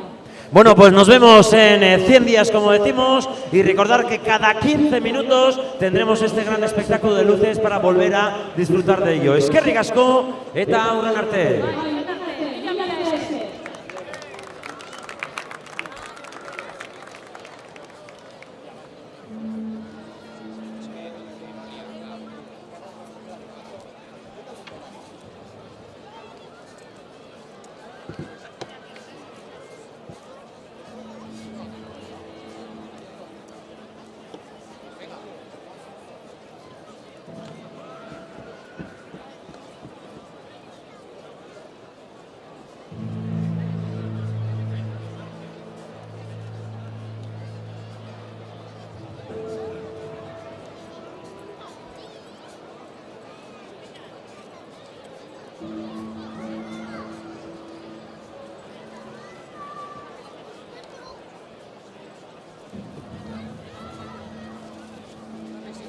Bueno, pues nos vemos en 100 días, como decimos, y recordar que cada 15 minutos tendremos este gran espectáculo de luces para volver a disfrutar de ello. Eskerrik asko eta hurren arte.